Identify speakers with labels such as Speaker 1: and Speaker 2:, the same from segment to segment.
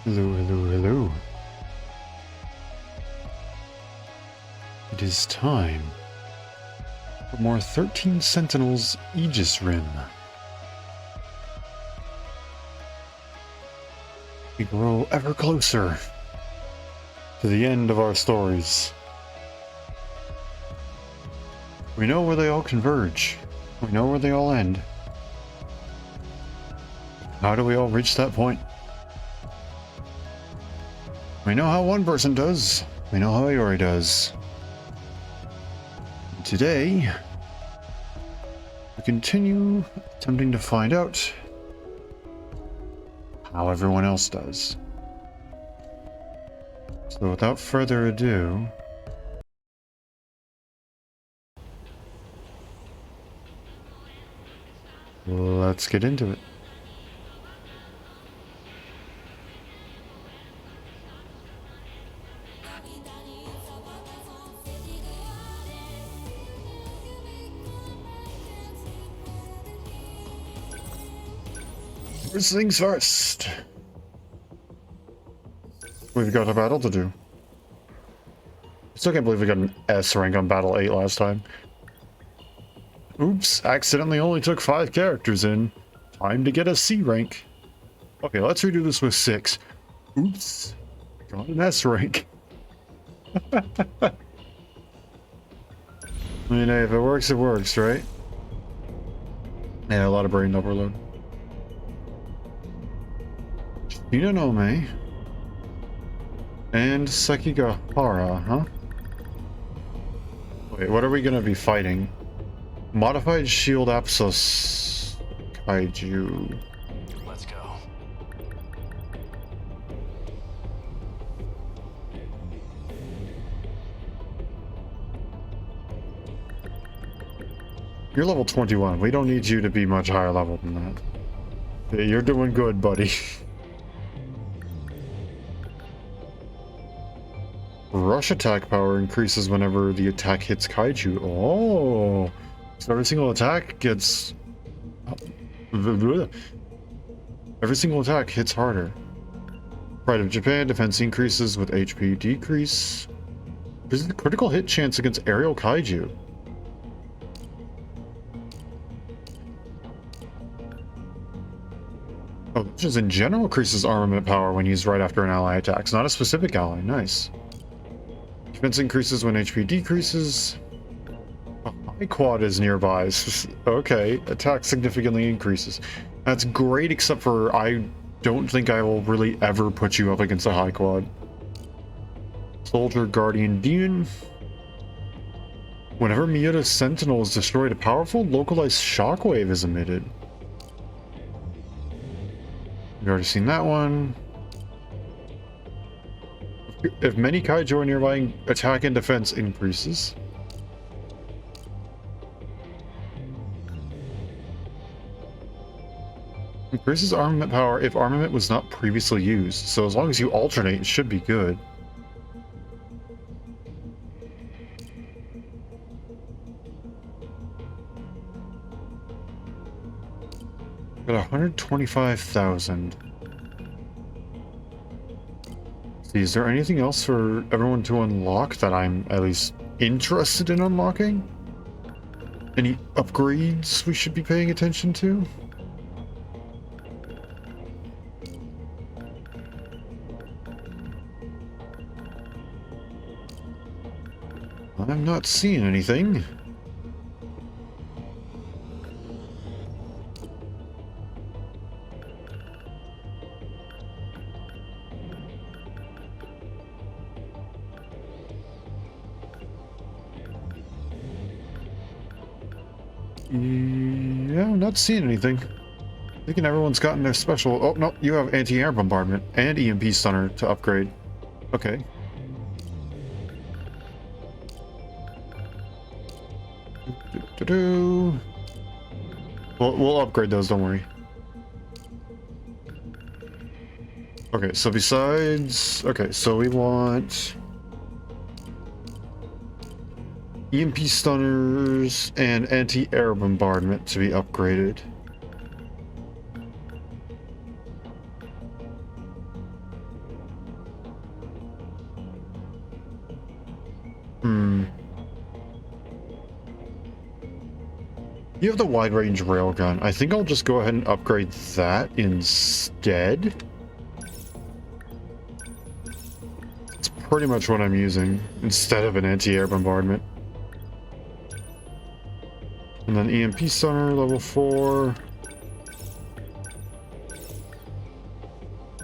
Speaker 1: Hello, hello, hello. It is time for more 13 Sentinels Aegis Rim. We grow ever closer to the end of our stories. We know where they all converge. We know where they all end. How do we all reach that point? We know how one person does. We know how Iori does. And today, we continue attempting to find out how everyone else does. So without further ado, let's get into it. First things first. We've got a battle to do. Still can't believe we got an S rank on Battle 8 last time. Oops, accidentally only took 5 characters in. Time to get a C rank. Okay, let's redo this with 6. Oops, got an S rank. I mean, hey, if it works, right? Yeah, a lot of brain overload. Shinonome and Sekigahara, huh? Wait, what are we gonna be fighting? Modified Shield Apsos Kaiju.
Speaker 2: Let's go.
Speaker 1: You're level 21. We don't need you to be much higher level than that. You're doing good, buddy. Rush attack power increases whenever the attack hits Kaiju. Oh, so every single attack gets... Every single attack hits harder. Pride of Japan, defense increases with HP decrease. This is the critical hit chance against aerial Kaiju. Oh, this just in general increases armament power when used right after an ally attacks, not a specific ally. Nice. Defense increases when HP decreases. A high quad is nearby. Okay, attack significantly increases. That's great, except for I don't think I will really ever put you up against a high quad. Soldier Guardian Demon. Whenever Miyuta's Sentinel is destroyed, a powerful localized shockwave is emitted. We've already seen that one. If many Kaiju are nearby, attack and defense increases. Increases armament power if armament was not previously used. So as long as you alternate, it should be good. Got 125,000. See, is there anything else for everyone to unlock that I'm at least interested in unlocking? Any upgrades we should be paying attention to? I'm not seeing anything. Yeah, I'm not seeing anything. Thinking everyone's gotten their special. Oh, no, you have anti-air bombardment and EMP stunner to upgrade. Okay. Do-do-do. We'll upgrade those, don't worry. Okay, so besides... Okay, so we want... EMP stunners and anti-air bombardment to be upgraded. You have the wide-range railgun. I think I'll just go ahead and upgrade that instead. It's pretty much what I'm using instead of an anti-air bombardment. And then EMP stunner, level 4.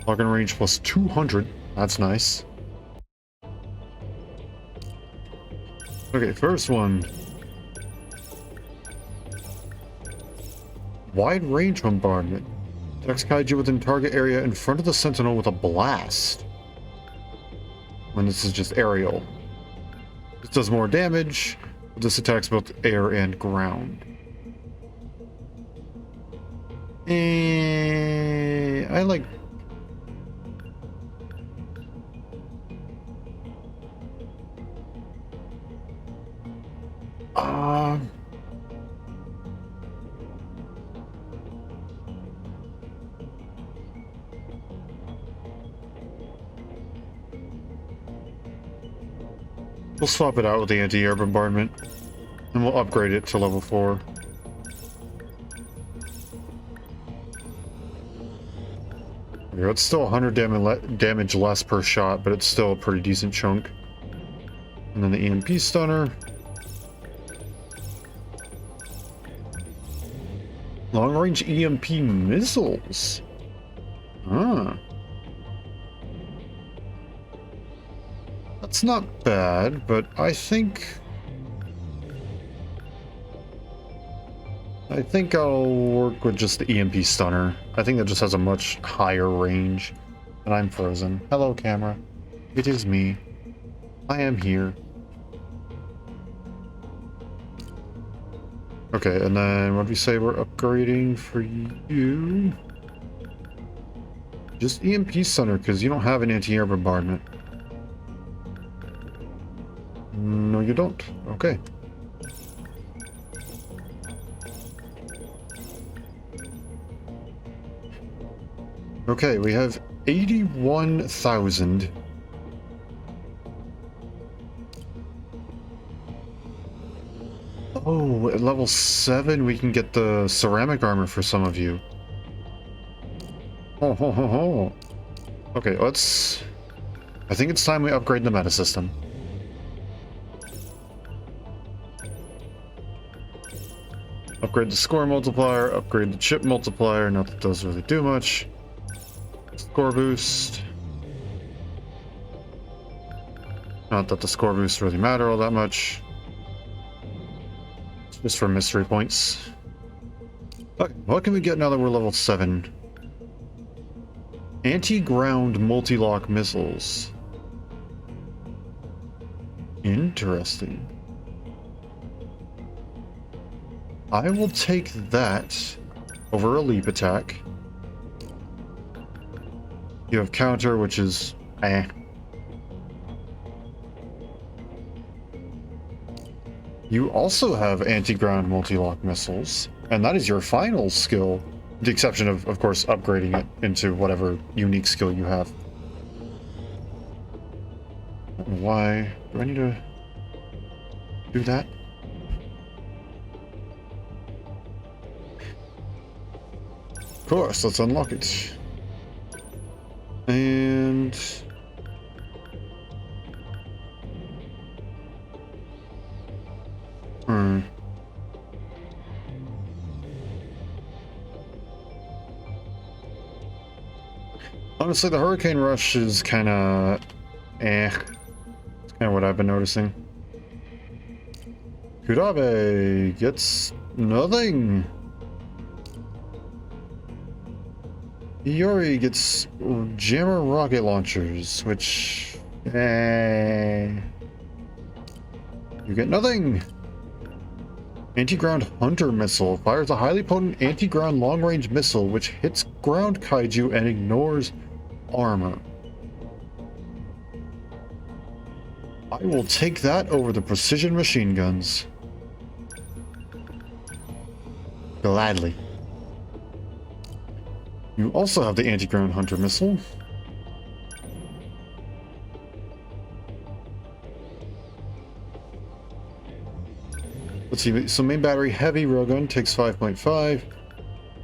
Speaker 1: Lock-in range plus 200. That's nice. Okay, first one. Wide range bombardment. Attacks kaiju within target area in front of the Sentinel with a blast. When this is just aerial. This does more damage, but this attacks both air and ground. I like... We'll swap it out with the anti-air bombardment, and we'll upgrade it to level 4. It's still 100 damage less per shot, but it's still a pretty decent chunk. And then the EMP stunner. Long-range EMP missiles. Ah. That's not bad, but I think I'll work with just the EMP stunner. I think that just has a much higher range. And I'm frozen. Hello, camera. It is me. I am here. Okay, and then what do we say we're upgrading for you? Just EMP stunner, because you don't have an anti-air bombardment. No, you don't. Okay. Okay, we have 81,000. Oh, at level 7 we can get the ceramic armor for some of you. Oh, ho, ho, ho. Okay, let's... I think it's time we upgrade the meta system. Upgrade the score multiplier, upgrade the chip multiplier, not that those really do much. Score boost. Not that the score boosts really matter all that much. It's just for mystery points. Okay, what can we get now that we're level 7? Anti-ground multi-lock missiles. Interesting. I will take that over a leap attack. You have counter, which is eh. You also have anti-ground multi-lock missiles, and that is your final skill, with the exception of course, upgrading it into whatever unique skill you have. I don't know why. Do I need to do that? Of course, let's unlock it. And... Honestly, the Hurricane Rush is kind of... eh. It's kind of what I've been noticing. Kurabe gets nothing. Iori gets jammer rocket launchers, which... You get nothing. Anti-ground hunter missile fires a highly potent anti-ground long-range missile which hits ground kaiju and ignores armor. I will take that over the precision machine guns. Gladly. You also have the anti-ground hunter missile. Let's see, so main battery heavy railgun takes 5.5.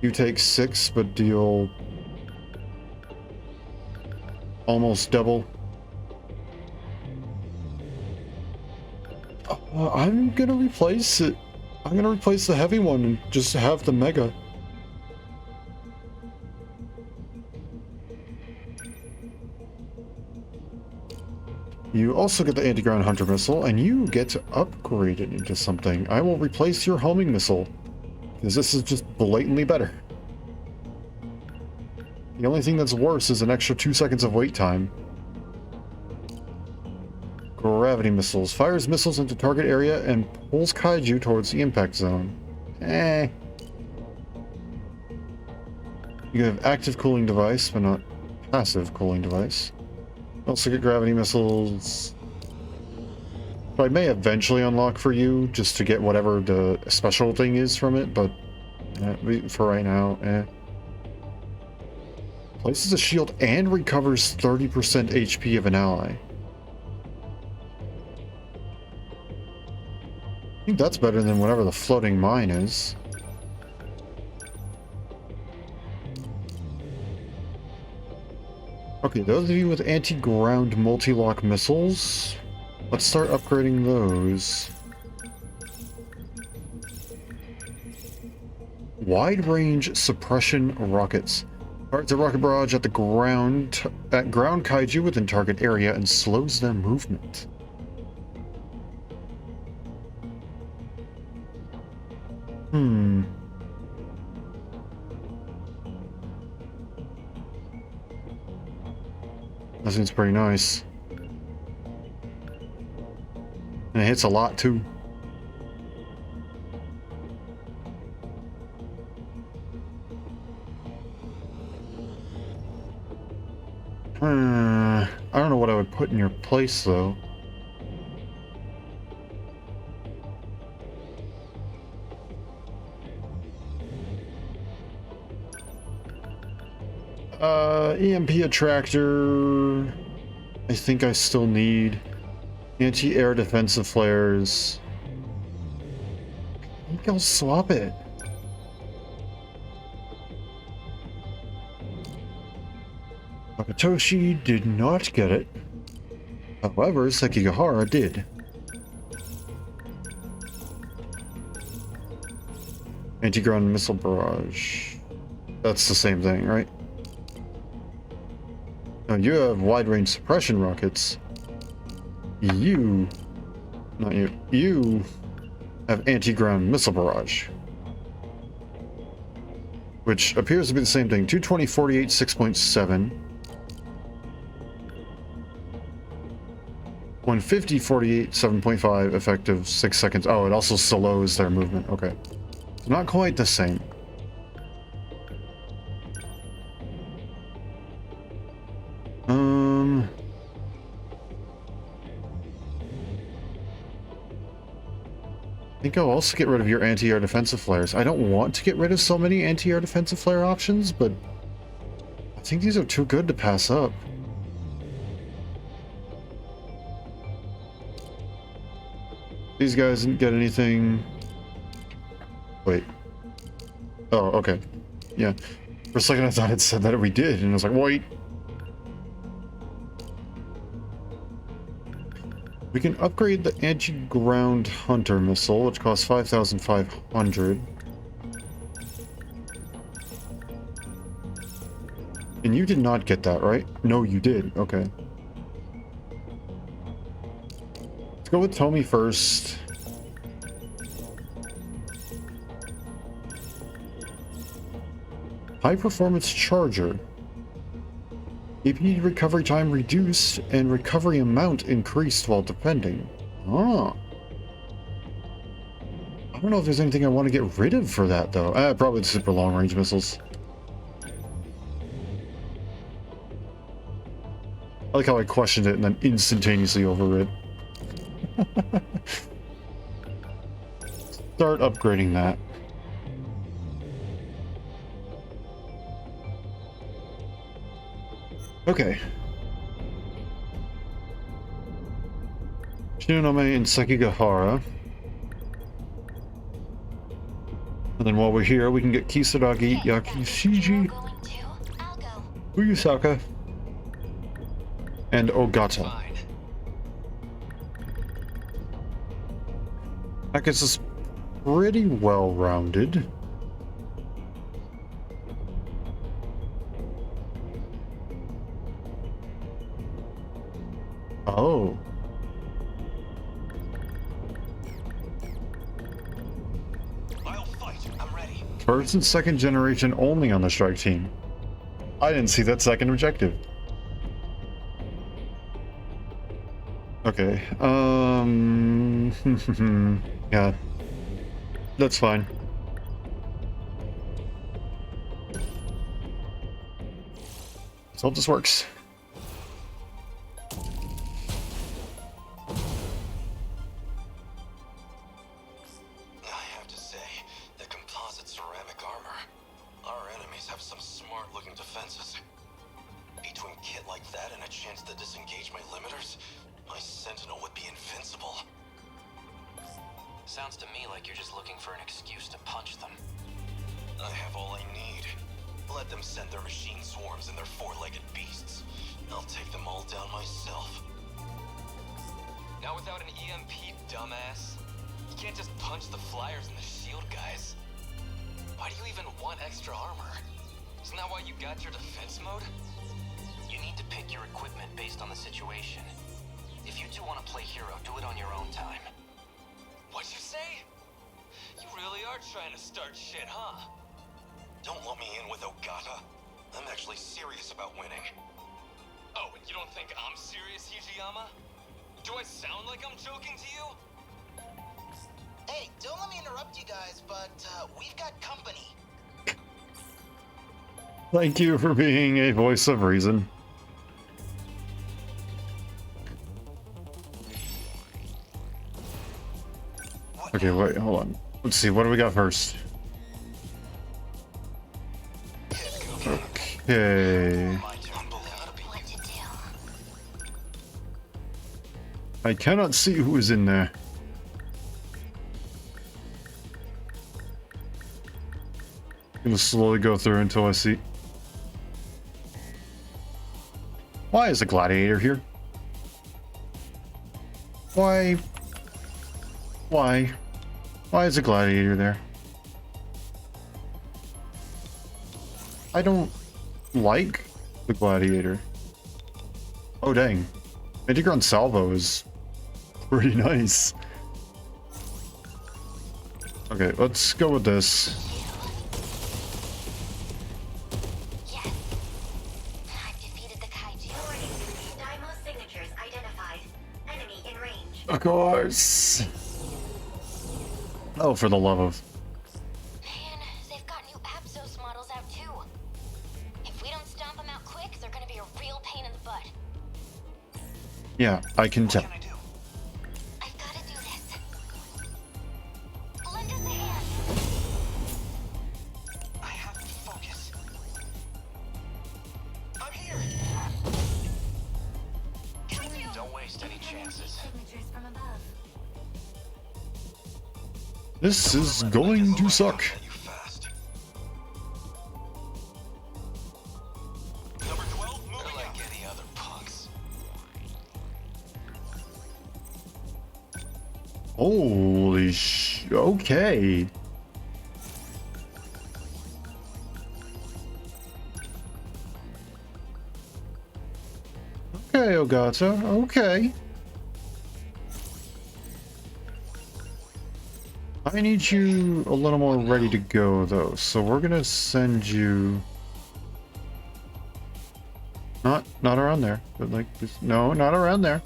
Speaker 1: You take 6, but deal almost double. I'm gonna replace it. I'm gonna replace the heavy one and just have the mega. You also get the anti-ground hunter missile, and you get to upgrade it into something. I will replace your homing missile, because this is just blatantly better. The only thing that's worse is an extra 2 seconds of wait time. Gravity missiles. Fires missiles into target area and pulls kaiju towards the impact zone. You have active cooling device, but not passive cooling device. Also get gravity missiles. I may eventually unlock for you just to get whatever the special thing is from it, but for right now, Places a shield and recovers 30% HP of an ally. I think that's better than whatever the floating mine is. Okay, those of you with anti-ground multi-lock missiles, let's start upgrading those. Wide-range suppression rockets. Targets a rocket barrage at ground kaiju within target area and slows their movement. That seems pretty nice. And it hits a lot too. I don't know what I would put in your place though. EMP attractor. I think I still need anti-air defensive flares. I think I'll swap it. Takatoshi did not get it. However, Sekigahara did. Anti-ground missile barrage. That's the same thing, right? Now you have wide-range suppression rockets. Not you. You have anti-ground missile barrage. Which appears to be the same thing. 220, 48, 6.7. 150, 48, 7.5, effective 6 seconds. Oh, it also slows their movement. Okay. Not quite the same. I think I'll also get rid of your anti-air defensive flares. I don't want to get rid of so many anti-air defensive flare options, but I think these are too good to pass up. These guys didn't get anything. Wait. Oh, okay. Yeah. For a second I thought it said that we did, and I was like, wait. We can upgrade the anti-ground hunter missile, which costs 5,500. And you did not get that, right? No, you did. Okay. Let's go with Tomy first. High performance charger. AP recovery time reduced and recovery amount increased while depending. Oh. I don't know if there's anything I want to get rid of for that though. Probably the super long range missiles. I like how I questioned it and then instantaneously overrid. Start upgrading that. Okay. Shinonome and Sekigahara. And then while we're here, we can get Kisaragi, Yakishiji, Uyusaka, and Ogata. That gets us pretty well-rounded. Oh.
Speaker 2: I'll fight. I'm ready.
Speaker 1: First and second generation only on the strike team. I didn't see that second objective. Okay, yeah. That's fine. Let's hope this works.
Speaker 2: I have to say, the composite ceramic armor. Our enemies have some smart-looking defenses. Between kit like that and a chance to disengage my limiters, my Sentinel would be invincible.
Speaker 3: Sounds to me like you're just looking for an excuse to punch them.
Speaker 2: I have all I need. Let them send their machine swarms and their four-legged beasts. I'll take them all down myself.
Speaker 3: Not without an EMP, dumbass. You can't just punch the flyers and the shield guys. Why do you even want extra armor? Isn't that why you got your defense mode? You need to pick your equipment based on the situation. If you two want to play hero, do it on your own time.
Speaker 2: What'd you say? You really are trying to start shit, huh? Don't lump me in with Ogata. I'm actually serious about winning. Oh, and you don't think I'm serious, Hijiyama? Do I sound like I'm joking to you?
Speaker 4: Hey, don't let me interrupt you guys, but we've got company.
Speaker 1: Thank you for being a voice of reason. Okay, wait, hold on. Let's see, what do we got first? Okay. I cannot see who is in there. I'm gonna slowly go through until I see. Why is a gladiator here? Why? Why? Why is a gladiator there? I don't like the gladiator. Oh dang. Integron salvo is pretty nice. Okay, let's go with this.
Speaker 5: Yes. I've defeated the kaiju. Daimo signatures identified. Enemy in range.
Speaker 1: Of course. Oh, for the love of.
Speaker 5: Man, they've got new Absos models out too. If we don't stomp them out quick, they're gonna be a real pain in the butt.
Speaker 1: Yeah, I can tell.
Speaker 2: What can I do?
Speaker 5: I've gotta do this. Lend us a hand.
Speaker 2: I have to focus. I'm here.
Speaker 3: Don't waste any chances.
Speaker 5: Signatures from above.
Speaker 1: This is going to suck.
Speaker 2: You fast. Number 12,
Speaker 3: They're
Speaker 2: moving
Speaker 3: like
Speaker 2: out.
Speaker 3: any other punks.
Speaker 1: Holy okay. Okay, Ogata, okay. I need you a little more ready to go, though. So we're gonna send you... Not around there, but like, just, no, not around there.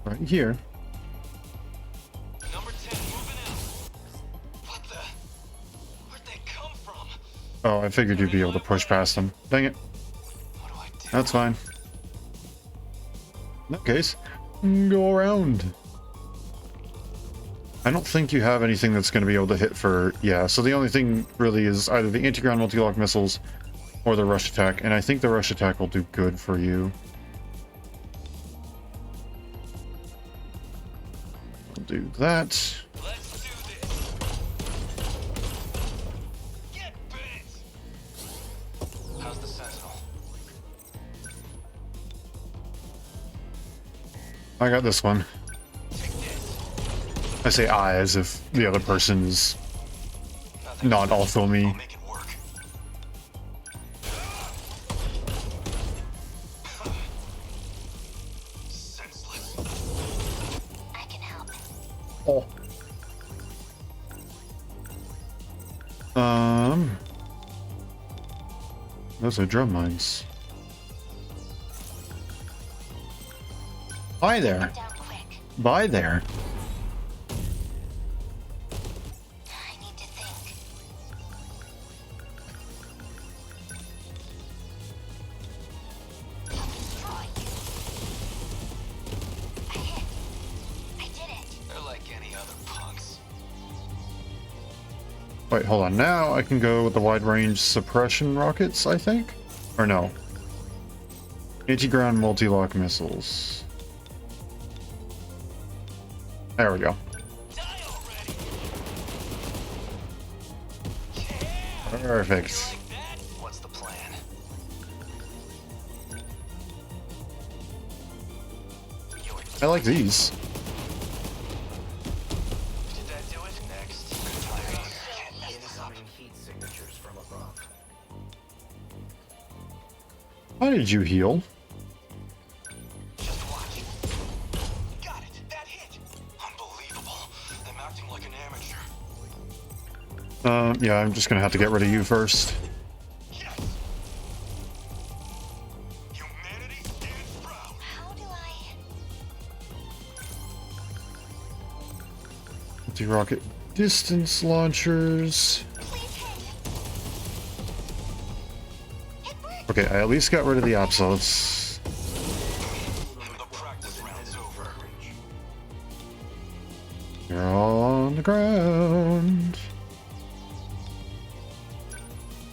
Speaker 1: Right here.
Speaker 3: Number 10 moving out. What the? Where'd they come from?
Speaker 1: Oh, I figured you'd be able to push past them. Dang it.
Speaker 3: What do I do?
Speaker 1: That's fine. In that case, go around. I don't think you have anything that's going to be able to hit for... Yeah, so the only thing really is either the anti-ground multi-lock missiles or the rush attack, and I think the rush attack will do good for you. I'll do that.
Speaker 3: Let's do this. Get bit. How's the Sentinel?
Speaker 1: I got this one.
Speaker 3: Take this.
Speaker 1: I say I as if the other person's not also
Speaker 2: I'll
Speaker 1: me.
Speaker 2: make it work. Senseless.
Speaker 5: I can help.
Speaker 1: Oh. Those are drum mines. Hi there.
Speaker 5: Down quick.
Speaker 1: Bye there.
Speaker 5: I need to think. I'll destroy you. I hit. I did it.
Speaker 3: They're like any other punks.
Speaker 1: Wait, hold on. Now I can go with the wide range suppression rockets, I think? Or no. Anti-ground multi-lock missiles. There we go.
Speaker 3: Die already.
Speaker 1: Perfect.
Speaker 3: Like that?
Speaker 2: What's the plan?
Speaker 1: I like these.
Speaker 2: Did that do it? Next. Can't mess this up.
Speaker 6: Heat signatures from above.
Speaker 1: How did you heal?
Speaker 2: Just watch. Got it. That hit. Unbelievable. I'm acting like an amateur.
Speaker 1: Yeah, I'm just gonna have to get rid of you first.
Speaker 2: Yes. Humanity stands proud.
Speaker 5: How do I...
Speaker 1: Anti-rocket distance launchers.
Speaker 5: Please hit. It worked.
Speaker 1: Okay, I at least got rid of the Absolutes.
Speaker 2: The practice round's over.
Speaker 1: You're all on the ground.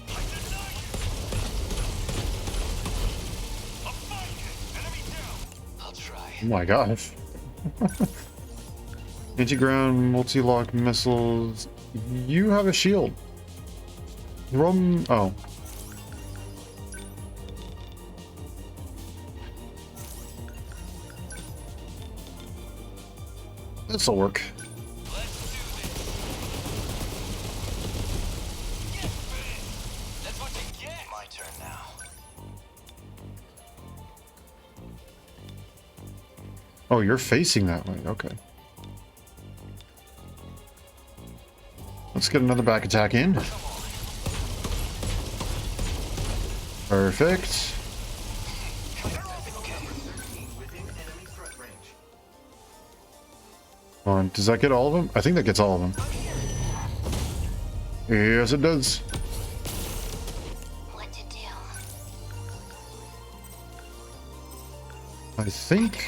Speaker 2: I deny you. I'm fighting it. Enemy down.
Speaker 3: I'll try.
Speaker 1: Oh my gosh. Anti-ground multi-lock missiles. You have a shield. Oh. This'll work.
Speaker 3: Let's do this. Get bit. That's what you get.
Speaker 2: My turn now.
Speaker 1: Oh, you're facing that way. Okay. Let's get another back attack in. Perfect.
Speaker 6: Within enemy threat range.
Speaker 1: Come on, does that get all of them? I think that gets all of them. Yes, it does.
Speaker 5: What to do?
Speaker 1: I think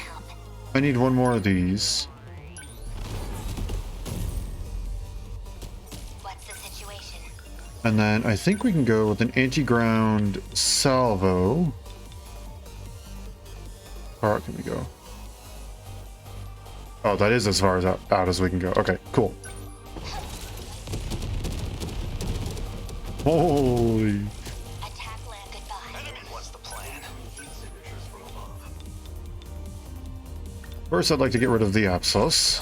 Speaker 1: I need one more of these.
Speaker 5: What's the situation?
Speaker 1: And then I think we can go with an anti-ground salvo. How far out can we go? Oh, that is as far as out as we can go. Okay, cool. Holy.
Speaker 5: Attack land goodbye.
Speaker 2: Enemy. What's the plan?
Speaker 6: Heat signatures from above.
Speaker 1: First, I'd like to get rid of the Apsos.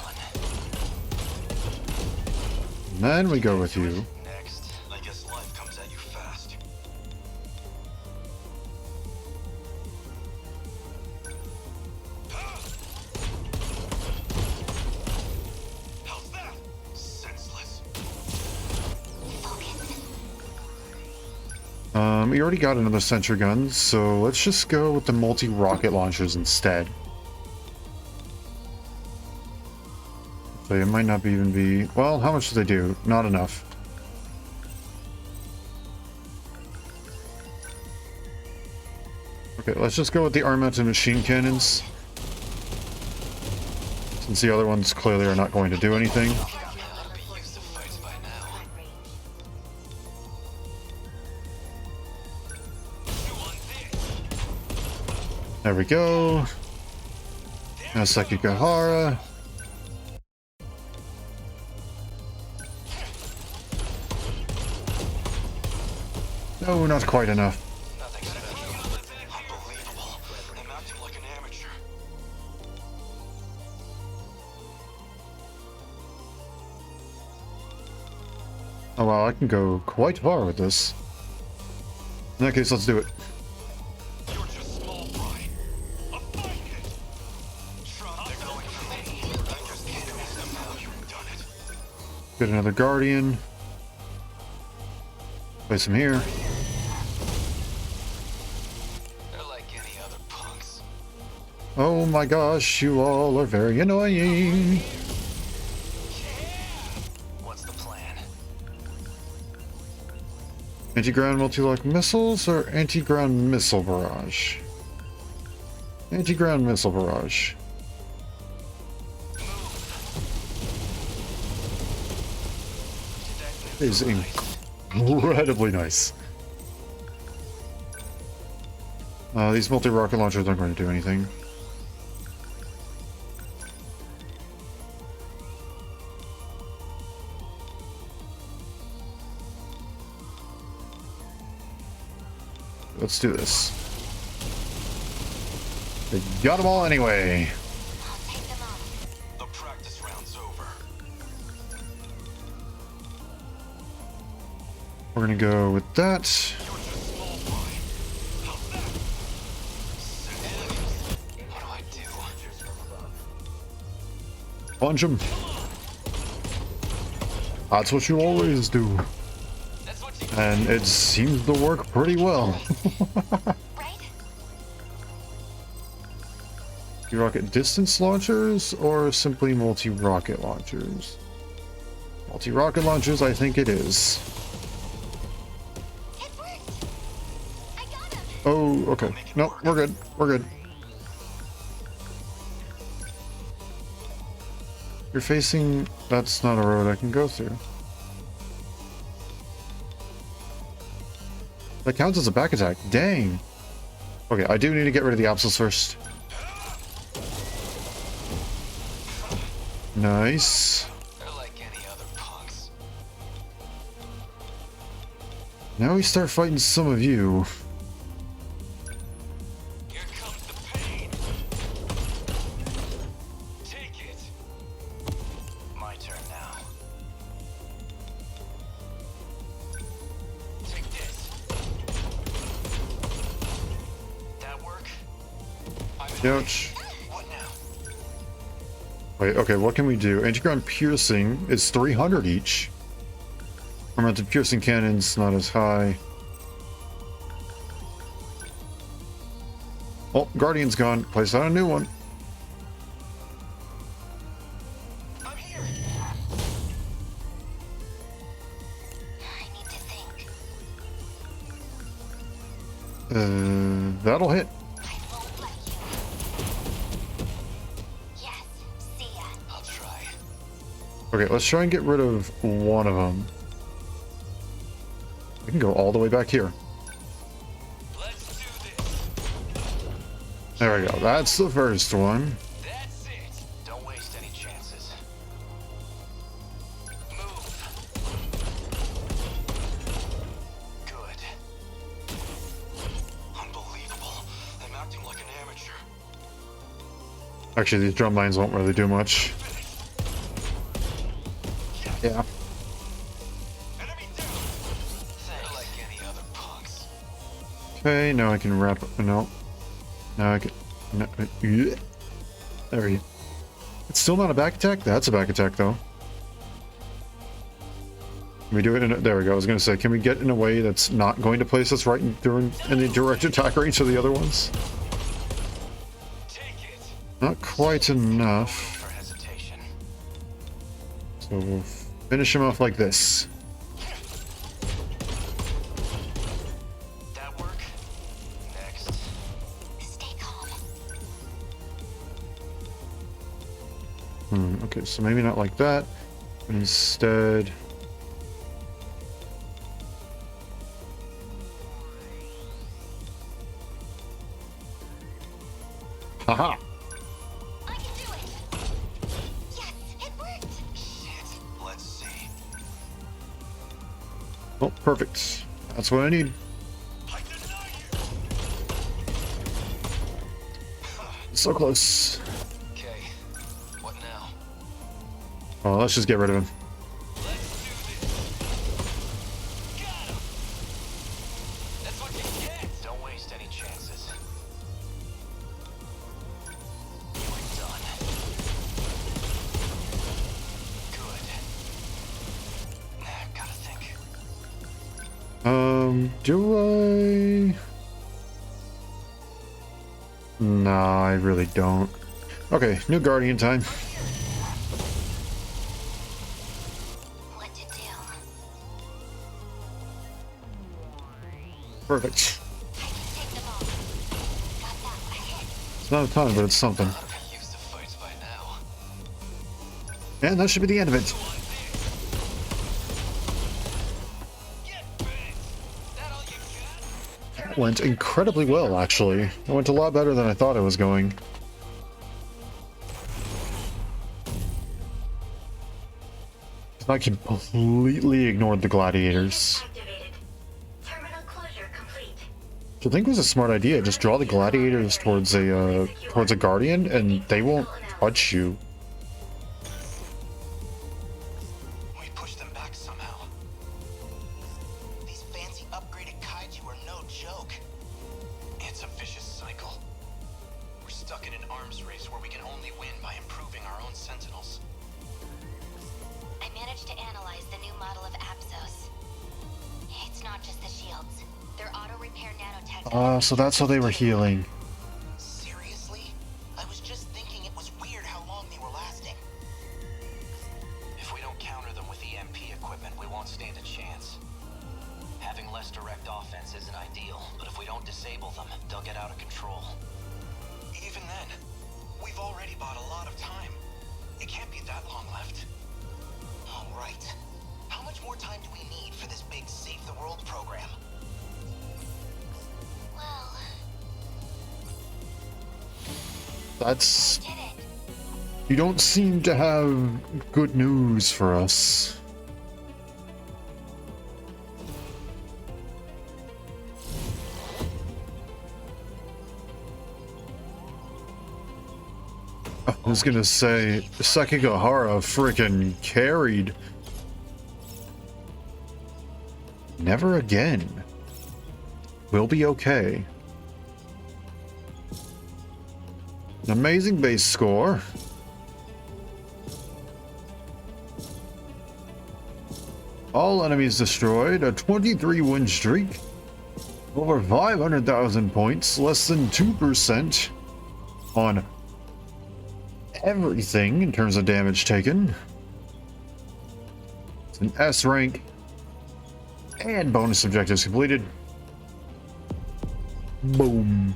Speaker 1: And then we go with you.
Speaker 2: Next. I guess life comes at you fast. How's that? Senseless.
Speaker 1: We already got another sentry gun, so let's just go with the multi-rocket launchers instead. So it might not even be... Well, how much do they do? Not enough. Okay, let's just go with the arm-mounted machine cannons. Since the other ones clearly are not going to do anything.
Speaker 3: Ought to be used to fights by now.
Speaker 1: There we go. Now Sekigahara. No, not quite enough.
Speaker 3: Nothing special.
Speaker 2: Unbelievable. I'm acting like an amateur.
Speaker 1: Oh wow, I can go quite far with this. In that case, let's do it.
Speaker 2: You're just small fry. A fight it. Trump, they're going for me. I just can't miss them now. You've done it.
Speaker 1: Get another Guardian. Place him here.
Speaker 3: They're like any other punks.
Speaker 1: Oh my gosh, you all are very annoying.
Speaker 3: What's the plan?
Speaker 1: Anti-ground multi-lock missiles or anti-ground missile barrage? Anti-ground missile barrage. Is incredibly nice. These multi-rocket launchers aren't going to do anything. Let's do this. They got them all anyway.
Speaker 5: I'll take them on.
Speaker 2: The practice round's over.
Speaker 1: We're gonna go with that.
Speaker 2: You're just small fry. How's that?
Speaker 3: What do I do?
Speaker 6: Signatures from above.
Speaker 1: Punch them. That's what you always do.
Speaker 3: That's what you
Speaker 1: And it seems to work pretty well.
Speaker 5: Right?
Speaker 1: Rocket distance launchers or simply multi-rocket launchers? Multi-rocket launchers, I think it is.
Speaker 5: It worked! I got him!
Speaker 1: Oh, okay. No, we're good. We're good. You're facing... That's not a road I can go through. That counts as a back attack. Dang. Okay, I do need to get rid of the Apsils first. Nice.
Speaker 3: They're like any other punks.
Speaker 1: Now we start fighting some of you.
Speaker 2: Here comes the pain. Take it.
Speaker 3: My turn now.
Speaker 2: Take this.
Speaker 3: That work?
Speaker 1: Ouch.
Speaker 3: What now?
Speaker 1: Wait, okay, what can we do? Anti-ground piercing is 300 each. Mounted piercing cannons, not as high. Oh, Guardian's gone. Place out a new one.
Speaker 3: I'm here.
Speaker 5: I need to think.
Speaker 1: That'll hit.
Speaker 5: I won't let you. Yes, see ya.
Speaker 3: I'll try.
Speaker 1: Okay, let's try and get rid of one of them. We can go all the way back here.
Speaker 2: Let's do this.
Speaker 1: There we go. That's the first one.
Speaker 2: That's it.
Speaker 3: Don't waste any chances.
Speaker 2: Move.
Speaker 3: Good.
Speaker 2: Unbelievable. I'm acting like an amateur.
Speaker 1: Actually, these drum lines won't really do much. Yeah.
Speaker 2: Enemy down.
Speaker 3: They're like any other punks.
Speaker 1: Okay, now I can wrap... No. Now I can... No, there we go. It's still not a back attack? That's a back attack, though. Can we do it in a, there we go. I was going to say, can we get in a way that's not going to place us right in the direct attack range of the other ones?
Speaker 2: Take it.
Speaker 1: Not quite enough.
Speaker 2: For hesitation.
Speaker 1: So we'll finish him off like this.
Speaker 2: That work? Next.
Speaker 5: Stay calm.
Speaker 1: Okay, so maybe not like that, but instead... Haha!
Speaker 5: I can do it. Yes, it worked.
Speaker 2: Shit. Let's see.
Speaker 1: Oh, perfect. That's what I need.
Speaker 2: I deny you.
Speaker 1: So close.
Speaker 3: Okay, what now?
Speaker 1: Oh, let's just get rid of him.
Speaker 2: Let's do this. Got him.
Speaker 3: That's what you get!
Speaker 2: Don't waste any chances. We're done. Good. Gotta think.
Speaker 1: Do I? Nah, I really don't. Okay, new Guardian time.
Speaker 5: What to do?
Speaker 1: Perfect.
Speaker 5: I can take them all. Got that one hit.
Speaker 1: It's not a ton, but it's something.
Speaker 3: I'm used to fights by now.
Speaker 1: And that should be the end of it.
Speaker 2: Get bent.
Speaker 3: That all you got?
Speaker 1: That went incredibly well, actually. It went a lot better than I thought it was going. I completely ignored the gladiators.
Speaker 5: Activated. Terminal closure complete.
Speaker 1: Which I think was a smart idea. Just draw the gladiators towards a guardian, and they won't touch you.
Speaker 2: We push them back somehow.
Speaker 4: These fancy upgraded kaiju are no joke.
Speaker 2: It's a vicious cycle. We're stuck in an arms race where we can only win by improving our own Sentinels.
Speaker 5: I managed to analyze the new model of Apsos. It's not just the shields. Their auto-repair nanotech...
Speaker 1: So that's how they were healing.
Speaker 4: Seriously? I was just thinking it was weird how long they were lasting.
Speaker 2: If we don't counter them with EMP equipment, we won't stand a chance. Having less direct offense isn't ideal, but if we don't disable them, they'll get out of control. Even then, we've already bought a lot of time. It can't be that long left.
Speaker 4: All right. How much more time do we need for this big Save the World program?
Speaker 5: Well,
Speaker 1: That's...
Speaker 5: did it.
Speaker 1: You don't seem to have good news for us. I was gonna say, Sekigahara frickin' carried. Never again. We'll be okay. An amazing base score. All enemies destroyed, a 23 win streak, over 500,000 points, less than 2% on everything in terms of damage taken. It's an S rank, and bonus objectives completed. Boom.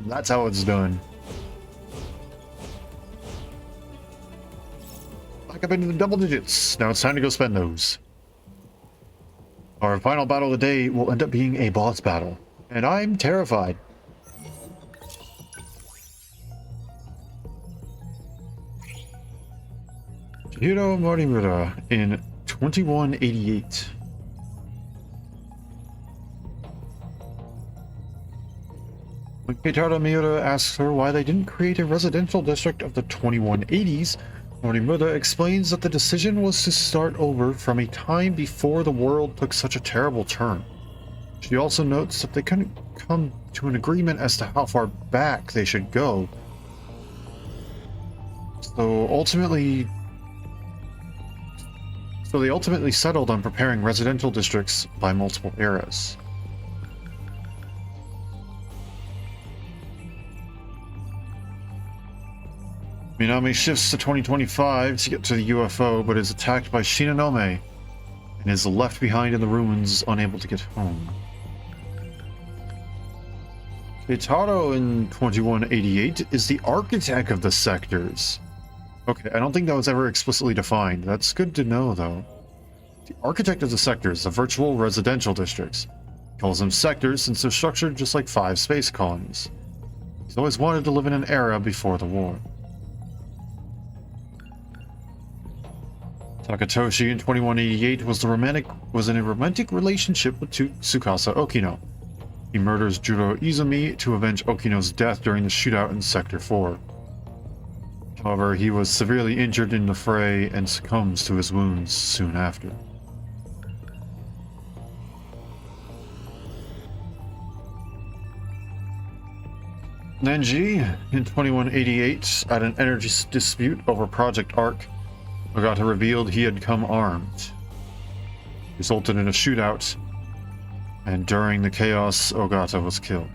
Speaker 1: That's how it's done. Back up into the double digits. Now it's time to go spend those. Our final battle of the day will end up being a boss battle, and I'm terrified. Hiro Morimura in 2188. When Keitaro Miura asks her why they didn't create a residential district of the 2180s, Morimura explains that the decision was to start over from a time before the world took such a terrible turn. She also notes that they couldn't come to an agreement as to how far back they should go. So ultimately, So they ultimately settled on preparing residential districts by multiple eras. Minami shifts to 2025 to get to the UFO, but is attacked by Shinonome and is left behind in the ruins, unable to get home. Keitaro in 2188 is the architect of the sectors. Okay, I don't think that was ever explicitly defined. That's good to know, though. The architect of the sectors, the virtual residential districts. He calls them sectors since they're structured just like 5 space colonies. He's always wanted to live in an era before the war. Takatoshi in 2188 was in a romantic relationship with Tsukasa Okino. He murders Juro Izumi to avenge Okino's death during the shootout in Sector 4. However, he was severely injured in the fray and succumbs to his wounds soon after. Nenji in 2188, at an energy dispute over Project Arc, Ogata revealed he had come armed. Resulted in a shootout, and during the chaos, Ogata was killed.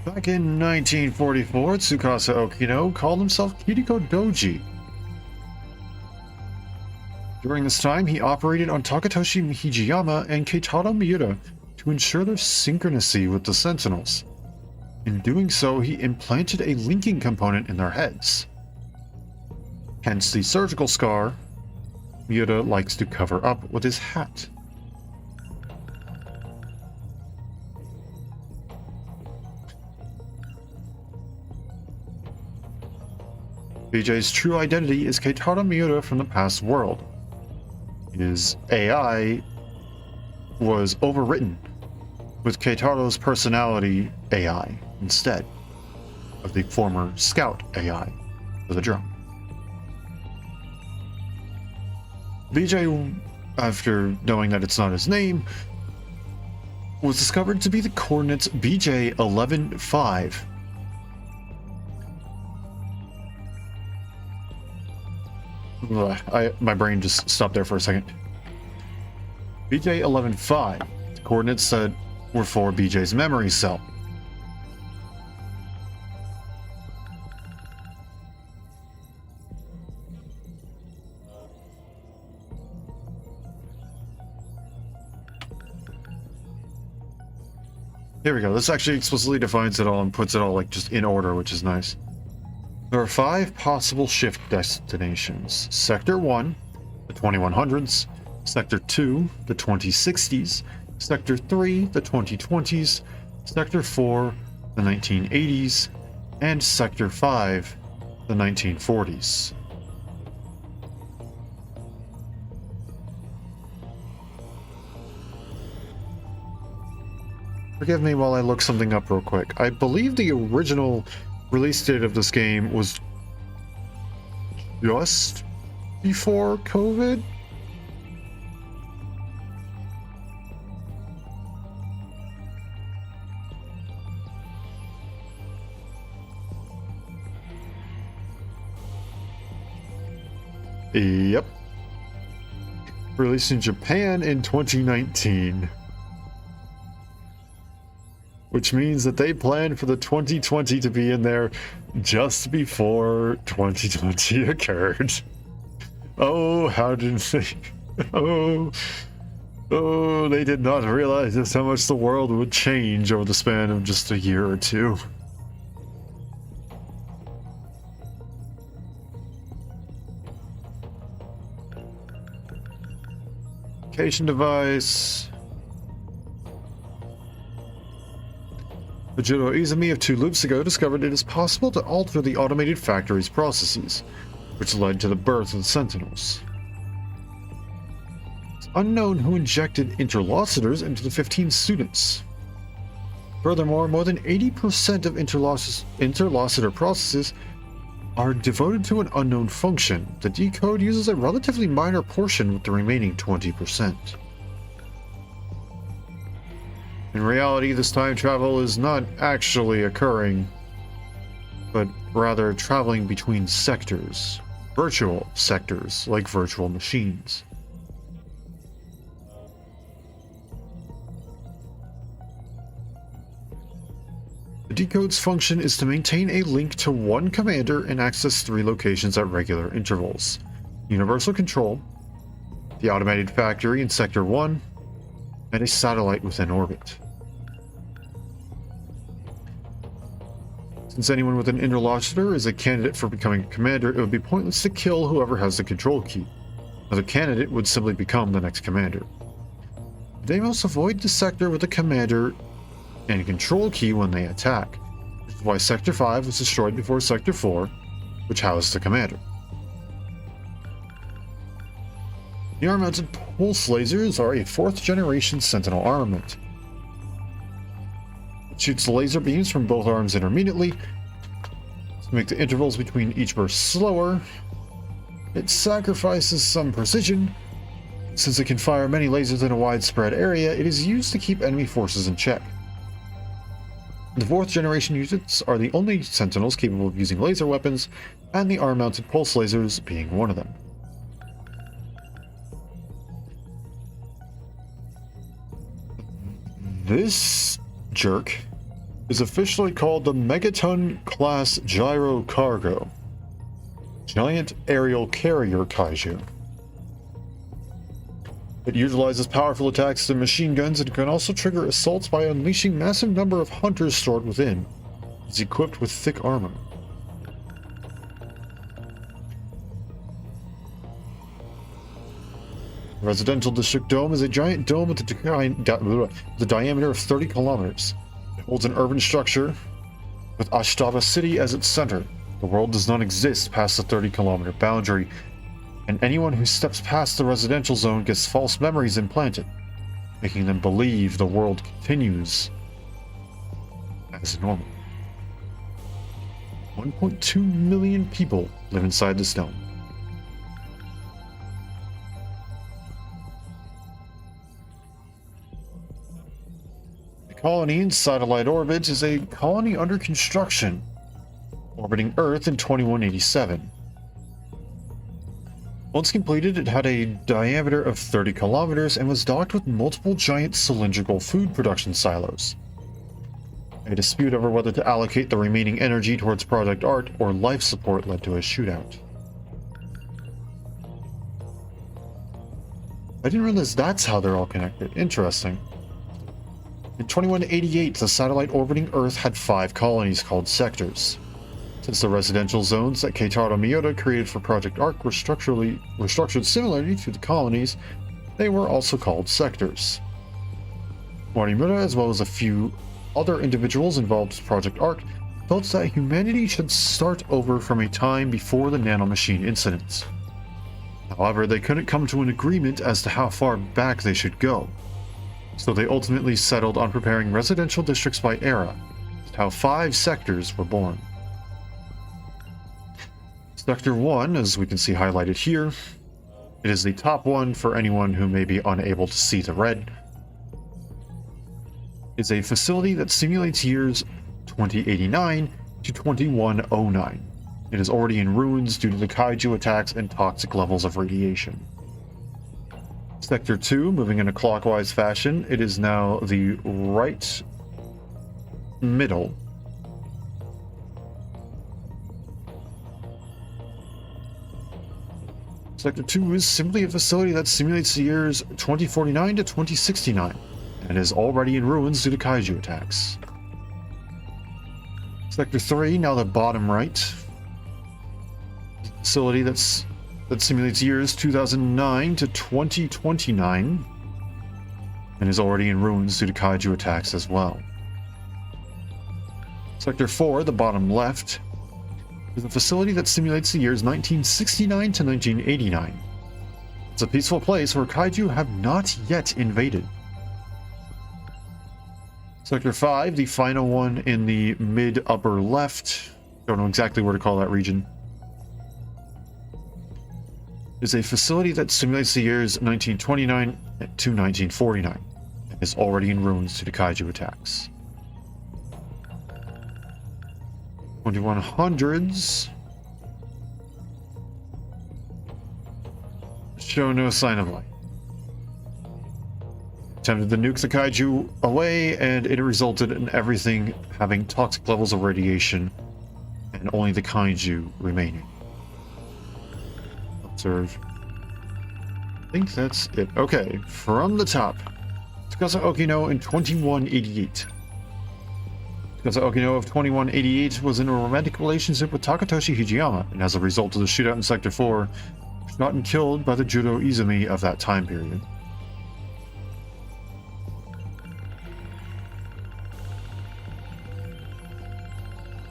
Speaker 1: Back in 1944, Tsukasa Okino called himself Kiriko Doji. During this time, he operated on Takatoshi Hijiyama and Keitaro Miura to ensure their synchronicity with the Sentinels. In doing so, he implanted a linking component in their heads. Hence the surgical scar Miura likes to cover up with his hat. BJ's true identity is Keitaro Miura from the past world. His AI was overwritten with Keitaro's personality AI instead of the former Scout AI for the drone. BJ, after knowing that it's not his name, was discovered to be the coordinates BJ 11-5. My brain just stopped there for a second. BJ 11-5. The coordinates that were for BJ's memory cell. Here we go. This actually explicitly defines it all and puts it all like just in order, which is nice. There are 5 possible shift destinations. Sector 1, the 2100s. Sector 2, the 2060s. Sector 3, the 2020s. Sector 4, the 1980s. And Sector 5, the 1940s. Forgive me while I look something up real quick. I believe the original release date of this game was just before COVID. Yep. Released in Japan in 2019. Which means that they planned for the 2020 to be in there just before 2020 occurred. Oh, how did they... Oh, they did not realize just how much the world would change over the span of just a year or two. Communication device... Juro Izumi of 2 loops ago discovered it is possible to alter the automated factory's processes, which led to the birth of the Sentinels. It's unknown who injected interlocutors into the 15 students. Furthermore, more than 80% of interlocutor processes are devoted to an unknown function. The decode uses a relatively minor portion with the remaining 20%. In reality, this time travel is not actually occurring, but rather traveling between sectors. Virtual sectors, like virtual machines. The decode's function is to maintain a link to one commander and access 3 locations at regular intervals. Universal control, the automated factory in Sector 1, and a satellite within orbit. Since anyone with an interlocutor is a candidate for becoming a commander, it would be pointless to kill whoever has the control key. Another candidate would simply become the next commander. They must avoid the sector with the commander and control key when they attack, which is why Sector 5 was destroyed before Sector 4, which housed the commander. The arm-mounted pulse lasers are a 4th generation Sentinel armament. It shoots laser beams from both arms intermittently to make the intervals between each burst slower. It sacrifices some precision. Since it can fire many lasers in a widespread area, it is used to keep enemy forces in check. The 4th generation units are the only Sentinels capable of using laser weapons, and the arm-mounted pulse lasers being one of them. This jerk is officially called the Megaton Class Gyro Cargo. Giant Aerial Carrier Kaiju. It utilizes powerful attacks and machine guns and can also trigger assaults by unleashing massive number of hunters stored within. It's equipped with thick armor. The Residential District Dome is a giant dome with the diameter of 30 kilometers. It holds an urban structure with Ashtava City as its center. The world does not exist past the 30-kilometer boundary, and anyone who steps past the residential zone gets false memories implanted, making them believe the world continues as normal. 1.2 million people live inside this dome. The colony in satellite orbit is a colony under construction, orbiting Earth in 2187. Once completed, it had a diameter of 30 kilometers and was docked with multiple giant cylindrical food production silos. A dispute over whether to allocate the remaining energy towards Project Art or life support led to a shootout. I didn't realize that's how they're all connected. Interesting. In 2188, the satellite orbiting Earth had 5 colonies called sectors. Since the residential zones that Keitaro Miyoda created for Project Arc were structured similarly to the colonies, they were also called sectors. Morimoto, as well as a few other individuals involved with Project Arc, felt that humanity should start over from a time before the nanomachine incidents. However, they couldn't come to an agreement as to how far back they should go, so they ultimately settled on preparing residential districts by era. That's how 5 sectors were born. Sector 1, as we can see highlighted here, it is the top one for anyone who may be unable to see the red, is a facility that simulates years 2089 to 2109. It is already in ruins due to the kaiju attacks and toxic levels of radiation. Sector 2, moving in a clockwise fashion, it is now the right middle. Sector 2 is simply a facility that simulates the years 2049 to 2069, and is already in ruins due to kaiju attacks. Sector 3, now the bottom right, facility that simulates years 2009 to 2029, and is already in ruins due to kaiju attacks as well. Sector 4, the bottom left, is a facility that simulates the years 1969 to 1989. It's a peaceful place where kaiju have not yet invaded. Sector 5, the final one in the mid-upper left, don't know exactly where to call that region, is a facility that simulates the years 1929 to 1949, and is already in ruins due to kaiju attacks. 2100s show no sign of life. Attempted to nuke the kaiju away, and it resulted in everything having toxic levels of radiation, and only the kaiju remaining. Observe. I think that's it. Okay, from the top. Tsukasa Okino in 2188. Tsukasa Okino of 2188 was in a romantic relationship with Takatoshi Hijiyama, and as a result of the shootout in Sector 4, was shot and killed by the Judo Izumi of that time period.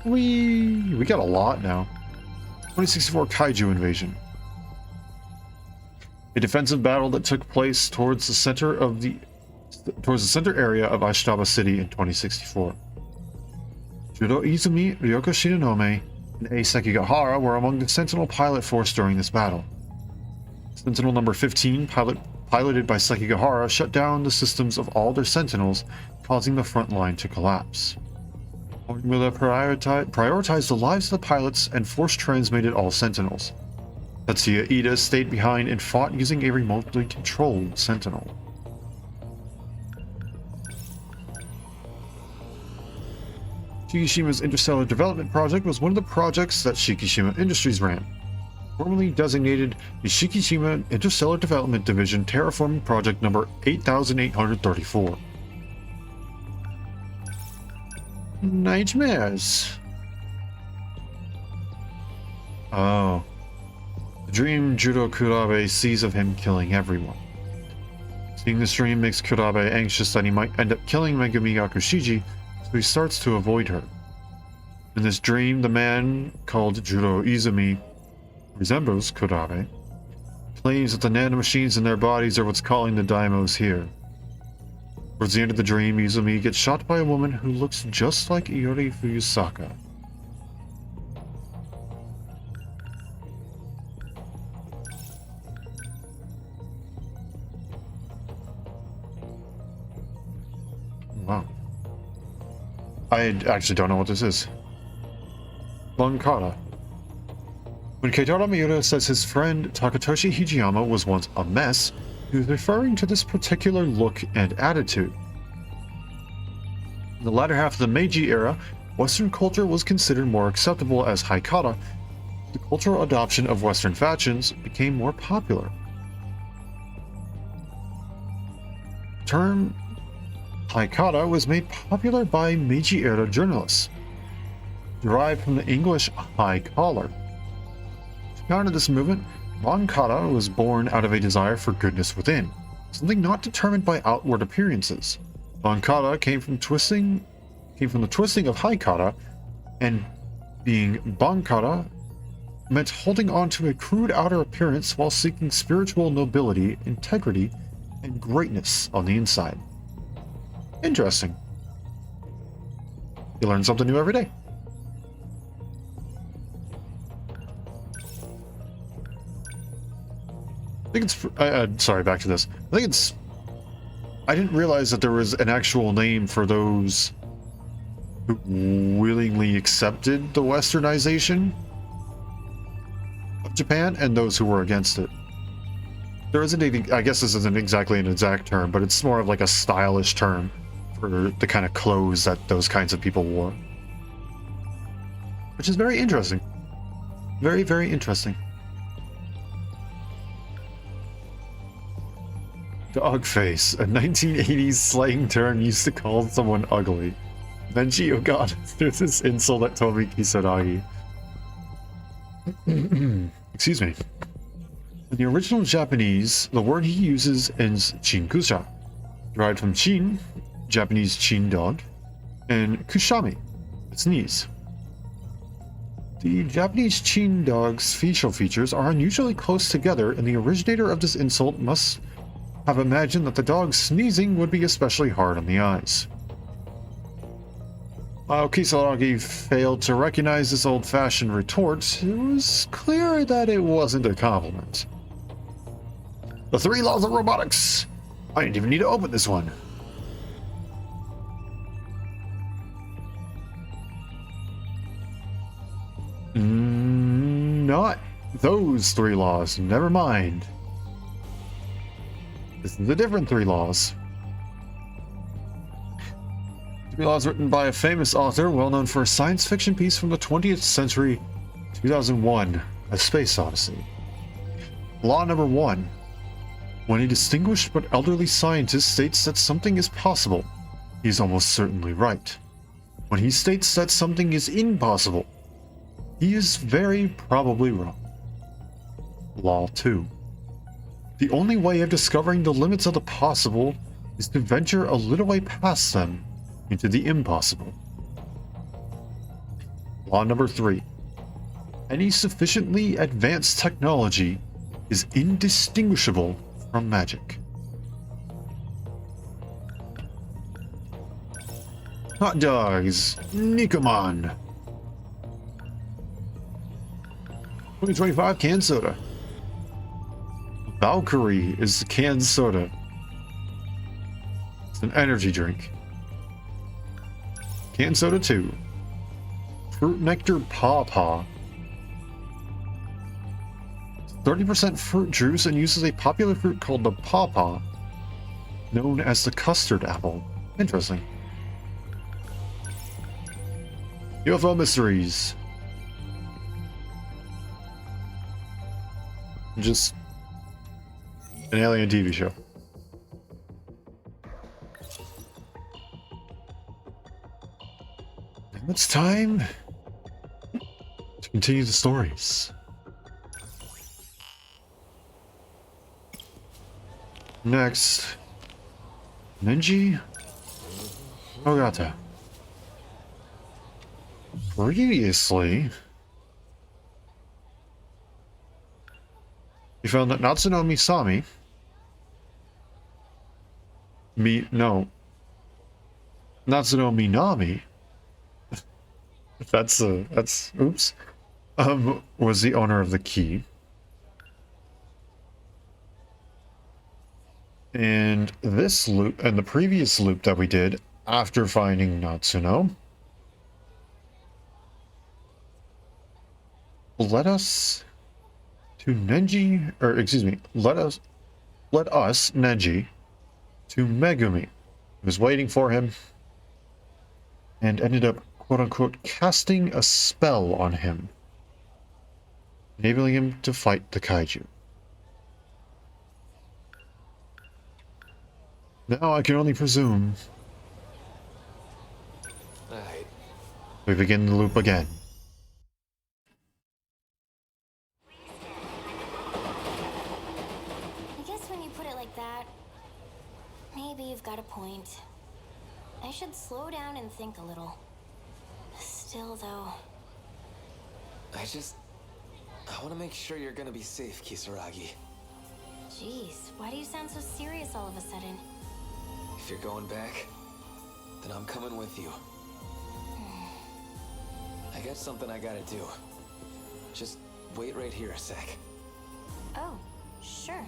Speaker 1: We got a lot now. 2064 Kaiju Invasion. A defensive battle that took place towards the center area of Ashitaba City in 2064. Judo Izumi, Ryoko Shinonome, and A. Sekigahara were among the Sentinel pilot force during this battle. Sentinel number 15, piloted by Sekigahara, shut down the systems of all their Sentinels, causing the front line to collapse. Formula prioritized the lives of the pilots and force-transmitted all Sentinels. Tetsuya Ida stayed behind and fought using a remotely controlled Sentinel. Shikishima's Interstellar Development Project was one of the projects that Shikishima Industries ran. Formerly designated the Shikishima Interstellar Development Division Terraforming Project number 8834. Nightmares. Oh. The dream Judo Kurabe sees of him killing everyone. Seeing this dream makes Kurabe anxious that he might end up killing Megumi Yakushiji, so he starts to avoid her. In this dream, the man, called Judo Izumi, who resembles Kurabe, claims that the nanomachines in their bodies are what's calling the daimos here. Towards the end of the dream, Izumi gets shot by a woman who looks just like Iori Fuyusaka. Wow. I actually don't know what this is. Bankara. When Keitaro Miura says his friend Takatoshi Hijiyama was once a mess, he was referring to this particular look and attitude. In the latter half of the Meiji era, Western culture was considered more acceptable as haikara. The cultural adoption of Western fashions became more popular. The term haikara was made popular by Meiji era journalists, derived from the English high collar. To counter this movement, Bankara was born out of a desire for goodness within, something not determined by outward appearances. Bankara came from the twisting of haikara, and being Bankara meant holding on to a crude outer appearance while seeking spiritual nobility, integrity, and greatness on the inside. Interesting. You learn something new every day. I think it's... sorry, back to this. I think it's... I didn't realize that there was an actual name for those who willingly accepted the westernization of Japan and those who were against it. There isn't a... I guess this isn't exactly an exact term, but it's more of like a stylish term for the kind of clothes that those kinds of people wore. Which is very interesting. Very, very interesting. Dogface, a 1980s slang term used to call someone ugly. Nenji Ogata threw this insult at Tomi Kisaragi. Excuse me. In the original Japanese, the word he uses is chinkusha, derived from chin, Japanese chin dog, and kushami, sneeze. The Japanese chin dog's facial features are unusually close together, and the originator of this insult must have imagined that the dog sneezing would be especially hard on the eyes. While Kisaragi failed to recognize this old-fashioned retort, it was clear that it wasn't a compliment. The 3 laws of robotics! I didn't even need to open this one. not those 3 laws. Never mind. This is a different 3 laws. 3 laws written by a famous author, well known for a science fiction piece from the 20th century, 2001, A Space Odyssey. Law number 1. When a distinguished but elderly scientist states that something is possible, he is almost certainly right. When he states that something is impossible, he is very probably wrong. Law 2. The only way of discovering the limits of the possible is to venture a little way past them into the impossible. Law number 3. Any sufficiently advanced technology is indistinguishable from magic. Hot dogs, Nikoman. 2025 canned soda. Valkyrie is the canned soda. It's an energy drink. Canned soda 2. Fruit nectar pawpaw. 30% fruit juice and uses a popular fruit called the pawpaw, known as the custard apple. Interesting. UFO mysteries. Just an alien TV show. And it's time to continue the stories. Next, Nenji Ogata. Previously, we found that Natsuno Misami Natsuno Minami that's oops was the owner of the key. And this loop and the previous loop that we did after finding Natsuno led us to Nenji, or excuse me, let us Nenji to Megumi, who was waiting for him and ended up quote unquote casting a spell on him, enabling him to fight the kaiju. Now I can only presume
Speaker 3: Alright.
Speaker 1: we begin the loop again.
Speaker 5: I guess when you put it like that, maybe you've got a point. I should slow down and think a little. Still, though...
Speaker 3: I want to make sure you're gonna be safe, Kisaragi.
Speaker 5: Jeez, why do you sound so serious all of a sudden?
Speaker 3: If you're going back, then I'm coming with you. I got something I gotta do. Just wait right here a sec.
Speaker 5: Oh, sure.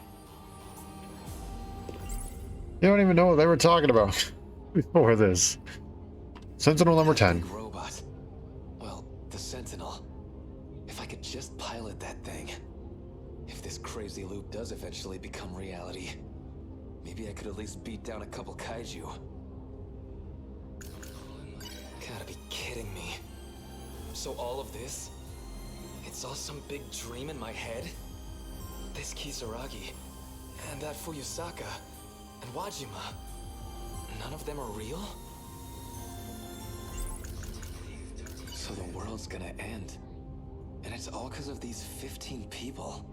Speaker 1: You don't even know what they were talking about before this. Sentinel number 10.
Speaker 3: Big robot. Well, the Sentinel. If I could just pilot that thing. If this crazy loop does eventually become reality, maybe I could at least beat down a couple kaiju. Gotta be kidding me. So all of this? It's all some big dream in my head? This Kisaragi, and that Fuyusaka, and Wajima, none of them are real? So the world's gonna end. And it's all because of these 15 people?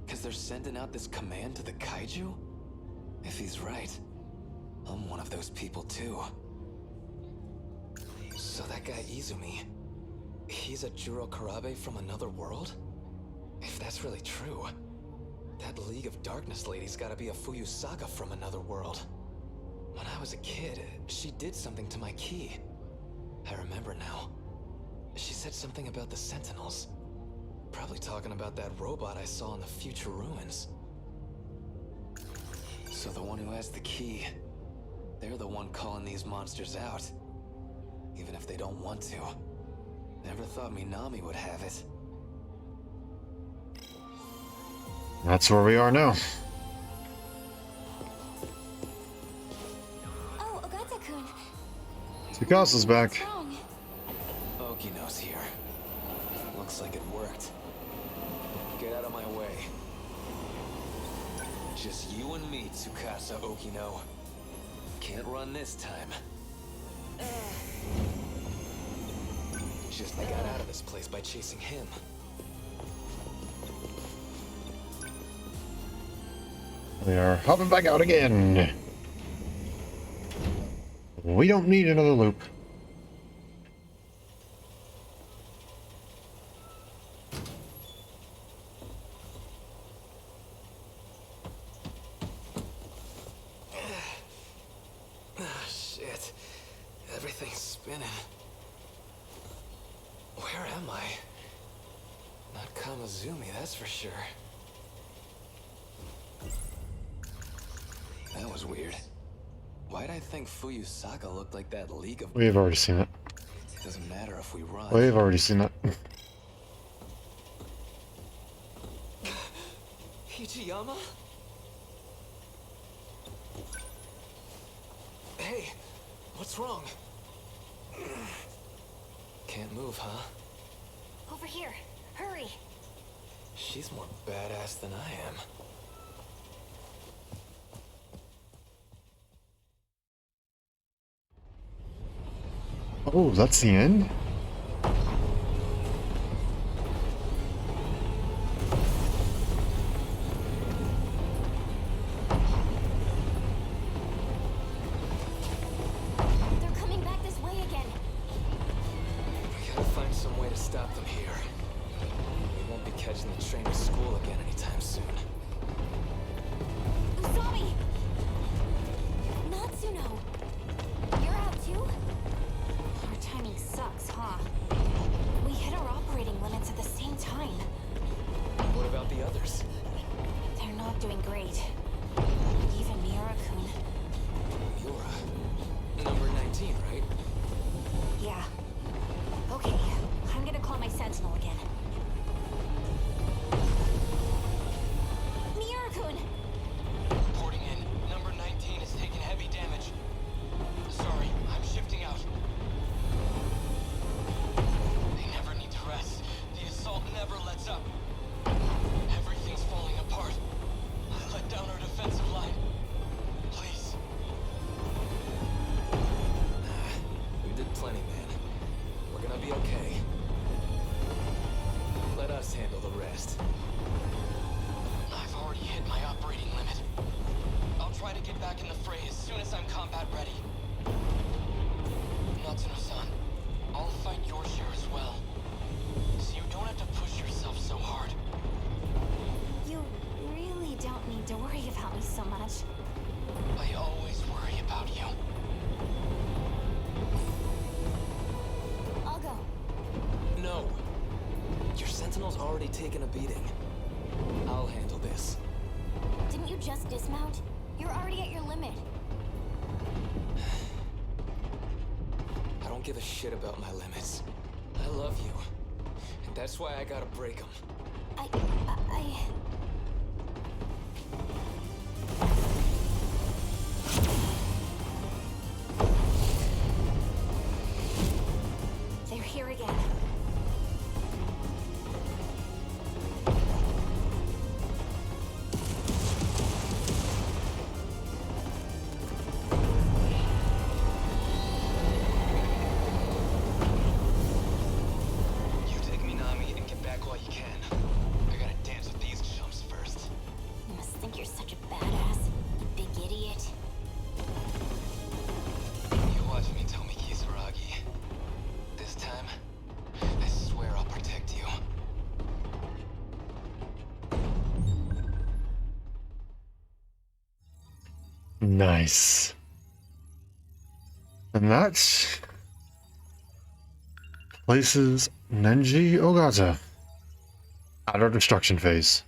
Speaker 3: Because they're sending out this command to the kaiju? If he's right, I'm one of those people too. So that guy Izumi, he's a Juro Karabe from another world? If that's really true, that League of Darkness lady's gotta be a Fuyusaka from another world. When I was a kid, she did something to my key. I remember now. She said something about the Sentinels. Probably talking about that robot I saw in the future ruins. So the one who has the key, they're the one calling these monsters out. Even if they don't want to. Never thought Minami would have it.
Speaker 1: That's where we are now.
Speaker 5: Oh, Ogata-kun.
Speaker 1: Tsukasa's back.
Speaker 5: What's wrong?
Speaker 3: Okino's here. Looks like it worked. Get out of my way. Just you and me, Tsukasa Okino. Can't run this time. Just I got out of this place by chasing him.
Speaker 1: We are hopping back out again. We don't need another loop.
Speaker 3: Shit. Everything's spinning. Where am I? Not Kamazumi, that's for sure. That was weird. Why'd I think Fuyusaka looked like that League of...
Speaker 1: We've already seen it.
Speaker 3: It doesn't matter if we run.
Speaker 1: We've already seen it.
Speaker 3: Ichiyama? Hey, what's wrong? Can't move, huh?
Speaker 5: Over here. Hurry.
Speaker 3: She's more badass than I am.
Speaker 1: Oh, that's the end?
Speaker 5: They're coming back this way again.
Speaker 3: We gotta find some way to stop them here. We won't be catching the train to school again anytime soon.
Speaker 5: Usami! Natsuno! You're out too? Our timing sucks, huh? We hit our operating limits at the same time.
Speaker 3: What about the others?
Speaker 5: They're not doing great. Even Miura-kun.
Speaker 3: Miura. Number 19, right?
Speaker 5: Yeah. Okay, I'm gonna call my sentinel again. Miura-kun!
Speaker 2: Reporting in. Number 19 is taking heavy damage. Sorry, I'm shifting out. They never need to rest. The assault never lets up. Everything's falling apart. I let down our defensive line. Please.
Speaker 3: We did plenty, man. We're gonna be okay. Let us handle the rest.
Speaker 2: I've already hit my operating limit. I'll try to get back in the fray as soon as I'm combat ready. Natsuno-san, I'll fight your share as well. So you don't have to push yourself so hard.
Speaker 5: You really don't need to worry about me so much.
Speaker 2: I always worry about you.
Speaker 5: I'll go.
Speaker 3: No! Your sentinel's already taken a beating. I'll handle this.
Speaker 5: Didn't you just dismount? You're already at your limit.
Speaker 3: I don't give a shit about my limits. I love you. And that's why I gotta break them.
Speaker 5: I... They're here again.
Speaker 2: You take Minami and get back while you can. I gotta dance with these chumps first.
Speaker 5: You must think you're such a badass, you big idiot.
Speaker 2: You watch me, Tomi Kisaragi. This time, I swear I'll protect you.
Speaker 1: Nice. And that places Nenji Ogata at our destruction phase.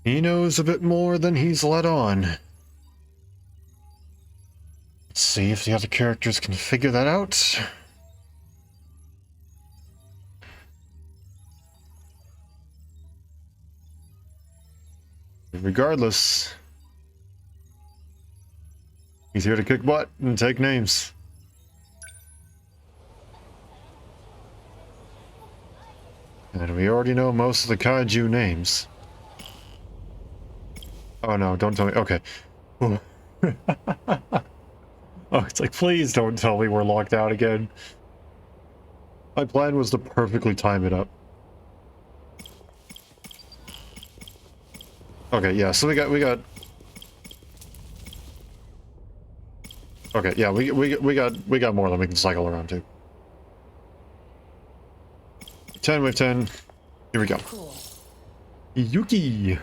Speaker 1: He knows a bit more than he's let on. see if the other characters can figure that out. Regardless, he's here to kick butt and take names. And we already know most of the kaiju names. Oh no, don't tell me. Okay. Oh, it's like, please don't tell me we're locked out again. My plan was to perfectly time it up. Okay, yeah, so we got... Okay, yeah, we got more than we can cycle around to. 10 with 10. Here we go.
Speaker 7: Cool.
Speaker 1: Yuki.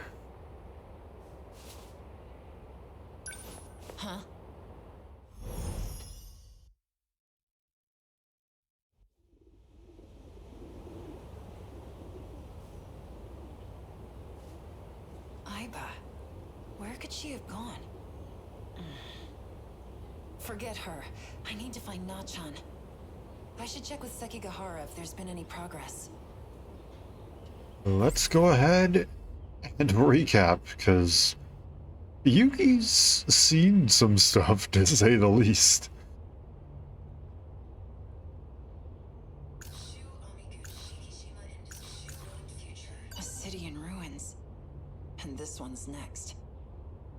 Speaker 7: Huh? Aiba. Where could she have gone? Forget her. I need to find Nachan. I should check with Sekigahara if there's been any progress.
Speaker 1: Let's go ahead and recap, because Yuki's seen some stuff, to say the least.
Speaker 7: A city in ruins. And this one's next.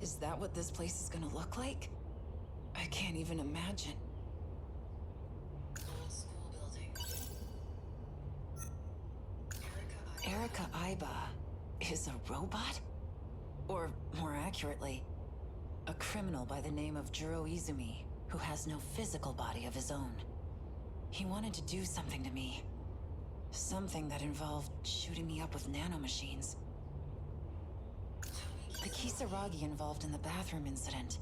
Speaker 7: Is that what this place is gonna look like? I can't even imagine. Erika Aiba is a robot? Or, more accurately, a criminal by the name of Juro Izumi, who has no physical body of his own. He wanted to do something to me. Something that involved shooting me up with nanomachines. The Kisaragi involved in the bathroom incident.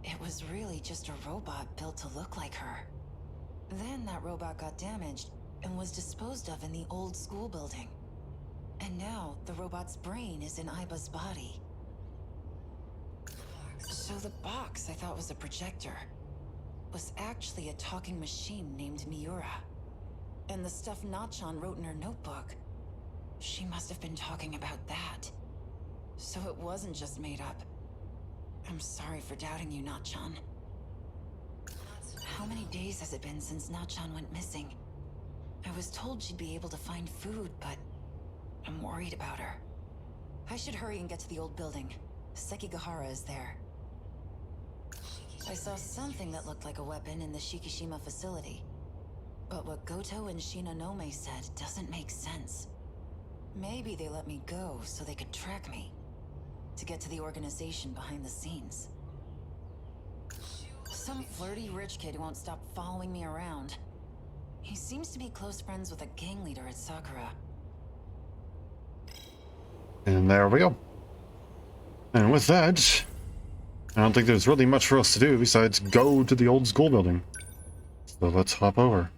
Speaker 7: It was really just a robot built to look like her. Then that robot got damaged and was disposed of in the old school building. And now the robot's brain is in Aiba's body. So the box I thought was a projector was actually a talking machine named Miura. And the stuff Nachan wrote in her notebook, she must have been talking about that. So it wasn't just made up. I'm sorry for doubting you, Nachan. How many days has it been since Nachan went missing? I was told she'd be able to find food, but I'm worried about her. I should hurry and get to the old building. Sekigahara is there. I saw something that looked like a weapon in the Shikishima facility. But what Goto and Shinonome said doesn't make sense. Maybe they let me go so they could track me. To get to the organization behind the scenes. Some flirty rich kid who won't stop following me around. He seems to be close friends with a gang leader at Sakura.
Speaker 1: And there we go. And with that, I don't think there's really much for us to do besides go to the old school building. So let's hop over.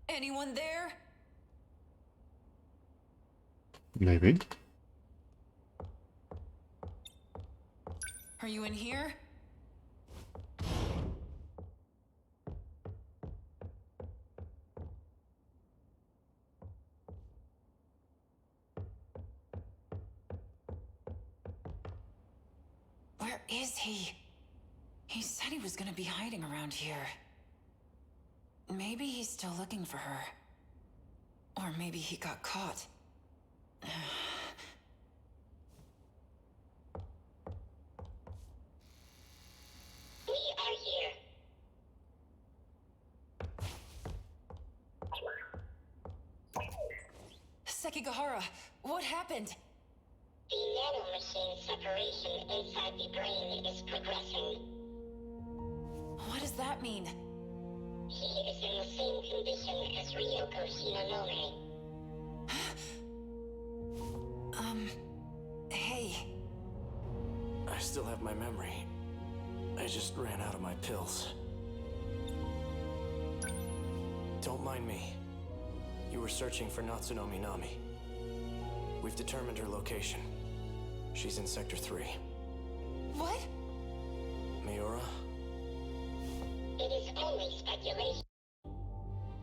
Speaker 7: Anyone there?
Speaker 1: Maybe.
Speaker 7: Are you in here? Where is he? He said he was gonna be hiding around here. Maybe he's still looking for her. Or maybe he got caught.
Speaker 5: We are here.
Speaker 7: Sekigahara, what happened?
Speaker 5: The nanomachine separation inside the brain is progressing.
Speaker 7: What does that mean?
Speaker 5: He is in the same condition as Ryoko Shinonome.
Speaker 7: Hey.
Speaker 6: I still have my memory. I just ran out of my pills. Don't mind me. You were searching for Natsuno Minami. We've determined her location. She's in Sector 3.
Speaker 7: What?
Speaker 6: Miura?
Speaker 8: It is only speculation,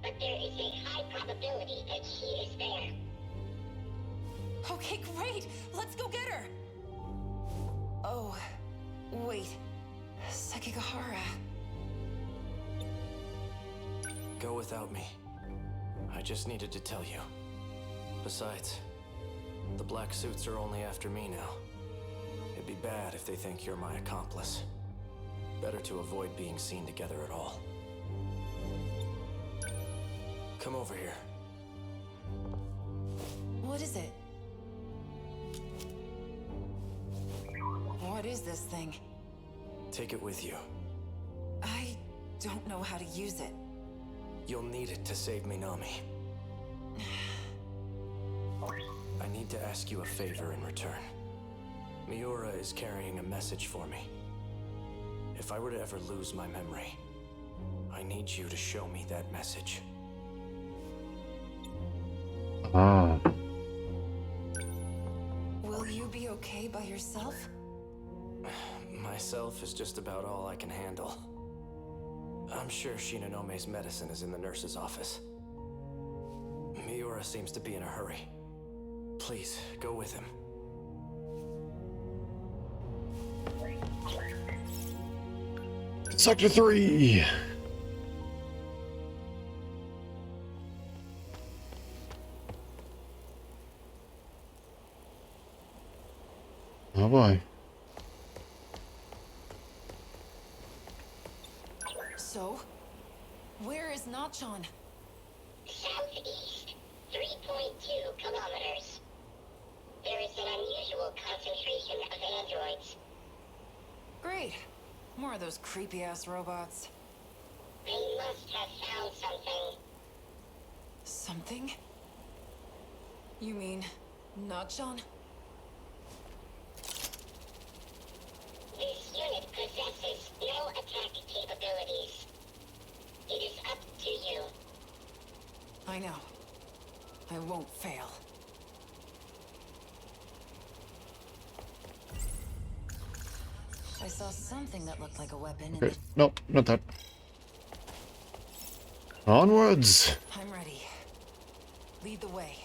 Speaker 8: but there is a high probability that she is there.
Speaker 7: Okay, great! Let's go get her! Oh, wait. Sekigahara.
Speaker 6: Go without me. I just needed to tell you. Besides, the black suits are only after me now. It'd be bad if they think you're my accomplice. Better to avoid being seen together at all. Come over here.
Speaker 7: What is it? What is this thing?
Speaker 6: Take it with you.
Speaker 7: I don't know how to use it.
Speaker 6: You'll need it to save Minami. I need to ask you a favor in return. Miura is carrying a message for me. If I were to ever lose my memory, I need you to show me that message.
Speaker 1: Ah.
Speaker 7: Will you be okay by yourself?
Speaker 6: Myself is just about all I can handle. I'm sure Shinanome's medicine is in the nurse's office. Miura seems to be in a hurry. Please, go with him.
Speaker 1: Sector 3! Oh boy.
Speaker 7: So, where is Nachon?
Speaker 8: Southeast, 3.2 kilometers. There is an unusual concentration of androids.
Speaker 7: Great. More of those creepy-ass robots.
Speaker 8: They must have found something.
Speaker 7: Something? You mean Nachon?
Speaker 8: This unit possesses no attack capabilities. It is up to you.
Speaker 7: I know. I won't fail. I saw something that looked like a weapon in
Speaker 1: Okay. Nope, not that. Onwards!
Speaker 7: I'm ready. Lead the way.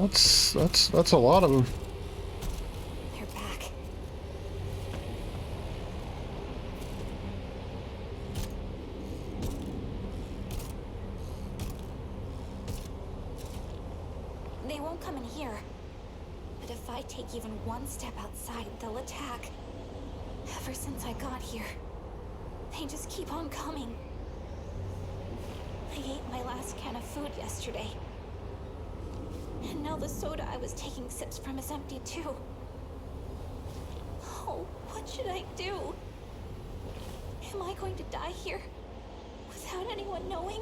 Speaker 1: That's a lot of them.
Speaker 5: They're back. They won't come in here. But if I take even one step outside, they'll attack. Ever since I got here, they just keep on coming. I ate my last can of food yesterday. And now the soda I was taking sips from is empty too. Oh, what should I do? Am I going to die here? Without anyone knowing?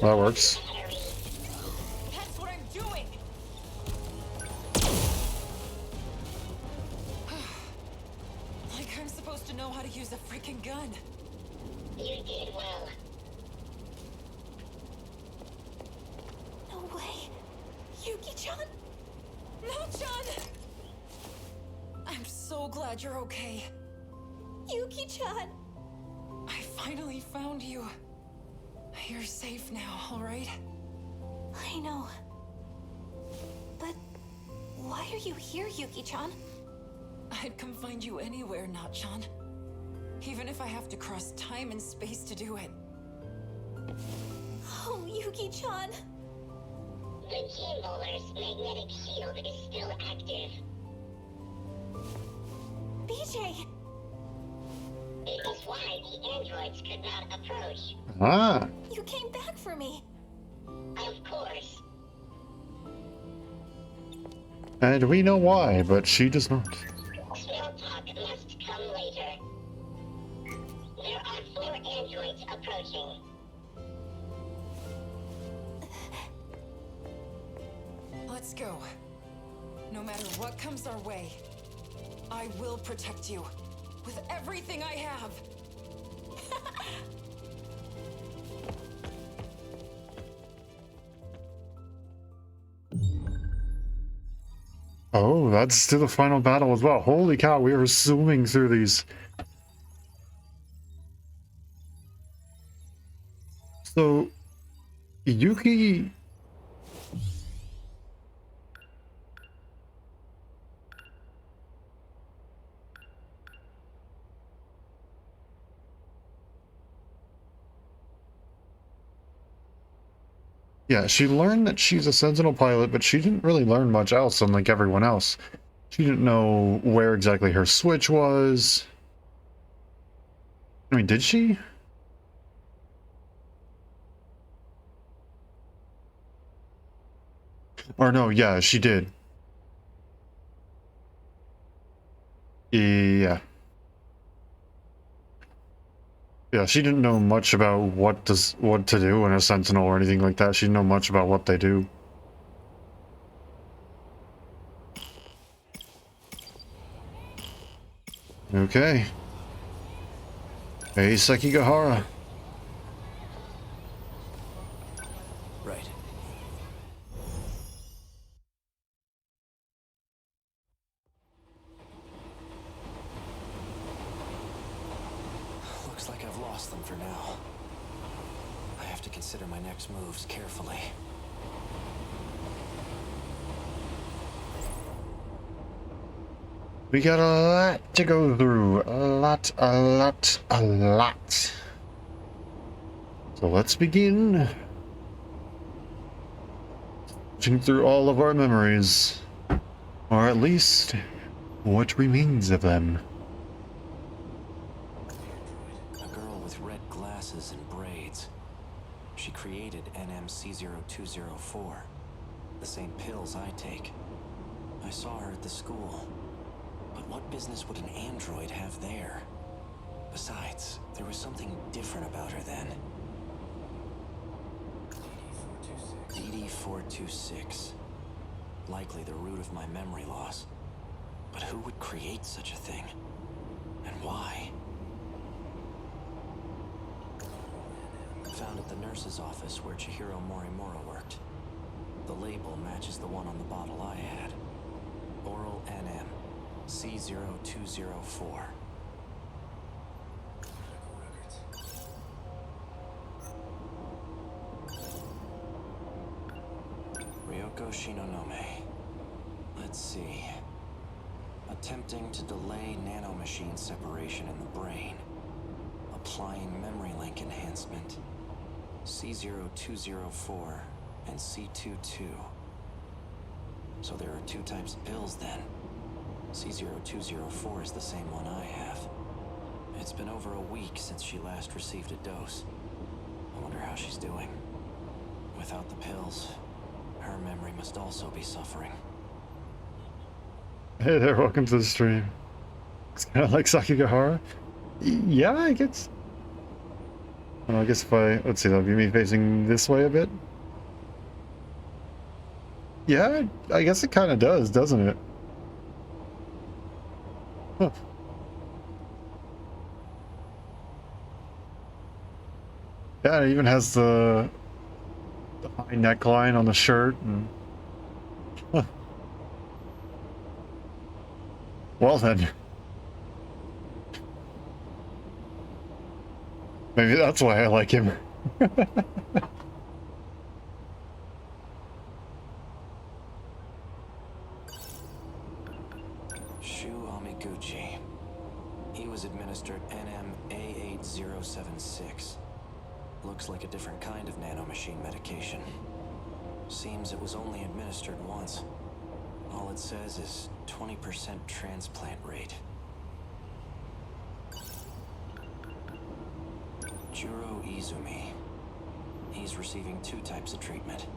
Speaker 1: That works.
Speaker 7: That's what I'm doing! Like I'm supposed to know how to use a freaking gun.
Speaker 8: You did well.
Speaker 5: No way. Yuki-chan?
Speaker 7: Nachon! I'm so glad you're okay.
Speaker 5: Yuki-chan!
Speaker 7: I finally found you. You're safe now, alright?
Speaker 5: I know. But why are you here, Yuki-chan?
Speaker 7: I'd come find you anywhere, Nachon. Even if I have to cross time and space to do it.
Speaker 5: Oh, Yuki-chan.
Speaker 8: The Keymolar's magnetic shield is still active.
Speaker 5: BJ!
Speaker 8: It is why the androids could not approach.
Speaker 1: Ah.
Speaker 5: You came back for me.
Speaker 8: Of course.
Speaker 1: And we know why, but she does not.
Speaker 8: Small talk must come later. There
Speaker 7: Let's go. No matter what comes our way, I will protect you with everything I have.
Speaker 1: Oh, that's to the final battle as well. Holy cow, we are zooming through these. So, Yuki... Yeah, she learned that she's a Sentinel pilot, but she didn't really learn much else, unlike everyone else. She didn't know where exactly her switch was. I mean, did she? Or no, yeah, she did. Yeah. Yeah, she didn't know much about what to do in a Sentinel or anything like that. She didn't know much about what they do. Okay. Hey, Sekigahara.
Speaker 6: Right. Looks like I've lost them for now. I have to consider my next moves carefully.
Speaker 1: We got a lot to go through. A lot. So let's begin. Searching through all of our memories. Or at least, what remains of them.
Speaker 6: A girl with red glasses and braids. She created NMC0204. The same pills I take. I saw her at the school. But what business would an android have there? Besides, there was something different about her then. DD426. Likely the root of my memory loss. But who would create such a thing? And why? Found at the nurse's office where Chihiro Morimura worked. The label matches the one on the bottle I had. Oral NM. C0204. Ryoko Shinonome. Let's see. Attempting to delay nanomachine separation in the brain. Applying memory link enhancement. C0204 and C22. So there are two types of pills then. C0204 is the same one I have. It's been over a week since she last received a dose. I wonder how she's doing. Without the pills, her memory must also be suffering.
Speaker 1: Hey there, welcome to the stream. It's kind of like Sekigahara. Yeah, I guess. Well, I guess if let's see, that'll be me facing this way a bit. Yeah, I guess it kind of does, doesn't it? Huh. Yeah, it even has the high neckline on the shirt. And... Huh. Well then. Maybe that's why I like him.
Speaker 6: He was administered NM-A8076. Looks like a different kind of nanomachine medication. Seems it was only administered once. All it says is 20% transplant rate. Juro Izumi. He's receiving two types of treatment.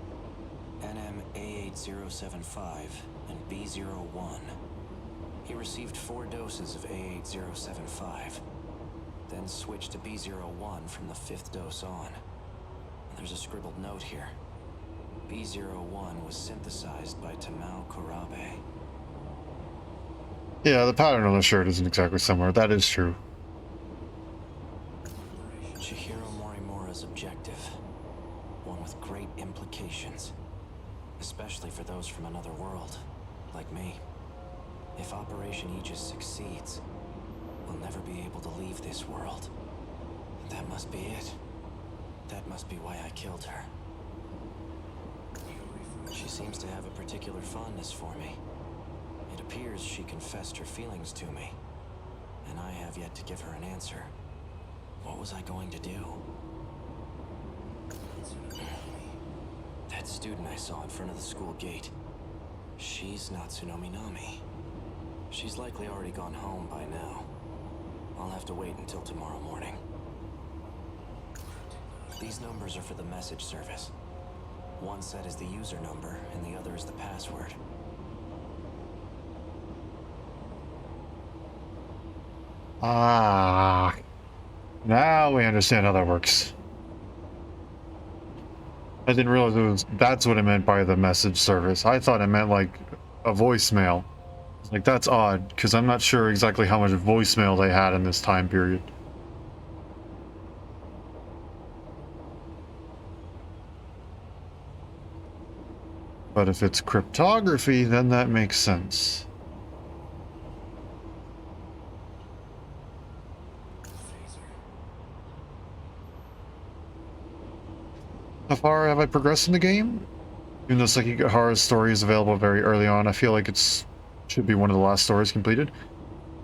Speaker 6: NM-A8075 and B01. He received 4 doses of A8075, then switched to B01 from the 5th dose on. There's a scribbled note here. B01 was synthesized by Tamao Kurabe.
Speaker 1: Yeah, the pattern on the shirt isn't exactly similar. That is true.
Speaker 6: Chihiro Morimura's objective. One with great implications. Especially for those from another world, like me. If Operation Aegis succeeds, we'll never be able to leave this world. That must be it. That must be why I killed her. She seems to have a particular fondness for me. It appears she confessed her feelings to me, and I have yet to give her an answer. What was I going to do? That student I saw in front of the school gate. She's Natsuno Minami. She's likely already gone home by now. I'll have to wait until tomorrow morning. These numbers are for the message service. One set is the user number, and the other is the password.
Speaker 1: Ah, now we understand how that works. I didn't realize that's what it meant by the message service. I thought it meant like a voicemail. Like, that's odd, because I'm not sure exactly how much voicemail they had in this time period. But if it's cryptography, then that makes sense. How far have I progressed in the game? Even though Sekigahara's story is available very early on, I feel like should be one of the last stories completed.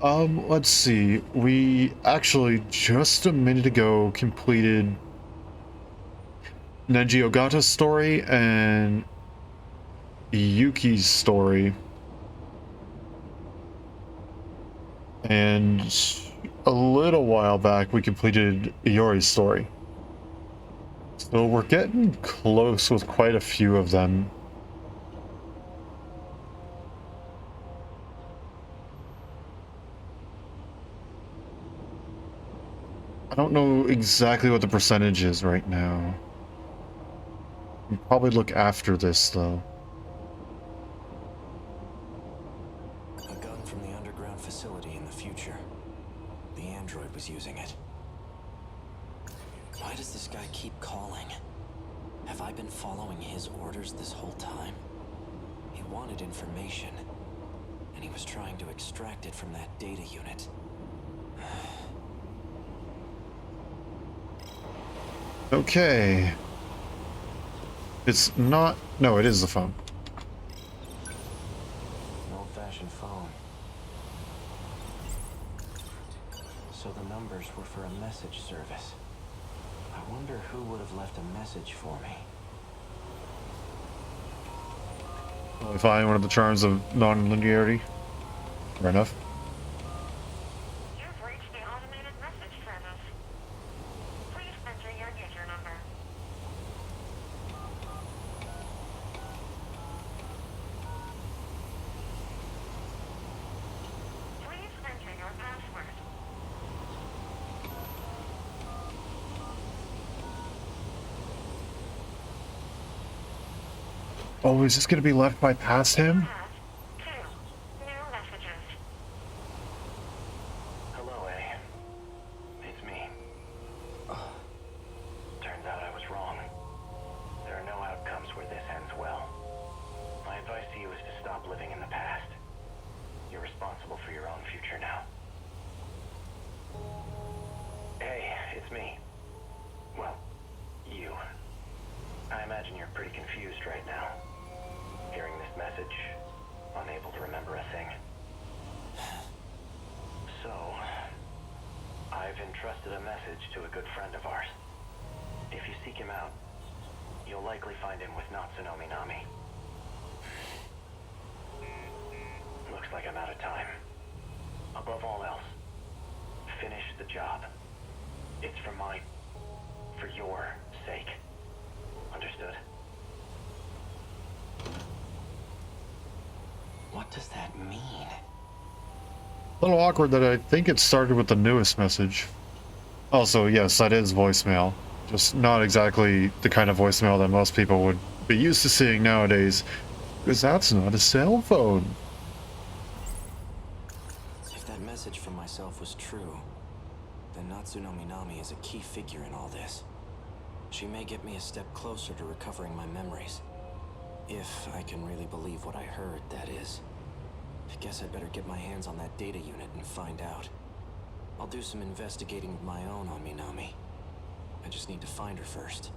Speaker 1: Let's see. We actually just a minute ago completed Nenji Ogata's story and Yuki's story. And a little while back we completed Iori's story. So we're getting close with quite a few of them. I don't know exactly what the percentage is right now. We'll probably look after this though.
Speaker 6: A gun from the underground facility in the future. The android was using it. Why does this guy keep calling? Have I been following his orders this whole time? He wanted information, and he was trying to extract it from that data unit.
Speaker 1: Okay. It's not... No, it is the phone.
Speaker 6: An old-fashioned phone. So the numbers were for a message service. I wonder who would have left a message for me.
Speaker 1: We find one of the charms of non-linearity. Fair enough.
Speaker 8: You've reached the automated message service. Please enter your user number. Please enter your password.
Speaker 1: Oh, is this going to be left by past him?
Speaker 8: Have 2 new messages.
Speaker 6: Hello, A. It's me. Turns out I was wrong. There are no outcomes where this ends well. My advice to you is to stop living in the past. You're responsible for your own future now. Hey, it's me. Well, you. I imagine you're pretty confused right now. Hearing this message, unable to remember a thing. So, I've entrusted a message to a good friend of ours. If you seek him out, you'll likely find him with Natsuno Minami. Looks like I'm out of time. Above all else, finish the job. It's for your sake. Understood? What does that mean?
Speaker 1: A little awkward that I think it started with the newest message. Also, yes, that is voicemail. Just not exactly the kind of voicemail that most people would be used to seeing nowadays, because that's not a cell phone.
Speaker 6: If that message from myself was true, then Natsuno Minami is a key figure in all this. She may get me a step closer to recovering my memories. If I can really believe what I heard, that is. I guess I'd better get my hands on that data unit and find out. I'll do some investigating of my own on Minami. I just need to find her first.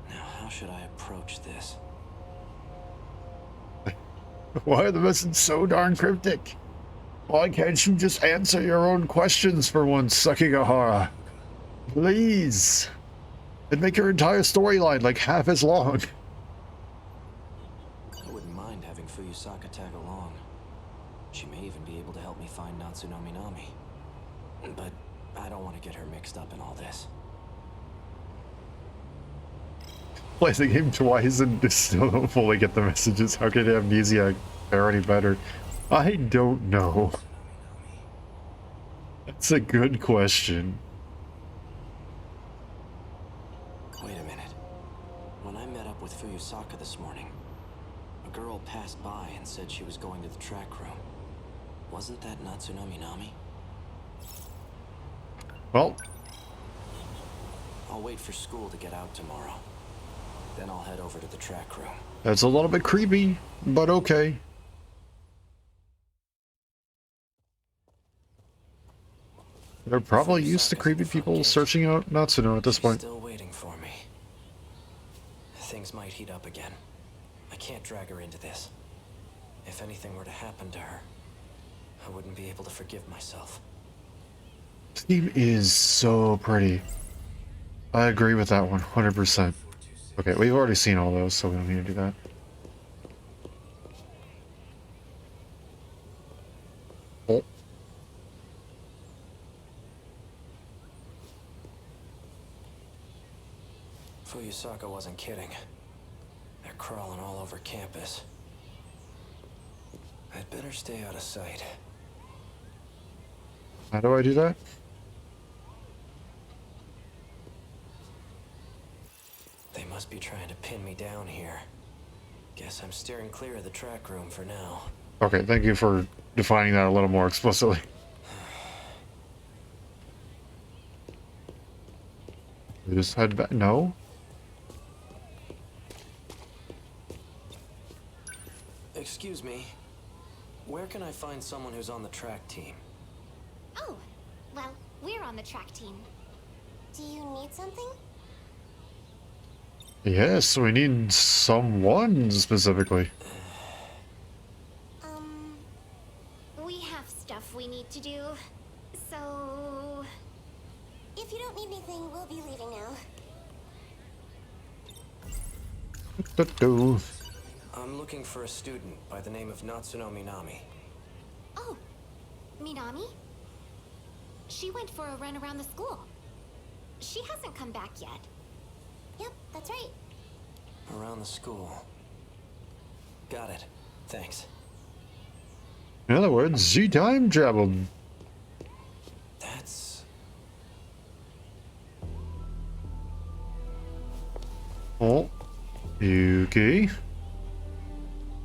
Speaker 6: Now, how should I approach this?
Speaker 1: Why are the messages so darn cryptic? Why can't you just answer your own questions for once, Sekigahara? Please. And make your entire storyline like half as long.
Speaker 6: I wouldn't mind having Fuyusaka tag along. She may even be able to help me find Natsuno Minami. But I don't want to get her mixed up in all this.
Speaker 1: Play the game twice and still don't fully get the messages. How could amnesia fare any better? I don't know. That's a good question.
Speaker 6: Wait a minute. When I met up with Fuyusaka this morning, a girl passed by and said she was going to the track room. Wasn't that Natsuno Minami?
Speaker 1: Well,
Speaker 6: I'll wait for school to get out tomorrow. Then I'll head over to the track room.
Speaker 1: that's a little bit creepy, but okay. They're probably used to creepy people searching out Natsuno at this
Speaker 6: She's
Speaker 1: point.
Speaker 6: still waiting for me. Things might heat up again. I can't drag her into this. If anything were to happen to her, I wouldn't be able to forgive myself.
Speaker 1: This game is so pretty. I agree with that 100%. Okay, we've already seen all those, so we don't need to do that. Oh.
Speaker 6: Fuyusaka wasn't kidding. They're crawling all over campus. I'd better stay out of sight.
Speaker 1: How do I do that?
Speaker 6: They must be trying to pin me down here. Guess I'm steering clear of the track room for now.
Speaker 1: Okay, thank you for defining that a little more explicitly. We just head back. No?
Speaker 6: Excuse me. Where can I find someone who's on the track team?
Speaker 5: Oh, well, we're on the track team.
Speaker 8: Do you need something?
Speaker 1: Yes, we need someone specifically.
Speaker 5: We have stuff we need to do, so...
Speaker 8: If you don't need anything, we'll be leaving now.
Speaker 1: Do-do.
Speaker 6: I'm looking for a student by the name of Natsuno Minami.
Speaker 5: Oh, Minami? She went for a run around the school. She hasn't come back yet.
Speaker 8: Yep, that's right.
Speaker 6: Around the school. Got it. Thanks.
Speaker 1: In other words, she time traveled.
Speaker 6: That's...
Speaker 1: Oh, Yuki.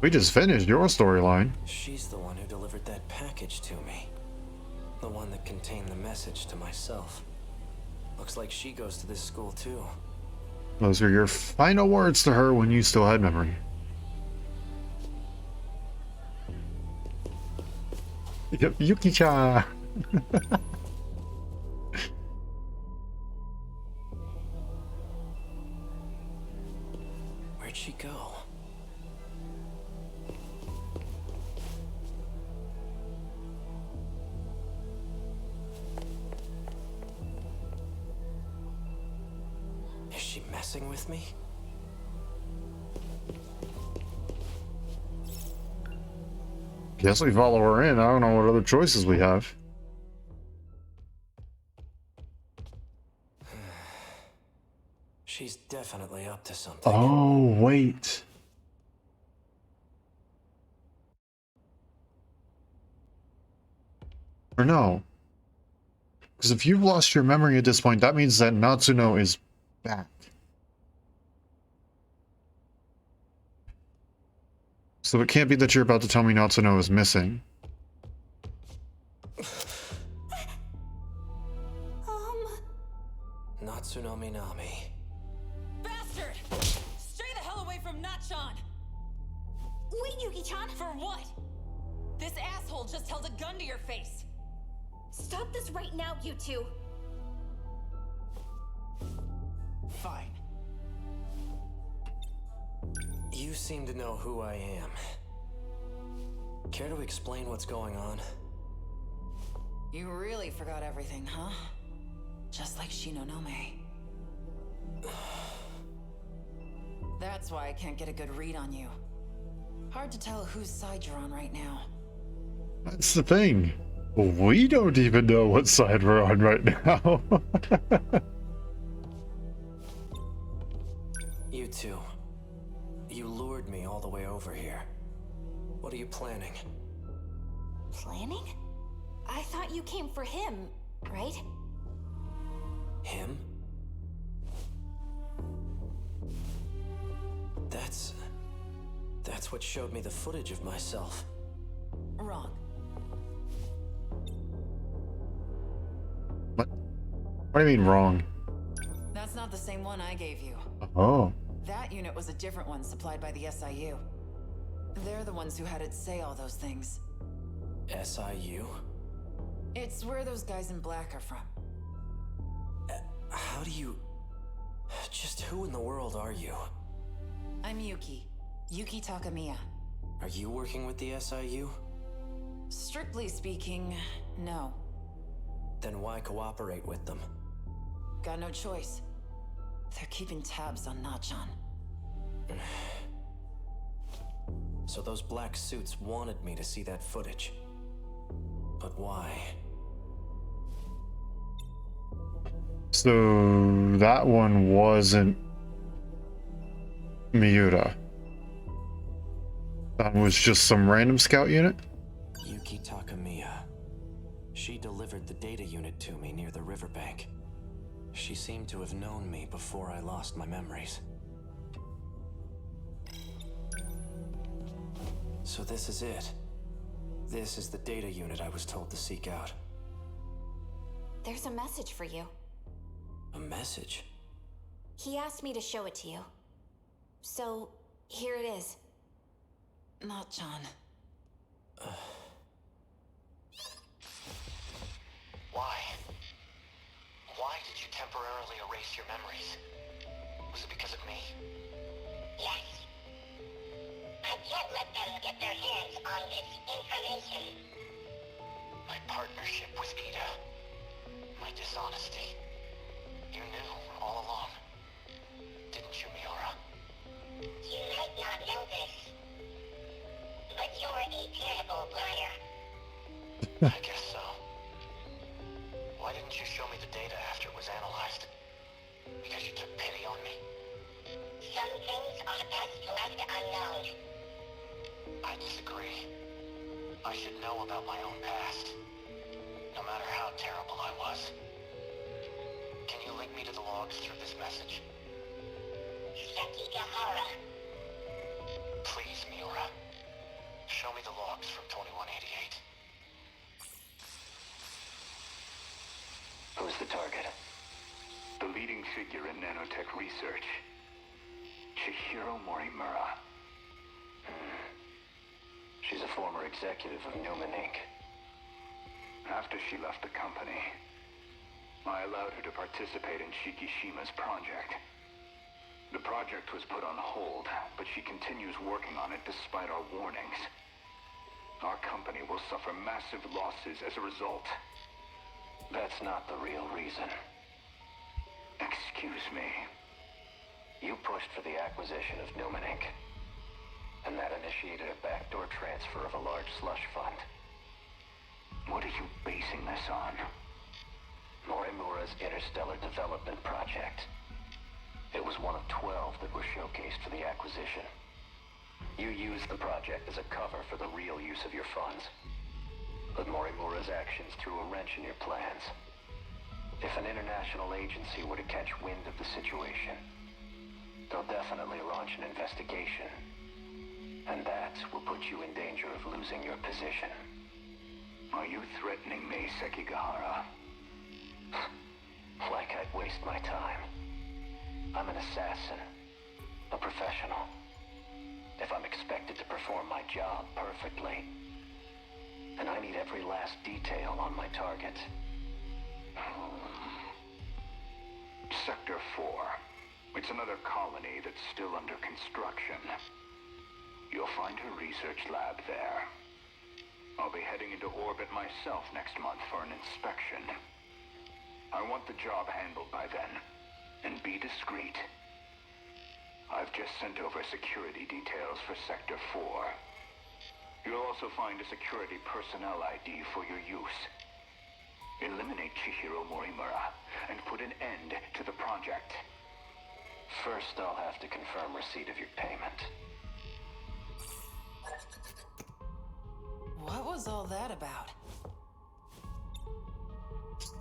Speaker 1: We just finished your storyline.
Speaker 6: She's the one who delivered that package to me. The one that contained the message to myself. Looks like she goes to this school too.
Speaker 1: Those were your final words to her when you still had memory. Yep, Yuki-cha.
Speaker 6: Where'd she go? Is she messing with me?
Speaker 1: Guess we follow her in. I don't know what other choices we have.
Speaker 6: She's definitely up to something.
Speaker 1: Oh, wait. Or no. Because if you've lost your memory at this point, that means that Natsuno is back. So it can't be that you're about to tell me Natsuno is missing.
Speaker 6: Natsuno Minami.
Speaker 7: Bastard! Stay the hell away from Natchan!
Speaker 5: Wait, Yuki-chan!
Speaker 7: For what? This asshole just held a gun to your face.
Speaker 5: Stop this right now, you two!
Speaker 4: Fine.
Speaker 6: You seem to know who I am. Care to explain what's going on?
Speaker 7: You really forgot everything, huh? Just like Shinonome. That's why I can't get a good read on you. Hard to tell whose side you're on right now.
Speaker 1: That's the thing. We don't even know what side we're on right now.
Speaker 6: You two. You lured me all the way over here. What are you planning?
Speaker 5: Planning? I thought you came for him, right?
Speaker 6: Him? That's what showed me the footage of myself.
Speaker 7: Wrong.
Speaker 1: What do you mean wrong?
Speaker 7: That's not the same one I gave you.
Speaker 1: Oh.
Speaker 7: That unit was a different one supplied by the SIU. They're the ones who had it say all those things.
Speaker 6: SIU?
Speaker 7: It's where those guys in black are from.
Speaker 6: How do you... Just who in the world are you?
Speaker 7: I'm Yuki. Yuki Takamiya.
Speaker 6: Are you working with the SIU?
Speaker 7: Strictly speaking, no.
Speaker 6: Then why cooperate with them?
Speaker 7: Got no choice. They're keeping tabs on Natchan.
Speaker 6: So those black suits wanted me to see that footage. But why?
Speaker 1: So that one wasn't Miura. That was just some random scout unit?
Speaker 6: Yuki Takamiya. She delivered the data unit to me near the riverbank. She seemed to have known me before I lost my memories. So this is it. This is the data unit I was told to seek out.
Speaker 5: There's a message for you.
Speaker 6: A message?
Speaker 5: He asked me to show it to you. So, here it is.
Speaker 7: Natchan.
Speaker 4: Why? Why did you temporarily erase your memories? Was it because of me?
Speaker 8: Yes. I can't let them get their hands on this information.
Speaker 4: My partnership with Ida. My dishonesty. You knew all along. Didn't you, Miura?
Speaker 8: You might not know this, but you're a terrible liar.
Speaker 4: I guess so. Why didn't you show me the data after it was analyzed? Because you took pity on me?
Speaker 8: Some things are best left unknown.
Speaker 4: I disagree. I should know about my own past. No matter how terrible I was. Can you link me to the logs through this message?
Speaker 8: Sekigahara.
Speaker 4: Please, Miura. Show me the logs from 2188.
Speaker 9: Who's the target? The leading figure in nanotech research. Chihiro Morimura. She's a former executive of Newman Inc. After she left the company, I allowed her to participate in Shikishima's project. The project was put on hold, but she continues working on it despite our warnings. Our company will suffer massive losses as a result. That's not the real reason. Excuse me. You pushed for the acquisition of Newman Inc. And that initiated a backdoor transfer of a large slush fund. What are you basing this on? Morimura's Interstellar Development Project. It was one of 12 that were showcased for the acquisition. You used the project as a cover for the real use of your funds. But Morimura's actions threw a wrench in your plans. If an international agency were to catch wind of the situation, they'll definitely launch an investigation. And that will put you in danger of losing your position. Are you threatening me, Sekigahara? Like I'd waste my time. I'm an assassin. A professional. If I'm expected to perform my job perfectly, and I need every last detail on my target.
Speaker 10: Sector 4. It's another colony that's still under construction. You'll find her research lab there. I'll be heading into orbit myself next month for an inspection. I want the job handled by then, and be discreet. I've just sent over security details for Sector 4. You'll also find a security personnel ID for your use. Eliminate Chihiro Morimura and put an end to the project.
Speaker 9: First, I'll have to confirm receipt of your payment.
Speaker 7: What was all that about?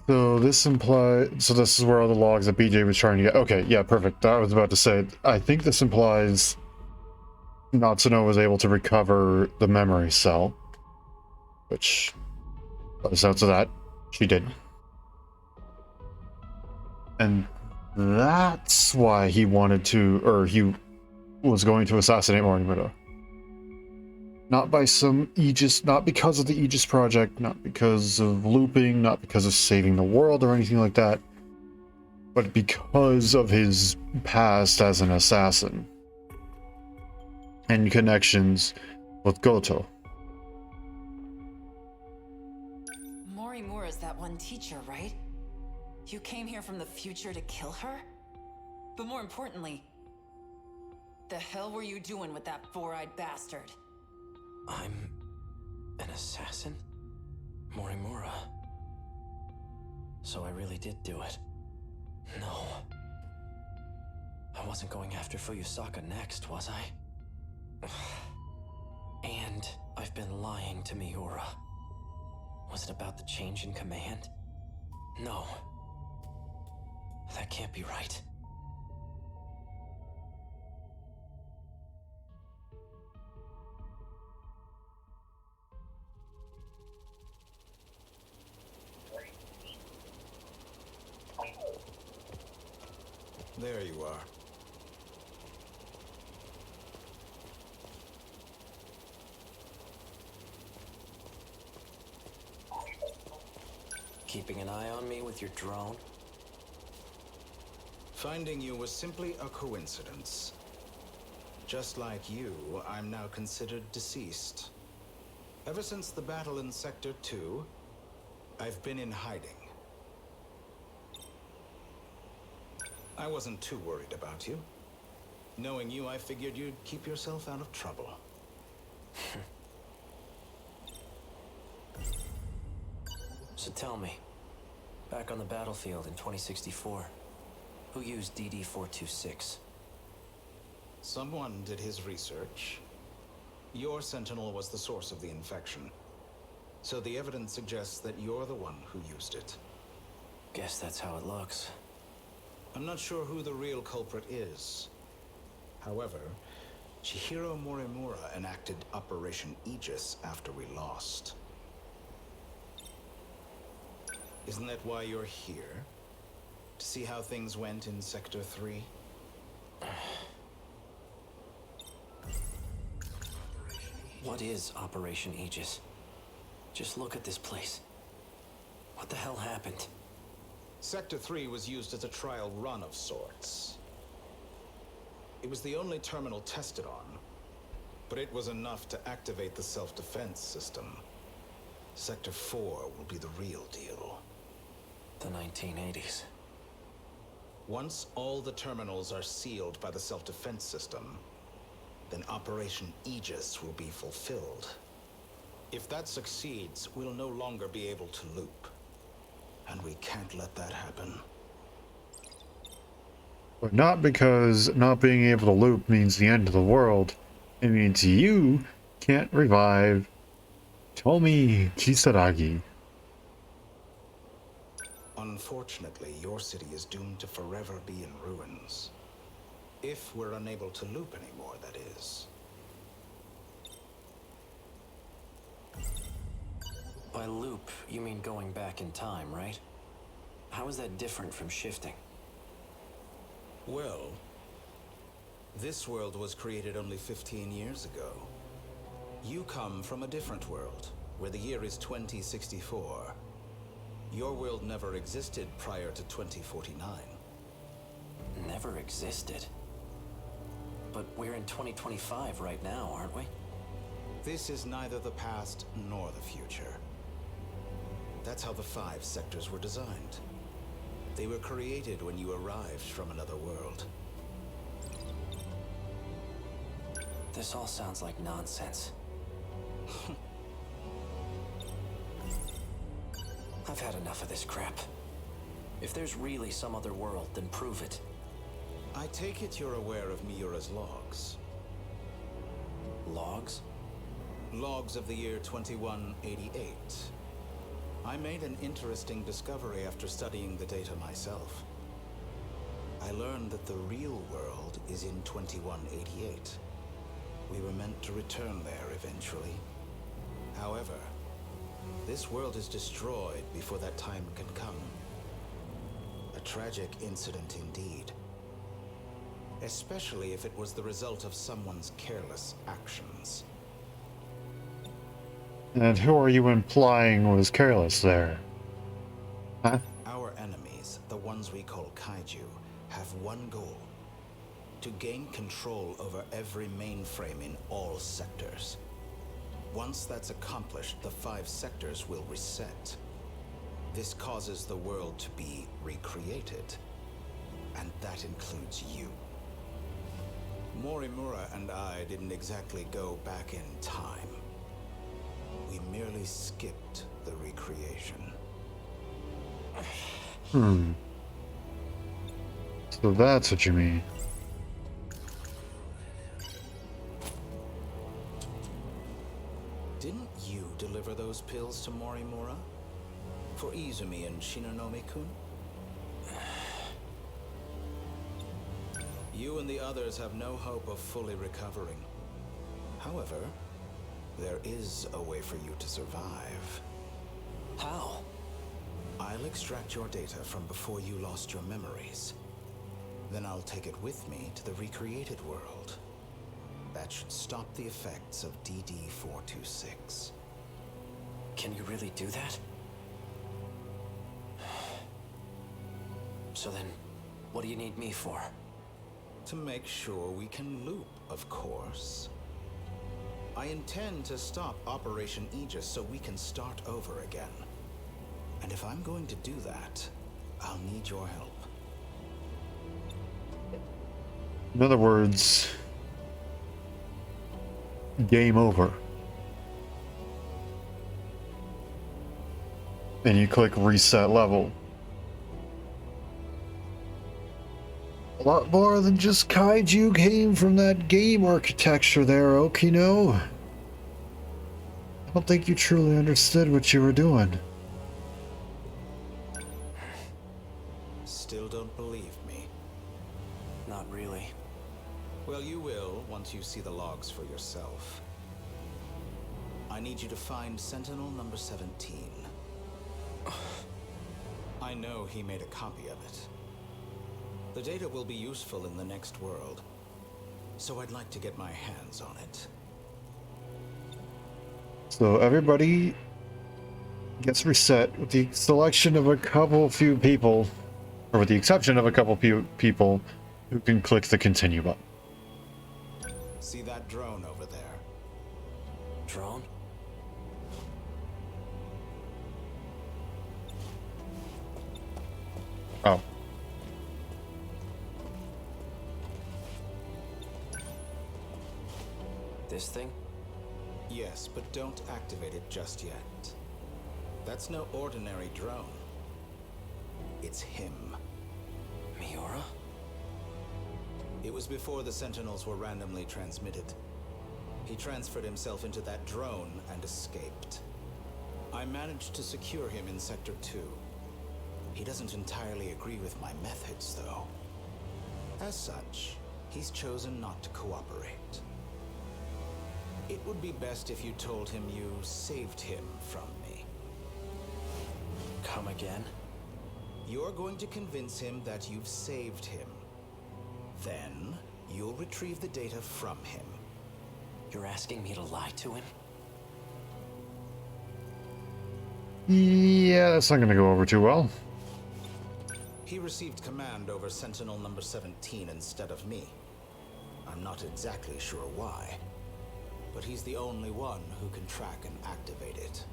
Speaker 1: So this implies... So this is where all the logs that BJ was trying to get... Okay, yeah, perfect. I was about to say, I think this implies Natsuno was able to recover the memory cell. Which, by the sounds of that, she did. And that's why he wanted to... Or he was going to assassinate Morimura. Not by some Aegis, not because of the Aegis project, not because of looping, not because of saving the world or anything like that, but because of his past as an assassin and connections with Goto.
Speaker 7: Morimura's that one teacher, right? You came here from the future to kill her? But more importantly, the hell were you doing with that four-eyed bastard?
Speaker 6: I'm an assassin? Morimura. So I really did do it. No. I wasn't going after Fuyusaka next, was I? And I've been lying to Miura. Was it about the change in command? No. That can't be right.
Speaker 11: There you are.
Speaker 6: Keeping an eye on me with your drone?
Speaker 11: Finding you was simply a coincidence. Just like you, I'm now considered deceased. Ever since the battle in Sector 2, I've been in hiding. I wasn't too worried about you. Knowing you, I figured you'd keep yourself out of trouble.
Speaker 6: So tell me, back on the battlefield in 2064, who used DD-426?
Speaker 11: Someone did his research. Your Sentinel was the source of the infection. So the evidence suggests that you're the one who used it.
Speaker 6: Guess that's how it looks.
Speaker 11: I'm not sure who the real culprit is. However, Chihiro Morimura enacted Operation Aegis after we lost. Isn't that why you're here? To see how things went in Sector 3?
Speaker 6: What is Operation Aegis? Just look at this place. What the hell happened?
Speaker 11: Sector 3 was used as a trial run of sorts. It was the only terminal tested on, but it was enough to activate the self-defense system. Sector 4 will be the real deal.
Speaker 6: The 1980s.
Speaker 11: Once all the terminals are sealed by the self-defense system, then Operation Aegis will be fulfilled. If that succeeds, we'll no longer be able to loop. And we can't let that happen.
Speaker 1: But not because not being able to loop means the end of the world. It means you can't revive Tomi Kisaragi.
Speaker 11: Unfortunately, your city is doomed to forever be in ruins. If we're unable to loop anymore, that is.
Speaker 6: By loop, you mean going back in time, right? How is that different from shifting?
Speaker 11: Well, this world was created only 15 years ago. You come from a different world, where the year is 2064. Your world never existed prior to 2049.
Speaker 6: Never existed? But we're in 2025 right now, aren't we?
Speaker 11: This is neither the past nor the future. That's how the 5 sectors were designed. They were created when you arrived from another world.
Speaker 6: This all sounds like nonsense. I've had enough of this crap. If there's really some other world, then prove it.
Speaker 11: I take it you're aware of Miura's logs.
Speaker 6: Logs?
Speaker 11: Logs of the year 2188. I made an interesting discovery after studying the data myself. I learned that the real world is in 2188. We were meant to return there eventually. However, this world is destroyed before that time can come. A tragic incident indeed. Especially if it was the result of someone's careless actions.
Speaker 1: And who are you implying was careless there? Huh?
Speaker 11: Our enemies, the ones we call kaiju, have one goal. To gain control over every mainframe in all sectors. Once that's accomplished, the 5 sectors will reset. This causes the world to be recreated. And that includes you. Morimura and I didn't exactly go back in time. We merely skipped the recreation.
Speaker 1: So that's what you mean.
Speaker 11: Didn't you deliver those pills to Morimura? For Izumi and Shinonome-kun? You and the others have no hope of fully recovering. However, there is a way for you to survive.
Speaker 6: How?
Speaker 11: I'll extract your data from before you lost your memories. Then I'll take it with me to the recreated world. That should stop the effects of DD-426.
Speaker 6: Can you really do that? So then, what do you need me for?
Speaker 11: To make sure we can loop, of course. I intend to stop Operation Aegis so we can start over again. And if I'm going to do that, I'll need your help.
Speaker 1: In other words, game over. And you click reset level. A lot more than just kaiju came from that game architecture there, Okino. I don't think you truly understood what you were doing.
Speaker 11: Still don't believe me?
Speaker 6: Not really.
Speaker 11: Well, you will once you see the logs for yourself. I need you to find Sentinel number 17. I know he made a copy of it. The data will be useful in the next world, so I'd like to get my hands on it.
Speaker 1: So everybody gets reset with the selection of a few people, or with the exception of a couple few people who can click the continue button.
Speaker 11: See that drone over there?
Speaker 6: Drone?
Speaker 1: Oh.
Speaker 6: This thing?
Speaker 11: Yes, but don't activate it just yet. That's no ordinary drone. It's him.
Speaker 6: Miura?
Speaker 11: It was before the Sentinels were randomly transmitted. He transferred himself into that drone and escaped. I managed to secure him in Sector 2. He doesn't entirely agree with my methods, though. As such, he's chosen not to cooperate. It would be best if you told him you saved him from me.
Speaker 6: Come again?
Speaker 11: You're going to convince him that you've saved him. Then, you'll retrieve the data from him.
Speaker 6: You're asking me to lie to him?
Speaker 1: Yeah, that's not gonna go over too well.
Speaker 11: He received command over Sentinel number 17 instead of me. I'm not exactly sure why, but he's the only one who can track and activate it.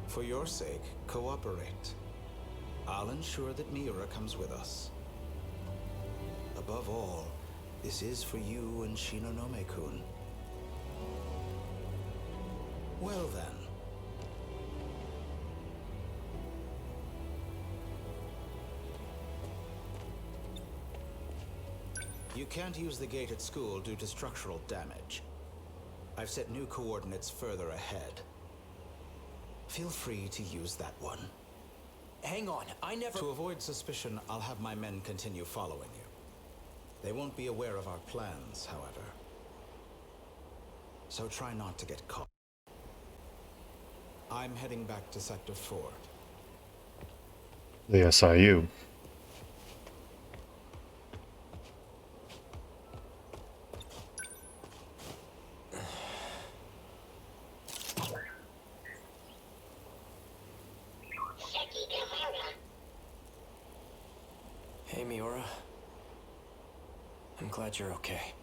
Speaker 11: For your sake, cooperate. I'll ensure that Miura comes with us. Above all, this is for you and Shinonome-kun. Well then. You can't use the gate at school due to structural damage. I've set new coordinates further ahead. Feel free to use that one.
Speaker 6: Hang on, I never...
Speaker 11: To avoid suspicion, I'll have my men continue following you. They won't be aware of our plans, however. So try not to get caught. I'm heading back to Sector 4.
Speaker 1: The SIU.
Speaker 6: Hey, Miura. I'm glad you're okay.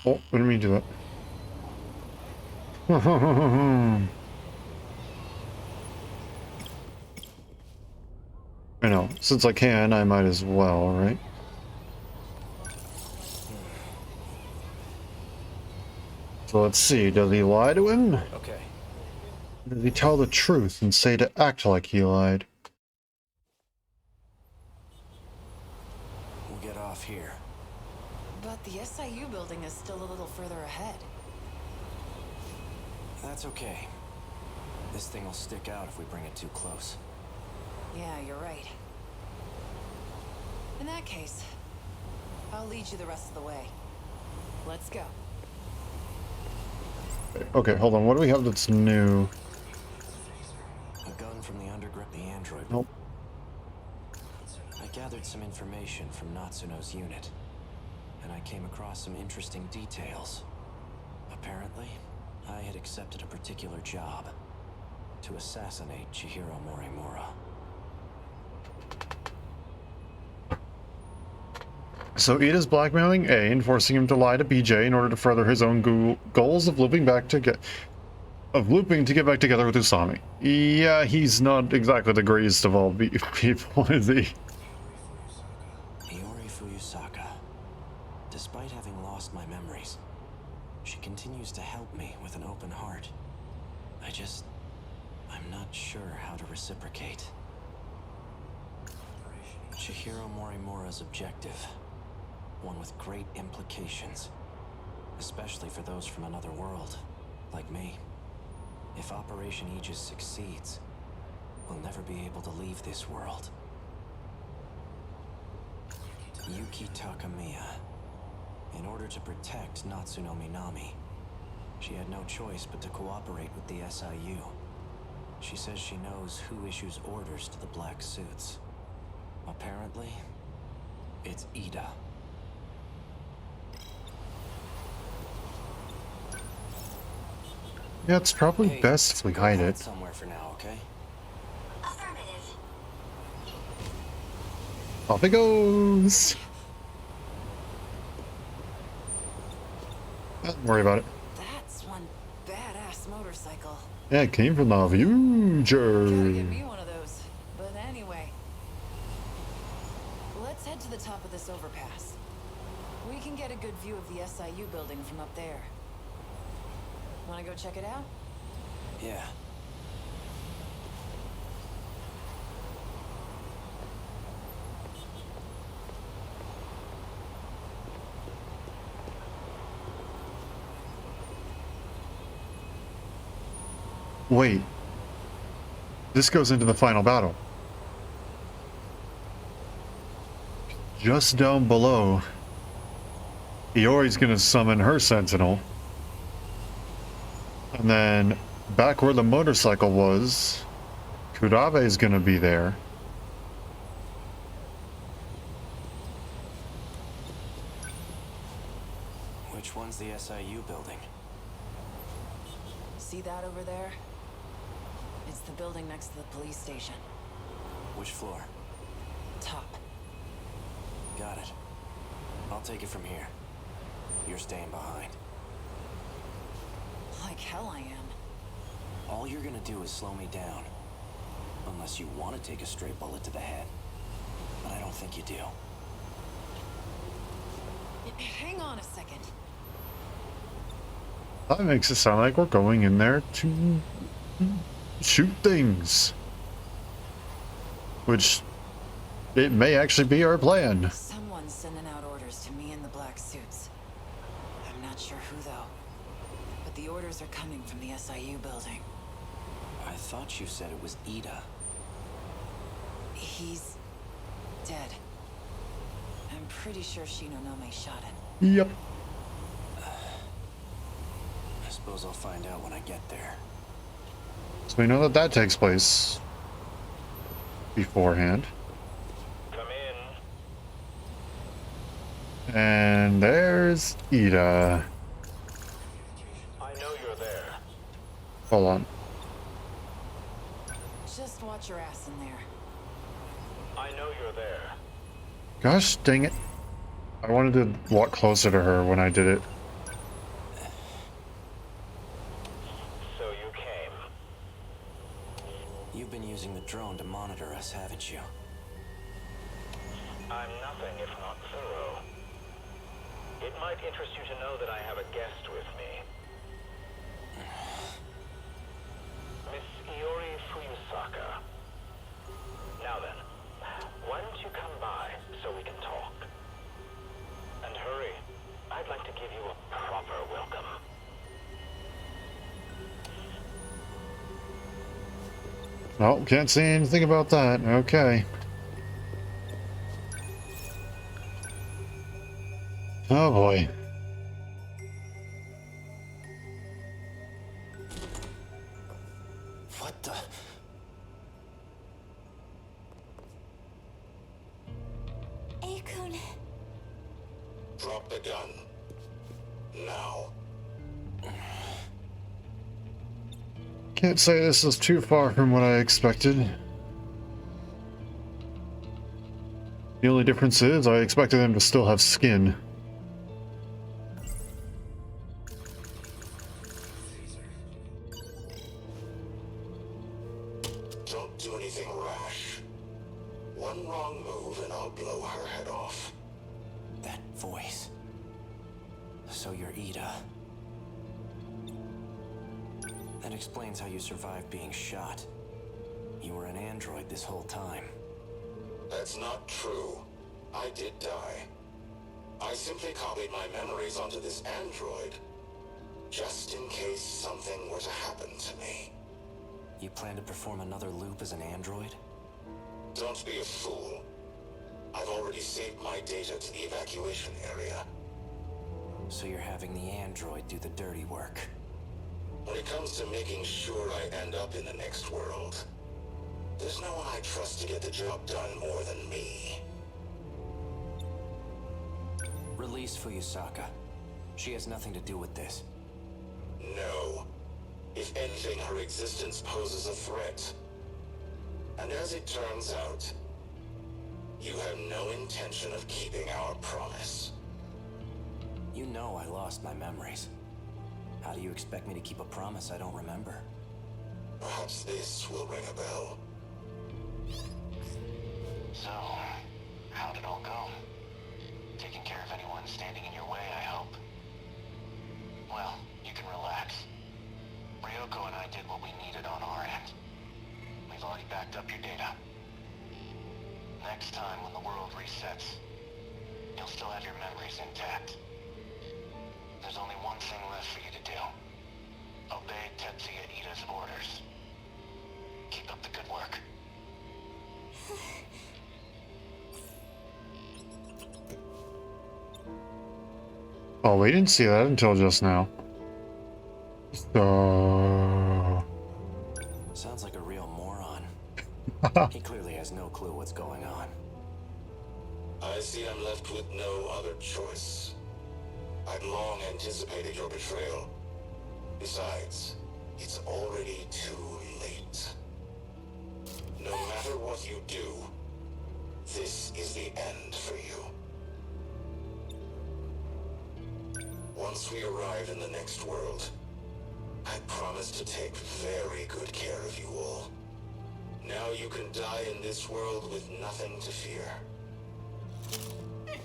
Speaker 1: Oh, what did me do that? I know, since I can, I might as well, right? So let's see, does he lie to him?
Speaker 6: Okay.
Speaker 1: Does he tell the truth and say to act like he lied?
Speaker 6: We'll get off here.
Speaker 7: But the SIU building is still a little further ahead.
Speaker 6: That's okay. This thing will stick out if we bring it too close.
Speaker 7: Yeah, you're right. In that case, I'll lead you the rest of the way. Let's go.
Speaker 1: Okay, hold on, what do we have that's new?
Speaker 6: A gun from the underground, the android.
Speaker 1: Nope.
Speaker 6: I gathered some information from Natsuno's unit, and I came across some interesting details. Apparently, I had accepted a particular job to assassinate Chihiro Morimura.
Speaker 1: So Ida's blackmailing A and forcing him to lie to BJ in order to further his own goals of looping to get back together with Usami. Yeah, he's not exactly the greatest of all people, is he?
Speaker 6: Iori Fuyusaka. Despite having lost my memories, she continues to help me with an open heart. I'm not sure how to reciprocate. Chihiro Morimura's objective, one with great implications, especially for those from another world, like me. If Operation Aegis succeeds, we'll never be able to leave this world. Yuki Takamiya. In order to protect Natsuno Minami, she had no choice but to cooperate with the SIU. She says she knows who issues orders to the black suits. Apparently, it's Ida.
Speaker 1: Yeah, it's probably
Speaker 6: Hey,
Speaker 1: best if we
Speaker 6: go
Speaker 1: hide it.
Speaker 6: somewhere for now, okay?
Speaker 8: Affirmative.
Speaker 1: Off it goes! Don't worry about it.
Speaker 7: That's one badass motorcycle.
Speaker 1: Yeah, it came from the
Speaker 7: Gotta get
Speaker 1: future.
Speaker 7: me one of those. But anyway, let's head to the top of this overpass. We can get a good view of the SIU building from up there. Wanna go check it out?
Speaker 6: Yeah.
Speaker 1: Wait. This goes into the final battle. Just down below Iori's gonna summon her Sentinel. And then back where the motorcycle was, Kurabe's gonna be there.
Speaker 6: Which one's the SIU building?
Speaker 7: See that over there? It's the building next to the police station.
Speaker 6: Which floor?
Speaker 7: Top.
Speaker 6: Got it. I'll take it from here. You're staying behind.
Speaker 7: Like hell I am.
Speaker 6: All you're gonna do is slow me down. Unless you want to take a straight bullet to the head. But I don't think you do.
Speaker 7: Hang on a second.
Speaker 1: That makes it sound like we're going in there to shoot things. Which, it may actually be our plan.
Speaker 7: Someone's sending out orders to me in the black suits. I'm not sure who though. But the orders are coming from the SIU building.
Speaker 6: I thought you said it was Ida.
Speaker 7: He's dead. I'm pretty sure Shinonome shot him.
Speaker 1: Yep.
Speaker 6: I suppose I'll find out when I get there.
Speaker 1: So we know that that takes place beforehand.
Speaker 10: Come in.
Speaker 1: And there's Ida.
Speaker 10: I know you're there.
Speaker 1: Hold on.
Speaker 7: Just watch your ass in there.
Speaker 10: I know you're there.
Speaker 1: Gosh dang it. I wanted to walk closer to her when I did it.
Speaker 10: So you came.
Speaker 6: You've been using the drone to monitor us, haven't you?
Speaker 10: I'm nothing if not thorough. It might interest you to know that I have a guest with me. Miss Iori Fuyusaka. Now then, why don't you come by so we can talk? And hurry. I'd like to give you a proper welcome.
Speaker 1: Oh, can't say anything about that. Okay. Oh boy.
Speaker 6: What the?
Speaker 5: Akun.
Speaker 10: Drop the gun. Now.
Speaker 1: Can't say this is too far from what I expected. The only difference is I expected them to still have skin.
Speaker 10: Don't do anything rash. One wrong move and I'll blow her head off.
Speaker 6: That voice. So you're Ida. That explains how you survived being shot. You were an android this whole time.
Speaker 10: That's not true. I did die. I simply copied my memories onto this android, just in case something were to happen to me.
Speaker 6: You plan to perform another loop as an android?
Speaker 10: Don't be a fool. I've already saved my data to the evacuation area.
Speaker 6: So you're having the android do the dirty work.
Speaker 10: When it comes to making sure I end up in the next world, there's no one I trust to get the job done more than me.
Speaker 6: Release Fuyusaka. She has nothing to do with this.
Speaker 10: No. If anything, her existence poses a threat. And as it turns out, you have no intention of keeping our promise.
Speaker 6: You know I lost my memories. How do you expect me to keep a promise I don't remember?
Speaker 10: Perhaps this will ring a bell. So, how'd it all go? Taking care of anyone standing in your way, I hope. Well, you can relax. Ryoko and I did what we needed on our end. We've already backed up your data. Next time when the world resets, you'll still have your memories intact. There's only one thing left for you to do. Obey Tetsuya Ida's orders. Keep up the good work.
Speaker 1: Oh, we didn't see that until just now. So...
Speaker 6: Sounds like a real moron. He clearly has no clue what's going on.
Speaker 12: I see I'm left with no other choice. I'd long anticipated your betrayal. Besides, it's already too late. No matter what you do, this is the end for you. Once we arrive in the next world, I promise to take very good care of you all. Now you can die in this world with nothing to fear.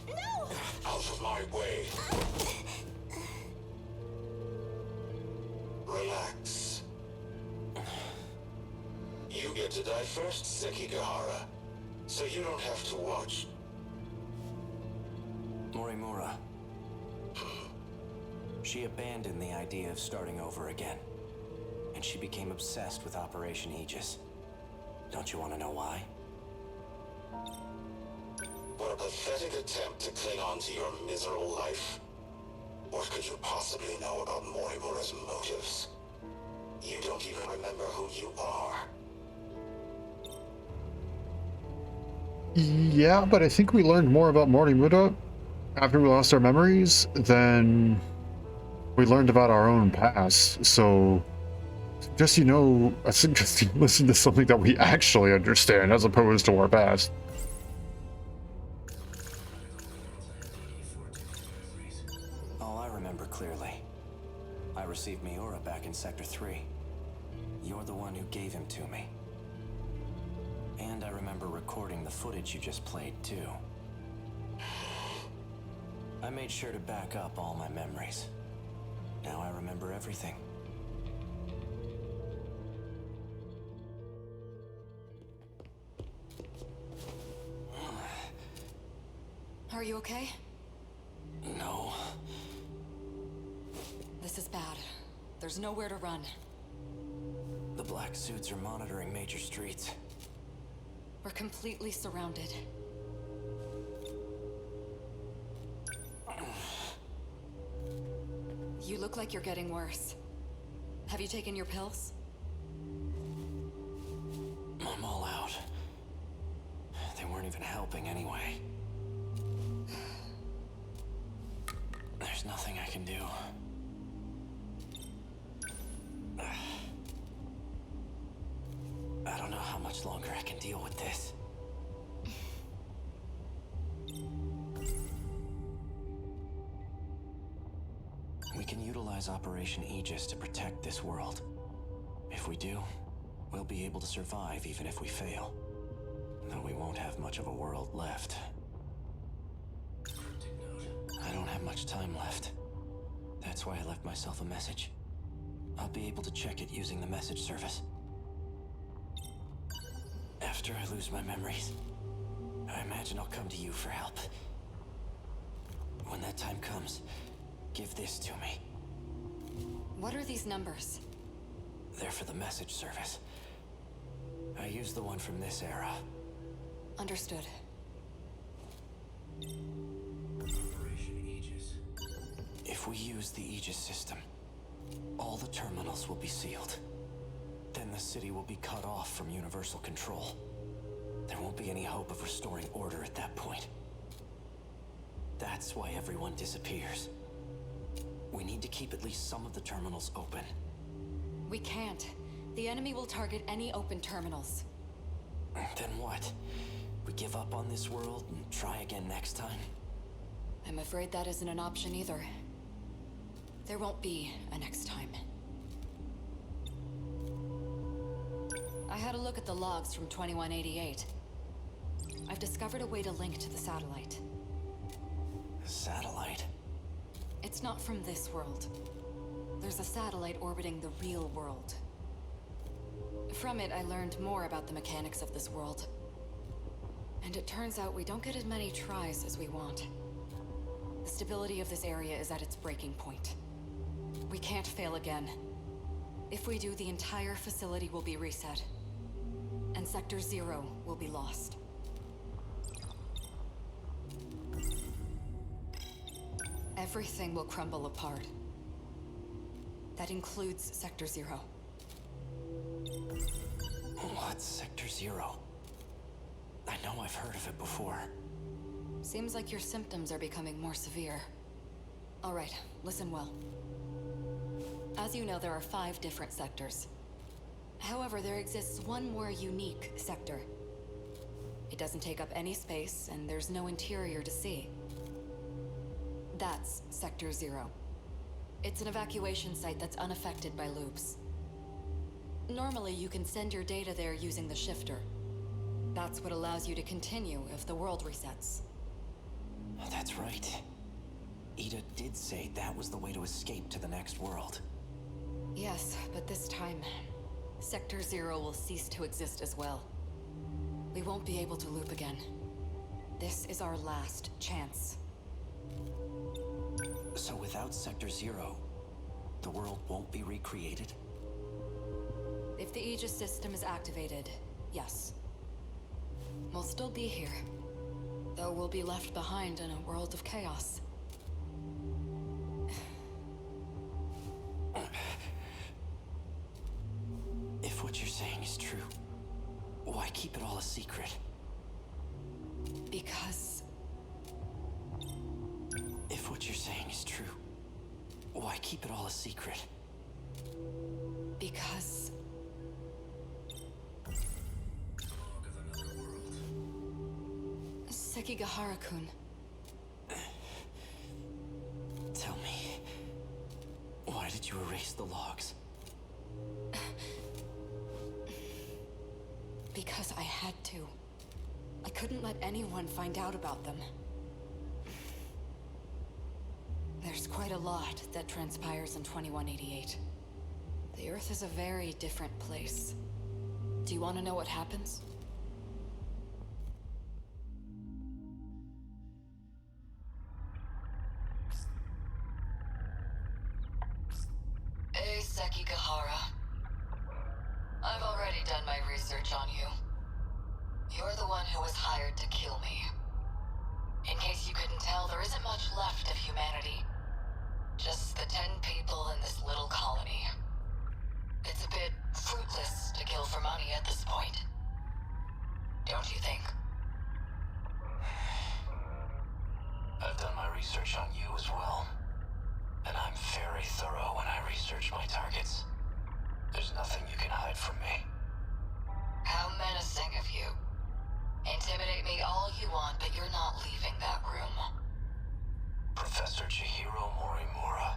Speaker 5: No!
Speaker 12: Out of my way. Relax. You get to die first, Sekigahara, so you don't have to watch.
Speaker 6: Morimura. She abandoned the idea of starting over again. And she became obsessed with Operation Aegis. Don't you want to know why?
Speaker 12: What a pathetic attempt to cling on to your miserable life. What could you possibly know about Morimura's motives? You don't even remember who you are.
Speaker 1: Yeah, but I think we learned more about Morimura after we lost our memories than we learned about our own past. So, I suggest you listen to something that we actually understand as opposed to our past.
Speaker 6: Oh, I remember clearly. I received Miura back in Sector 3. You're the one who gave him to me. And I remember recording the footage you just played, too. I made sure to back up all my memories. Now I remember everything.
Speaker 7: Are you okay?
Speaker 6: No.
Speaker 7: This is bad. There's nowhere to run.
Speaker 6: The black suits are monitoring major streets.
Speaker 7: We're completely surrounded. You look like you're getting worse. Have you taken your pills?
Speaker 6: I'm all out. They weren't even helping anyway. There's nothing I can do. I don't know how much longer I can deal with this. We can utilize Operation Aegis to protect this world. If we do, we'll be able to survive even if we fail. Though we won't have much of a world left. I don't have much time left. That's why I left myself a message. I'll be able to check it using the message service. After I lose my memories, I imagine I'll come to you for help. When that time comes, give this to me.
Speaker 7: What are these numbers?
Speaker 6: They're for the message service. I used the one from this era.
Speaker 7: Understood.
Speaker 6: Operation Aegis. If we use the Aegis system, all the terminals will be sealed. Then the city will be cut off from universal control. There won't be any hope of restoring order at that point. That's why everyone disappears. We need to keep at least some of the terminals open.
Speaker 7: We can't. The enemy will target any open terminals.
Speaker 6: Then what? We give up on this world and try again next time?
Speaker 7: I'm afraid that isn't an option either. There won't be a next time. I had a look at the logs from 2188. I've discovered a way to link to the satellite.
Speaker 6: Satellite?
Speaker 7: It's not from this world. There's a satellite orbiting the real world. From it, I learned more about the mechanics of this world. And it turns out we don't get as many tries as we want. The stability of this area is at its breaking point. We can't fail again. If we do, the entire facility will be reset. And Sector 0 will be lost.
Speaker 13: everything will crumble apart. That includes Sector Zero.
Speaker 6: What's Sector Zero? I know I've heard of it before.
Speaker 13: Seems like your symptoms are becoming more severe. All right, listen well. As you know, there are 5 different sectors. However, there exists one more unique sector. It doesn't take up any space, and there's no interior to see. That's Sector Zero. It's an evacuation site that's unaffected by loops. Normally, you can send your data there using the shifter. That's what allows you to continue if the world resets.
Speaker 6: That's right. Ida did say that was the way to escape to the next world.
Speaker 13: Yes, but this time, Sector Zero will cease to exist as well. We won't be able to loop again. This is our last chance.
Speaker 6: So without Sector Zero, the world won't be recreated?
Speaker 13: If the Aegis system is activated, yes. We'll still be here, though we'll be left behind in a world of chaos.
Speaker 6: If what you're saying is true, why keep it all a secret?
Speaker 13: Because...
Speaker 6: If what you're saying is true, why keep it all a secret?
Speaker 13: Because... Sekigahara-kun.
Speaker 6: Tell me, why did you erase the logs?
Speaker 13: Because I had to. I couldn't let anyone find out about them. There's quite a lot that transpires in 2188. The Earth is a very different place. Do you want to know what happens?
Speaker 14: Hey, Sekigahara. I've already done my research on you. You're the one who was hired to kill me. In case you couldn't tell, there isn't much left of humanity. Just the 10 people in this little colony. It's a bit fruitless to kill for money at this point. Don't you think?
Speaker 9: I've done my research on you as well. And I'm very thorough when I research my targets. There's nothing you can hide from me.
Speaker 14: How menacing of you. Intimidate me all you want, but you're not leaving that room.
Speaker 9: Professor Chihiro Morimura.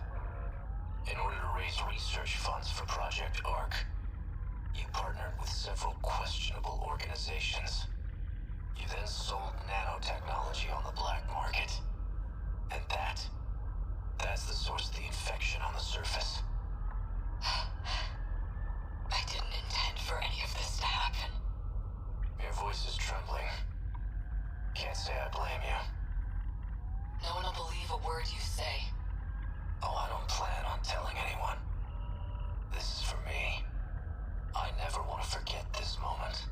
Speaker 9: In order to raise research funds for Project ARC, you partnered with several questionable organizations. You then sold nanotechnology on the black market. And that's the source of the infection on the surface.
Speaker 14: I didn't intend for any of this to happen.
Speaker 9: Your voice is trembling. Can't say I blame you.
Speaker 14: No one will believe a word you say.
Speaker 9: Oh, I don't plan on telling anyone. This is for me. I never want to forget this moment.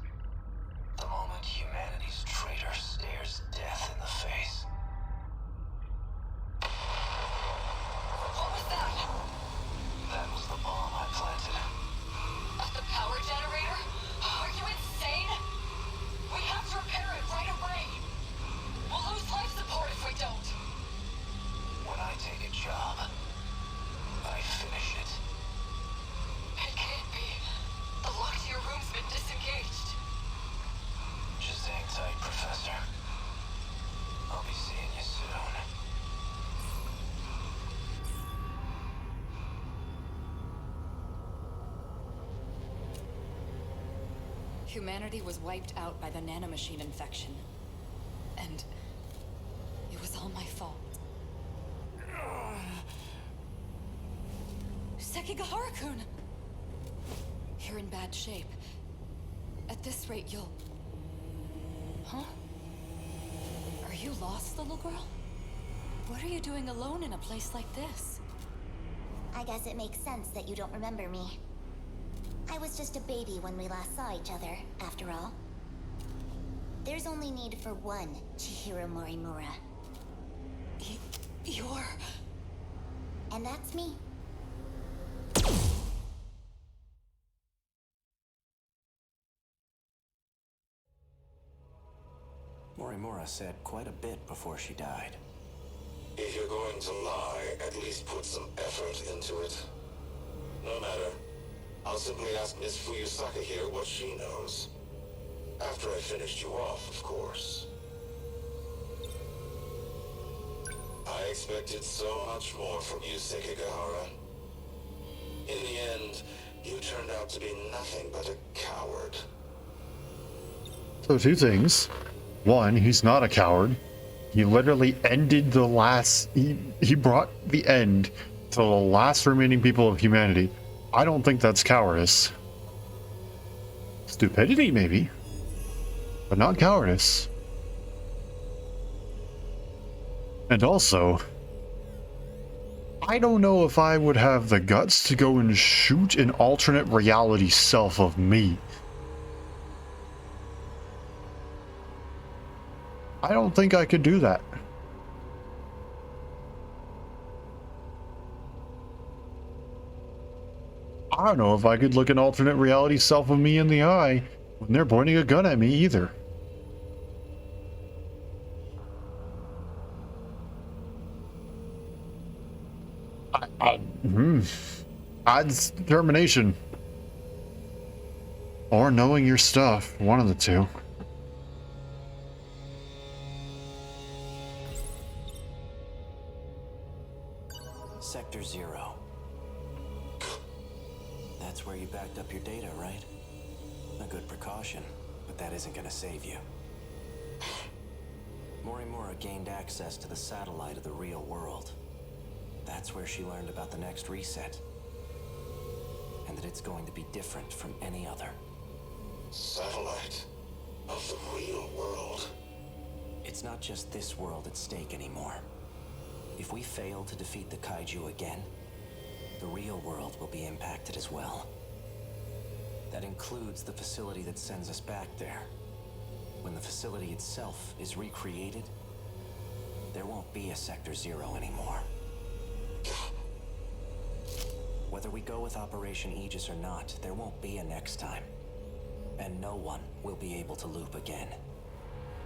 Speaker 9: The moment humanity's traitor stares death in the face.
Speaker 14: What was that?
Speaker 9: That was the bomb I planted.
Speaker 14: The power generator? Are you insane? We have to repair it right away. We'll lose life support if we don't.
Speaker 9: When I take a job, I finish it.
Speaker 14: It can't be. The lock to your room's been disengaged.
Speaker 9: Just hang tight, Professor. I'll be seeing you soon.
Speaker 13: Humanity was wiped out by the nanomachine infection. And it was all my fault. Sekigahara-kun! You're in bad shape. At this rate, you'll... Huh? Are you lost, little girl? What are you doing alone in a place like this?
Speaker 5: I guess it makes sense that you don't remember me. I was just a baby when we last saw each other, after all. There's only need for one Chihiro Morimura.
Speaker 13: You're...
Speaker 8: And that's me.
Speaker 6: Morimura said quite a bit before she died.
Speaker 12: If you're going to lie, at least put some effort into it. No matter. I'll simply ask Miss Fuyusaka here what she knows. After I finished you off, of course. I expected so much more from you, Sekigahara. In the end, you turned out to be nothing but a coward.
Speaker 1: So two things. One, he's not a coward. He literally ended the last... He brought the end to the last remaining people of humanity. I don't think that's cowardice. Stupidity, maybe. But not cowardice. And also, I don't know if I would have the guts to go and shoot an alternate reality self of me. I don't think I could do that. I don't know if I could look an alternate reality self of me in the eye when they're pointing a gun at me either. Odds determination. Or knowing your stuff. One of the two.
Speaker 6: Sector 0. That's where you backed up your data, right? A good precaution, but that isn't gonna save you. Morimura gained access to the satellite of the real world. That's where she learned about the next reset. And that it's going to be different from any other.
Speaker 12: Satellite of the real world.
Speaker 6: It's not just this world at stake anymore. If we fail to defeat the kaiju again, the real world will be impacted as well. That includes the facility that sends us back there. When the facility itself is recreated, there won't be a Sector 0 anymore. Whether we go with Operation Aegis or not, there won't be a next time. And no one will be able to loop again.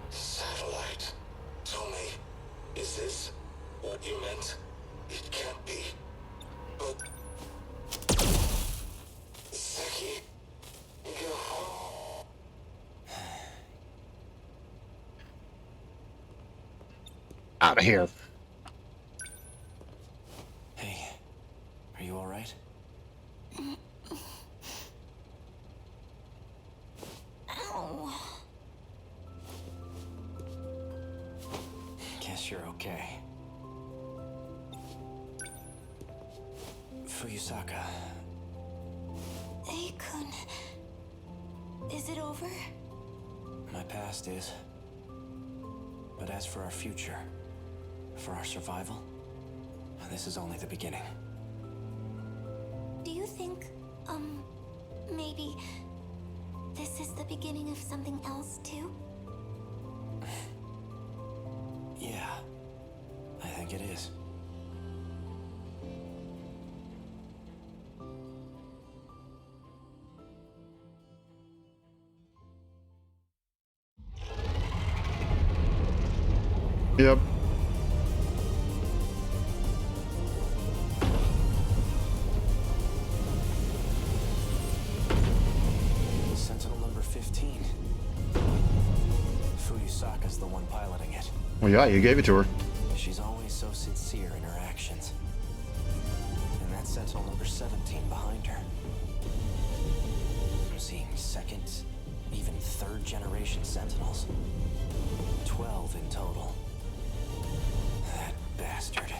Speaker 12: Satellite. Tell me, is this what you meant? It can't be. But... Seki...
Speaker 1: Out of here.
Speaker 6: Hey, are you alright?
Speaker 5: Ow.
Speaker 6: Guess you're okay. Fuyusaka.
Speaker 5: Ei-kun. Is it over?
Speaker 6: My past is. But as for our future, for our survival, this is only the beginning.
Speaker 5: Do you think, maybe this is the beginning of something else too?
Speaker 6: Yeah, I think it is.
Speaker 1: Yep.
Speaker 6: Sentinel number 15. Fuyusaka's the one piloting it.
Speaker 1: Well, yeah, you gave it to her.
Speaker 6: She's always so sincere in her actions. And that's Sentinel number 17 behind her. I'm seeing second, even third generation Sentinels. 12 in total. That bastard.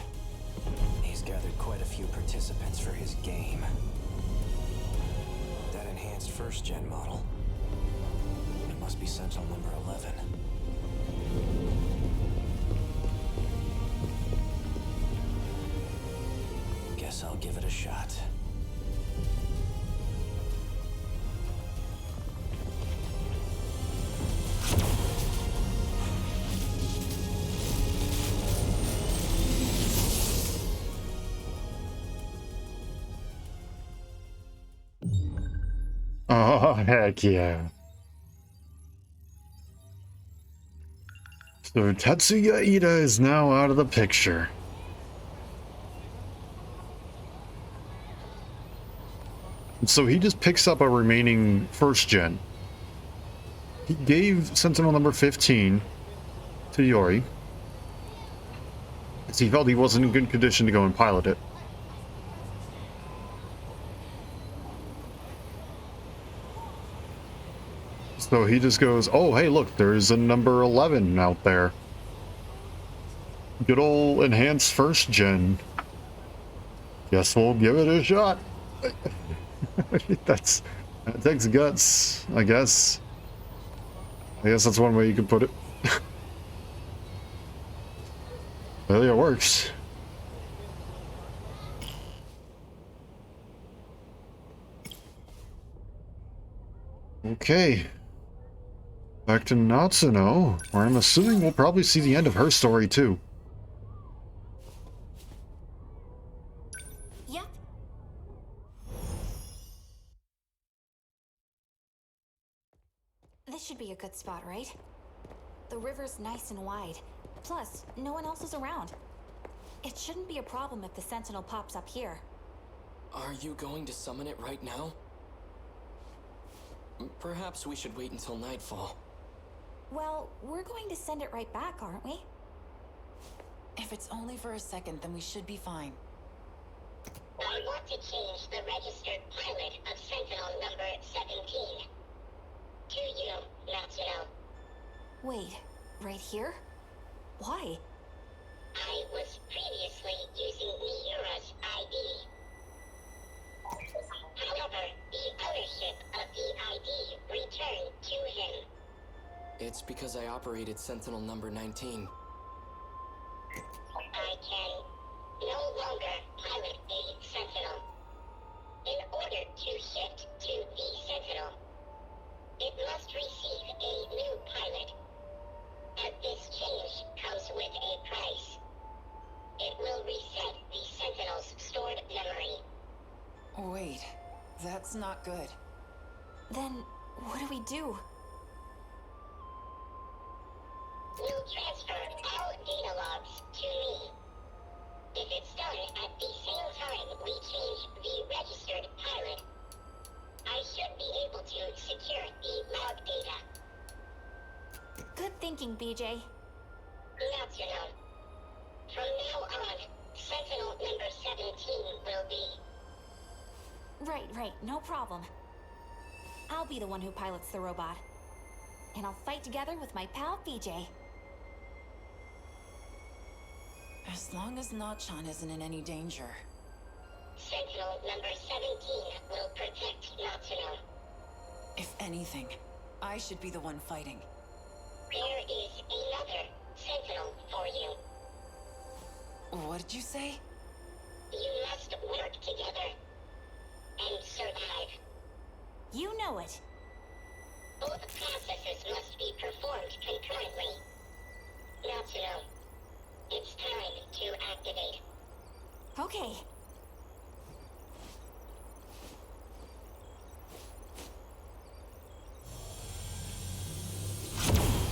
Speaker 6: He's gathered quite a few participants for his game. That enhanced first-gen model. It must be Sentinel number 11. Guess I'll give it a shot.
Speaker 1: Oh, heck yeah. So Tetsuya Ida is now out of the picture. So he just picks up a remaining first gen. He gave Sentinel number 15 to Yori, because he felt he wasn't in good condition to go and pilot it. So he just goes, oh, hey, look, there's a number 11 out there. Good old enhanced first gen. Guess we'll give it a shot. That takes guts, I guess. I guess that's one way you could put it. Well, yeah, it works. Okay. Back to Natsuno, where I'm assuming we'll probably see the end of her story too.
Speaker 5: Yep. This should be a good spot, right? The river's nice and wide. Plus, no one else is around. It shouldn't be a problem if the Sentinel pops up here.
Speaker 6: Are you going to summon it right now? Perhaps we should wait until nightfall.
Speaker 5: Well, we're going to send it right back, aren't we?
Speaker 7: If it's only for a second, then we should be fine.
Speaker 8: I want to change the registered pilot of Sentinel number 17. To you, Natsuno.
Speaker 5: Wait, right here? Why?
Speaker 8: I was previously using Miura's ID. However, the ownership of the ID returned to him.
Speaker 6: It's because I operated Sentinel number 19.
Speaker 8: I can no longer pilot a Sentinel. In order to shift to the Sentinel, it must receive a new pilot. And this change comes with a price. It will reset the Sentinel's stored memory.
Speaker 7: Wait, that's not good.
Speaker 5: Then, what do we do?
Speaker 8: We'll transfer all data logs to me. If it's done at the same time we change the registered pilot, I should be able to secure the log data.
Speaker 5: Good thinking, BJ.
Speaker 8: Natsuno. From now on, Sentinel number 17 will be...
Speaker 5: Right, no problem. I'll be the one who pilots the robot. And I'll fight together with my pal, BJ.
Speaker 7: As long as Nachan isn't in any danger.
Speaker 8: Sentinel number 17 will protect Natsuno.
Speaker 7: If anything, I should be the one fighting.
Speaker 8: There is another Sentinel for you.
Speaker 7: What did you say?
Speaker 8: You must work together and survive.
Speaker 5: You know it.
Speaker 8: Both processes must be performed concurrently. Natsuno, it's time to activate.
Speaker 5: Okay.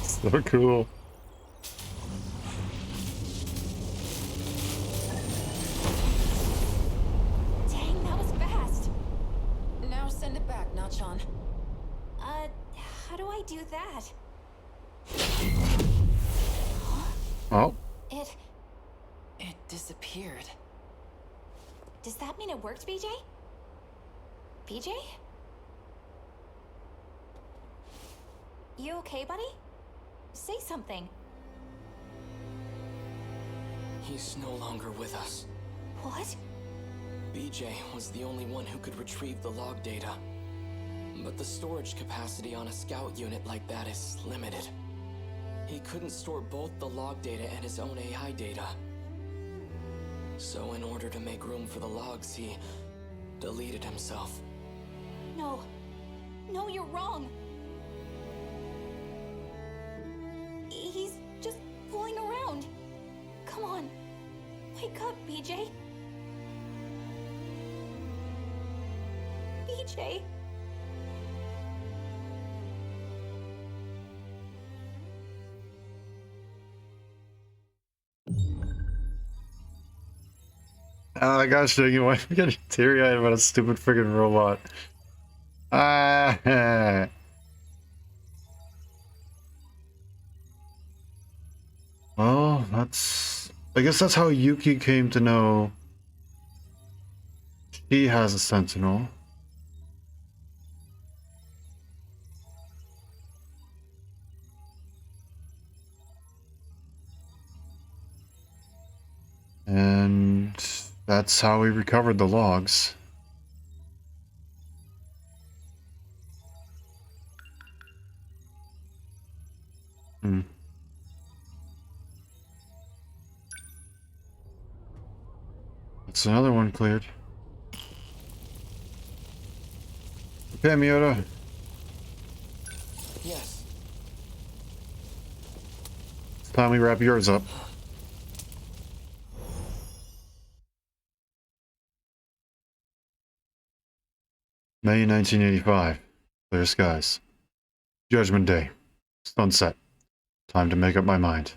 Speaker 1: So cool.
Speaker 5: Dang, that was fast.
Speaker 7: Now send it back, Nachan.
Speaker 5: How do I do that?
Speaker 1: Oh.
Speaker 7: It disappeared.
Speaker 5: Does that mean it worked, BJ? BJ? You okay, buddy? Say something.
Speaker 6: He's no longer with us.
Speaker 5: What?
Speaker 6: BJ was the only one who could retrieve the log data. But the storage capacity on a scout unit like that is limited. He couldn't store both the log data and his own AI data. So in order to make room for the logs, he deleted himself.
Speaker 5: No. No, you're wrong. He's just fooling around. Come on. Wake up, BJ. BJ.
Speaker 1: Oh gosh, dang it, why am I getting teary-eyed about a stupid friggin' robot? Ah. Well, I guess that's how Yuki came to know she has a Sentinel. And that's how we recovered the logs. Hmm. That's another one cleared. Okay, Miota.
Speaker 6: Yes.
Speaker 1: It's time we wrap yours up. May 1985. Clear skies. Judgment Day. Sunset. Time to make up my mind.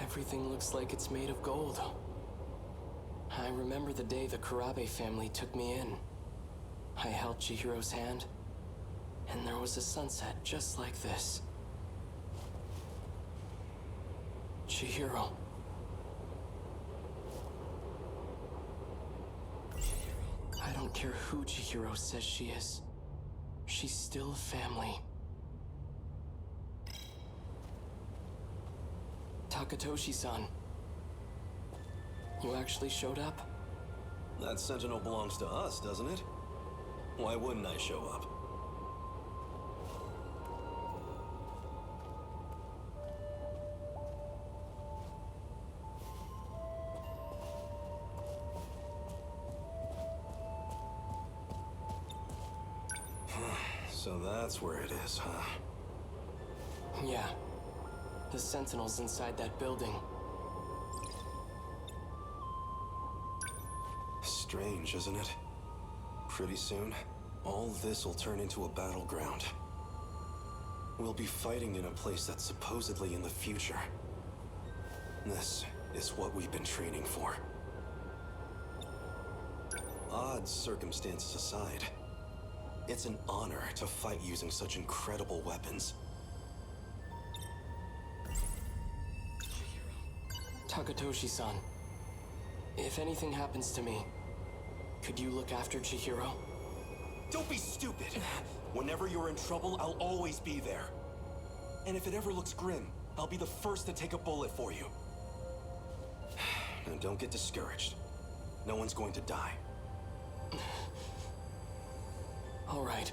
Speaker 6: Everything looks like it's made of gold. I remember the day the Kurabe family took me in. I held Chihiro's hand, and there was a sunset just like this. Chihiro. I don't care who Chihiro says she is. She's still family. Takatoshi-san. You actually showed up?
Speaker 15: That Sentinel belongs to us, doesn't it? Why wouldn't I show up? So that's where it is, huh?
Speaker 6: Yeah. The Sentinels inside that building.
Speaker 15: Strange, isn't it? Pretty soon, all this will turn into a battleground. We'll be fighting in a place that's supposedly in the future. This is what we've been training for. Odd circumstances aside, it's an honor to fight using such incredible weapons.
Speaker 6: Takatoshi-san, if anything happens to me, could you look after Chihiro?
Speaker 15: Don't be stupid! Whenever you're in trouble, I'll always be there. And if it ever looks grim, I'll be the first to take a bullet for you. And don't get discouraged. No one's going to die.
Speaker 6: All right.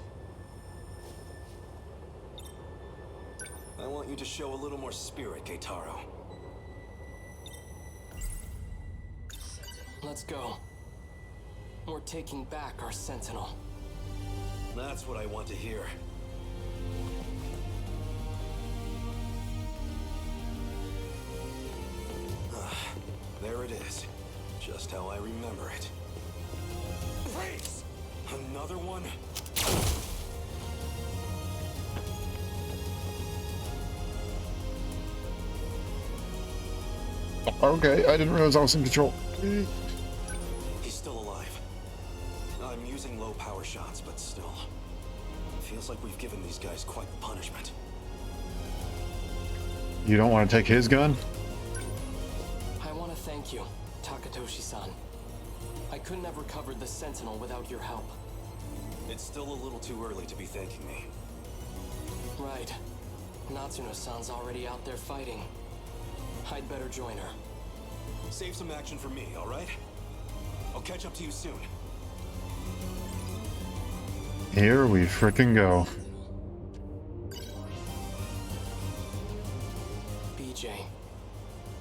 Speaker 15: I want you to show a little more spirit, Keitaro.
Speaker 6: Let's go. We're taking back our Sentinel.
Speaker 15: That's what I want to hear. There it is. Just how I remember it. Freeze! Another one?
Speaker 1: Okay, I didn't realize I was in control.
Speaker 15: He's still alive. I'm using low power shots, but still. Feels like we've given these guys quite the punishment.
Speaker 1: You don't want to take his gun?
Speaker 6: I want to thank you, Takatoshi-san. I couldn't have recovered the Sentinel without your help.
Speaker 15: It's still a little too early to be thanking me.
Speaker 6: Right. Natsuno-san's already out there fighting. I'd better join her.
Speaker 15: Save some action for me, all right? I'll catch up to you soon.
Speaker 1: Here we frickin' go.
Speaker 6: BJ.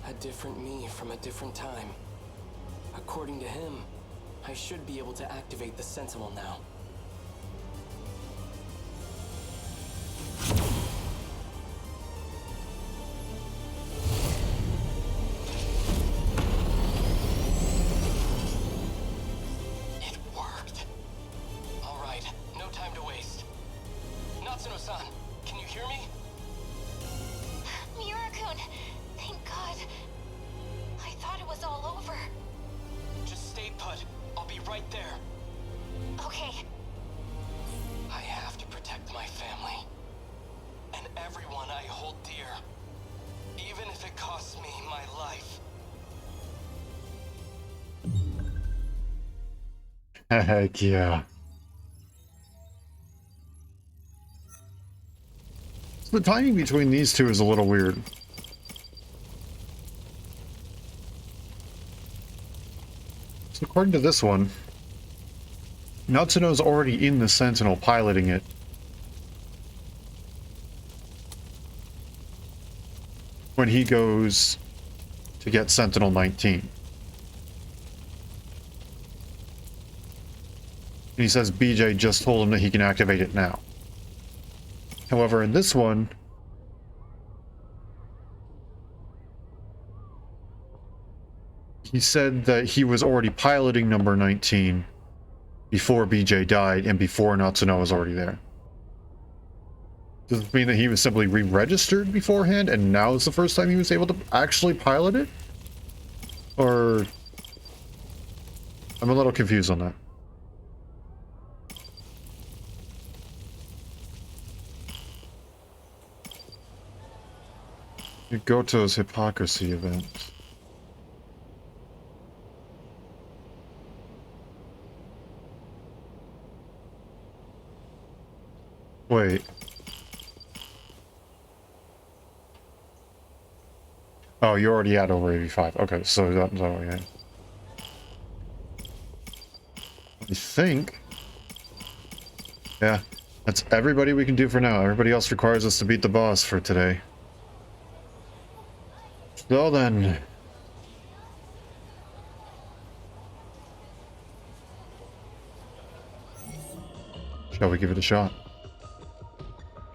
Speaker 6: A different me from a different time. According to him, I should be able to activate the Sentinel now. It worked. All right, no time to waste. Natsuno-san, can you hear me?
Speaker 5: Miura-kun, thank God. I thought it was all over.
Speaker 3: Just stay put. I'll be right there.
Speaker 5: Okay.
Speaker 3: I have to protect my family. And everyone I hold dear. Even if it costs me my life.
Speaker 1: Heck yeah. The timing between these two is a little weird. So according to this one, Natsuno's already in the Sentinel piloting it. When he goes to get Sentinel 19. And he says BJ just told him that he can activate it now. However, in this one, he said that he was already piloting number 19 before BJ died and before Natsuno was already there. Does it mean that he was simply re-registered beforehand and now is the first time he was able to actually pilot it? Or... I'm a little confused on that. Goto's hypocrisy event. Wait. Oh, you're already at over 85. Okay, so that's yeah. I think. Yeah, that's everybody we can do for now. Everybody else requires us to beat the boss for today. So then. Shall we give it a shot?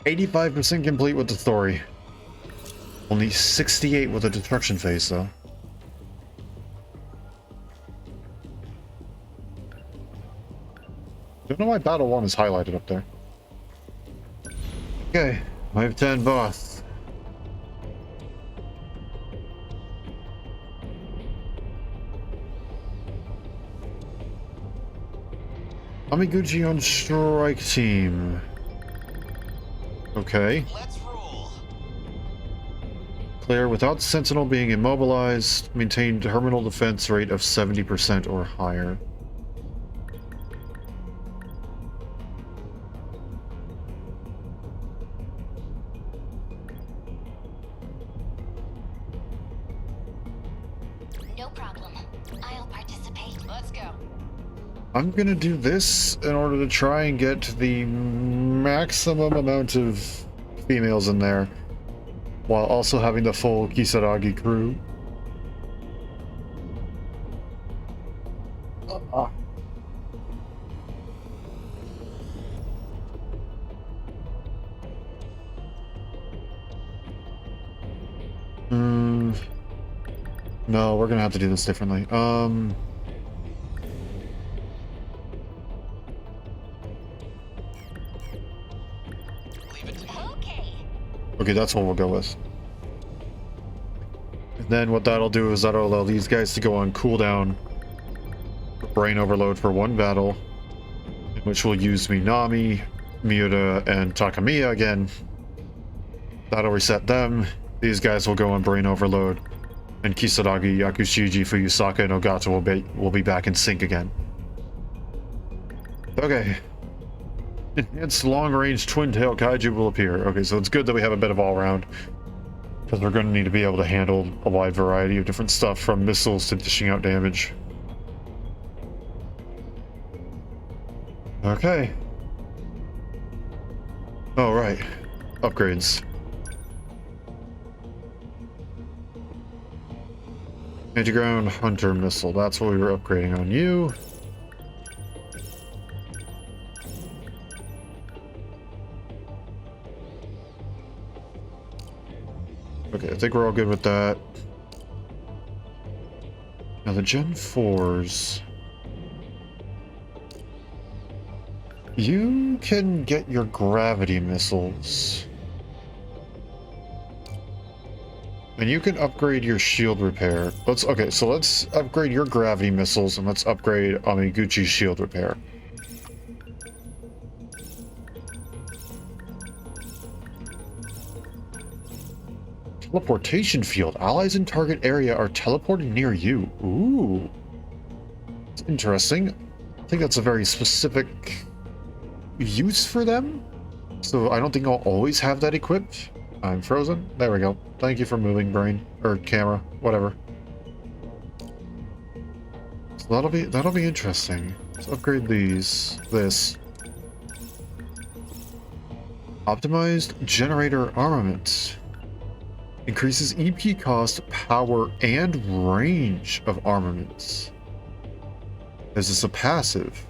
Speaker 1: 85% complete with the story. Only 68 with the destruction phase, though. Don't know why Battle 1 is highlighted up there. Okay, Wave 10 boss. Amiguchi on strike team. Okay.
Speaker 3: Let's roll.
Speaker 1: Clear without Sentinel being immobilized. Maintain terminal defense rate of 70% or higher.
Speaker 5: No problem. I'll participate.
Speaker 14: Let's go.
Speaker 1: I'm gonna do this in order to try and get the maximum amount of females in there, while also having the full Kisaragi crew. No, we're gonna have to do this differently. Okay, that's what we'll go with. And then what that'll do is that'll allow these guys to go on cooldown, brain overload for one battle, in which we'll use Minami, Miura, and Takamiya again. That'll reset them. These guys will go on brain overload, and Kisaragi, Yakushiji, Fuyusaka, and Ogata will be back in sync again. Okay. Enhanced long-range twin-tail kaiju will appear. Okay, so it's good that we have a bit of all-round, because we're going to need to be able to handle a wide variety of different stuff, from missiles to dishing out damage. Okay. All right. Upgrades. Anti-ground hunter missile. That's what we were upgrading on you. Okay, I think we're all good with that. Now the Gen 4s. You can get your gravity missiles. And you can upgrade your shield repair. Let's upgrade your gravity missiles and let's upgrade Amiguchi's shield repair. Teleportation field. Allies in target area are teleported near you. Ooh. That's interesting. I think that's a very specific use for them. So I don't think I'll always have that equipped. I'm frozen. There we go. Thank you for moving, brain. Or camera. Whatever. So that'll be interesting. Let's upgrade these. This. Optimized generator armament. Increases EP cost, power, and range of armaments. Is this a passive?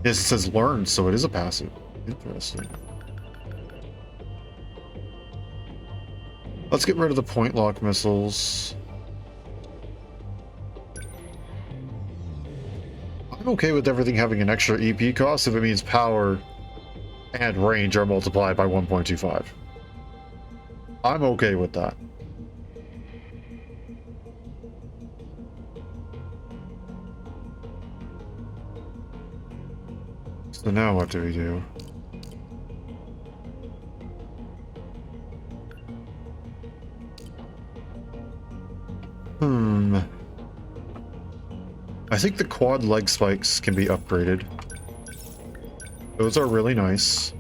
Speaker 1: Yes, it says learn, so it is a passive. Interesting. Let's get rid of the point lock missiles. I'm okay with everything having an extra EP cost if it means power and range are multiplied by 1.25. I'm okay with that. So now what do we do? I think the quad leg spikes can be upgraded. Those are really nice.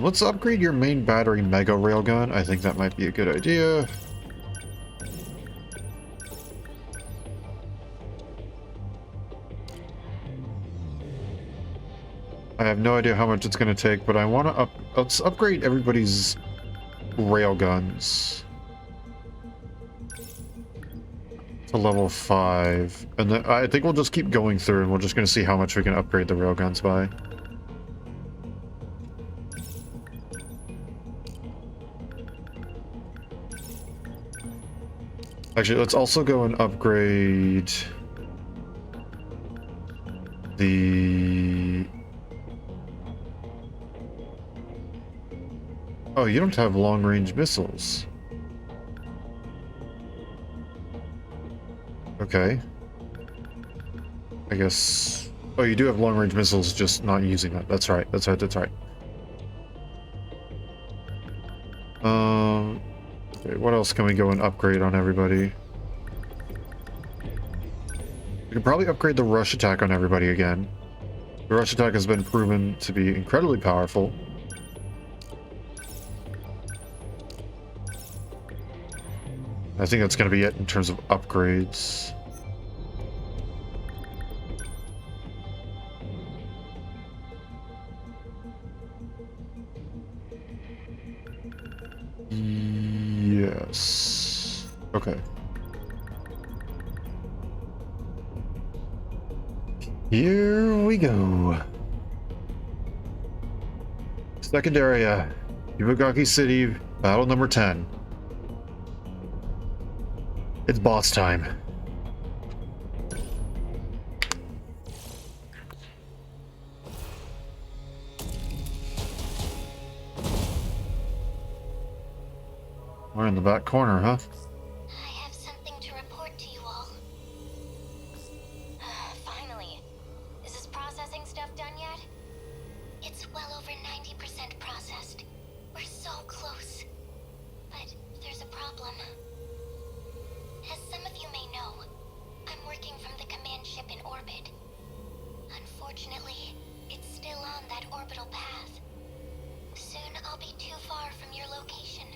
Speaker 1: Let's upgrade your main battery mega railgun. I think that might be a good idea. I have no idea how much it's going to take, but I want to let's upgrade everybody's railguns to level 5. And then I think we'll just keep going through and we're just going to see how much we can upgrade the railguns by. Actually, let's also go and upgrade the... Oh, you don't have long-range missiles. Okay. I guess... Oh, you do have long-range missiles, just not using that. That's right, that's right, that's right. Okay, what else can we go and upgrade on everybody? We can probably upgrade the rush attack on everybody again. The rush attack has been proven to be incredibly powerful. I think that's going to be it in terms of upgrades. Yes. Okay. Here we go. Second area. Yubagaki City, battle number 10. It's boss time. We're in the back corner, huh?
Speaker 8: I have something to report to you all. Finally. Is this processing stuff done yet? It's well over 90% processed. We're so close. But there's a problem. As some of you may know, I'm working from the command ship in orbit. Unfortunately, it's still on that orbital path. Soon I'll be too far from your location.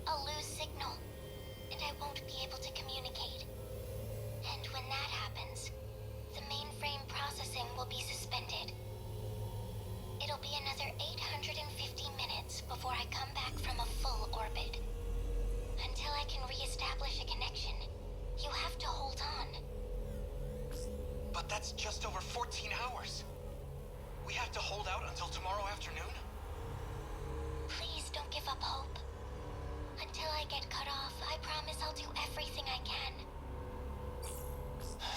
Speaker 8: I'll lose signal, and I won't be able to communicate. And when that happens, the mainframe processing will be suspended. It'll be another 850 minutes before I come back from a full orbit. Until I can re-establish a connection, you have to hold on.
Speaker 2: But that's just over 14 hours. We have to hold out until tomorrow afternoon?
Speaker 8: Please don't give up hope. Until I get cut off, I promise I'll do everything I can.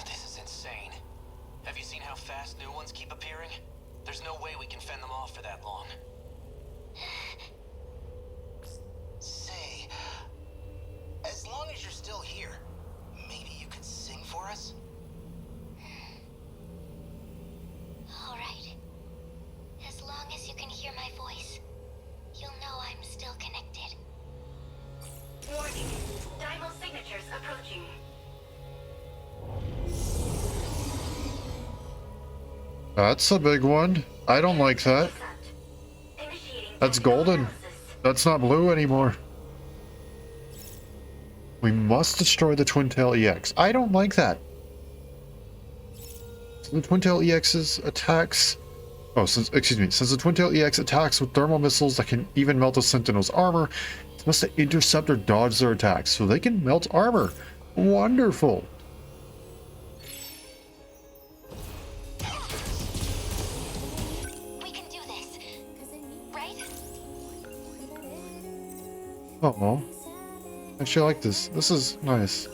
Speaker 2: This is insane. Have you seen how fast new ones keep appearing? There's no way we can fend them off for that long. Say, as long as you're still here, maybe you could sing for us?
Speaker 8: All right. As long as you can hear my voice, you'll know I'm still connected.
Speaker 16: Warning. Dimal signatures approaching.
Speaker 1: That's a big one. I don't like that. That's golden. That's not blue anymore. We must destroy the Twin Tail EX. I don't like that. So the Twin Tail EX's attacks... Oh, since the Twin Tail EX attacks with thermal missiles that can even melt a Sentinel's armor, it must intercept or dodge their attacks, so they can melt armor. Wonderful.
Speaker 8: We can do this, right?
Speaker 1: Oh, I actually like this. This is nice.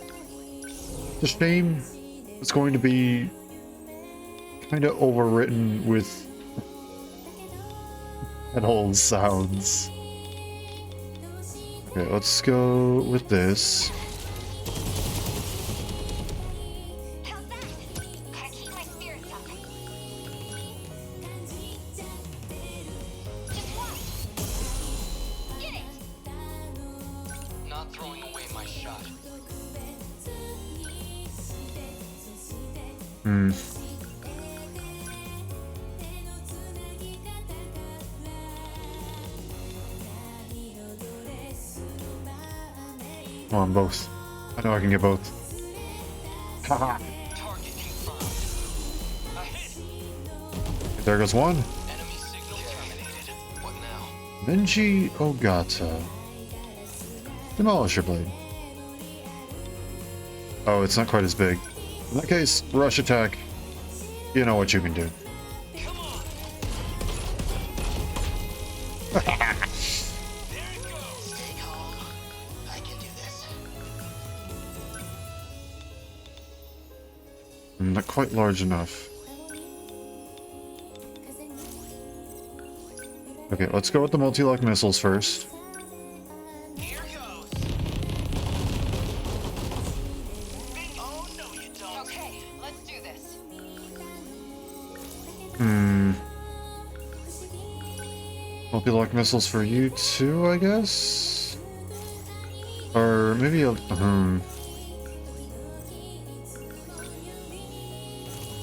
Speaker 1: The shame it's going to be kind of overwritten with metal sounds. Okay, let's go with this.
Speaker 3: Not throwing away my shot.
Speaker 1: Hmm. Come on, both. I know I can get both. Haha. There goes one.
Speaker 3: Enemy signal terminated. What now?
Speaker 1: Nenji Ogata. Demolisher Blade. Oh, it's not quite as big. In that case, rush attack. You know what you can do. Not quite large enough. Okay, let's go with the multi-lock missiles first.
Speaker 16: Okay, let's do this.
Speaker 1: Multi-lock missiles for you too, I guess? Or maybe a...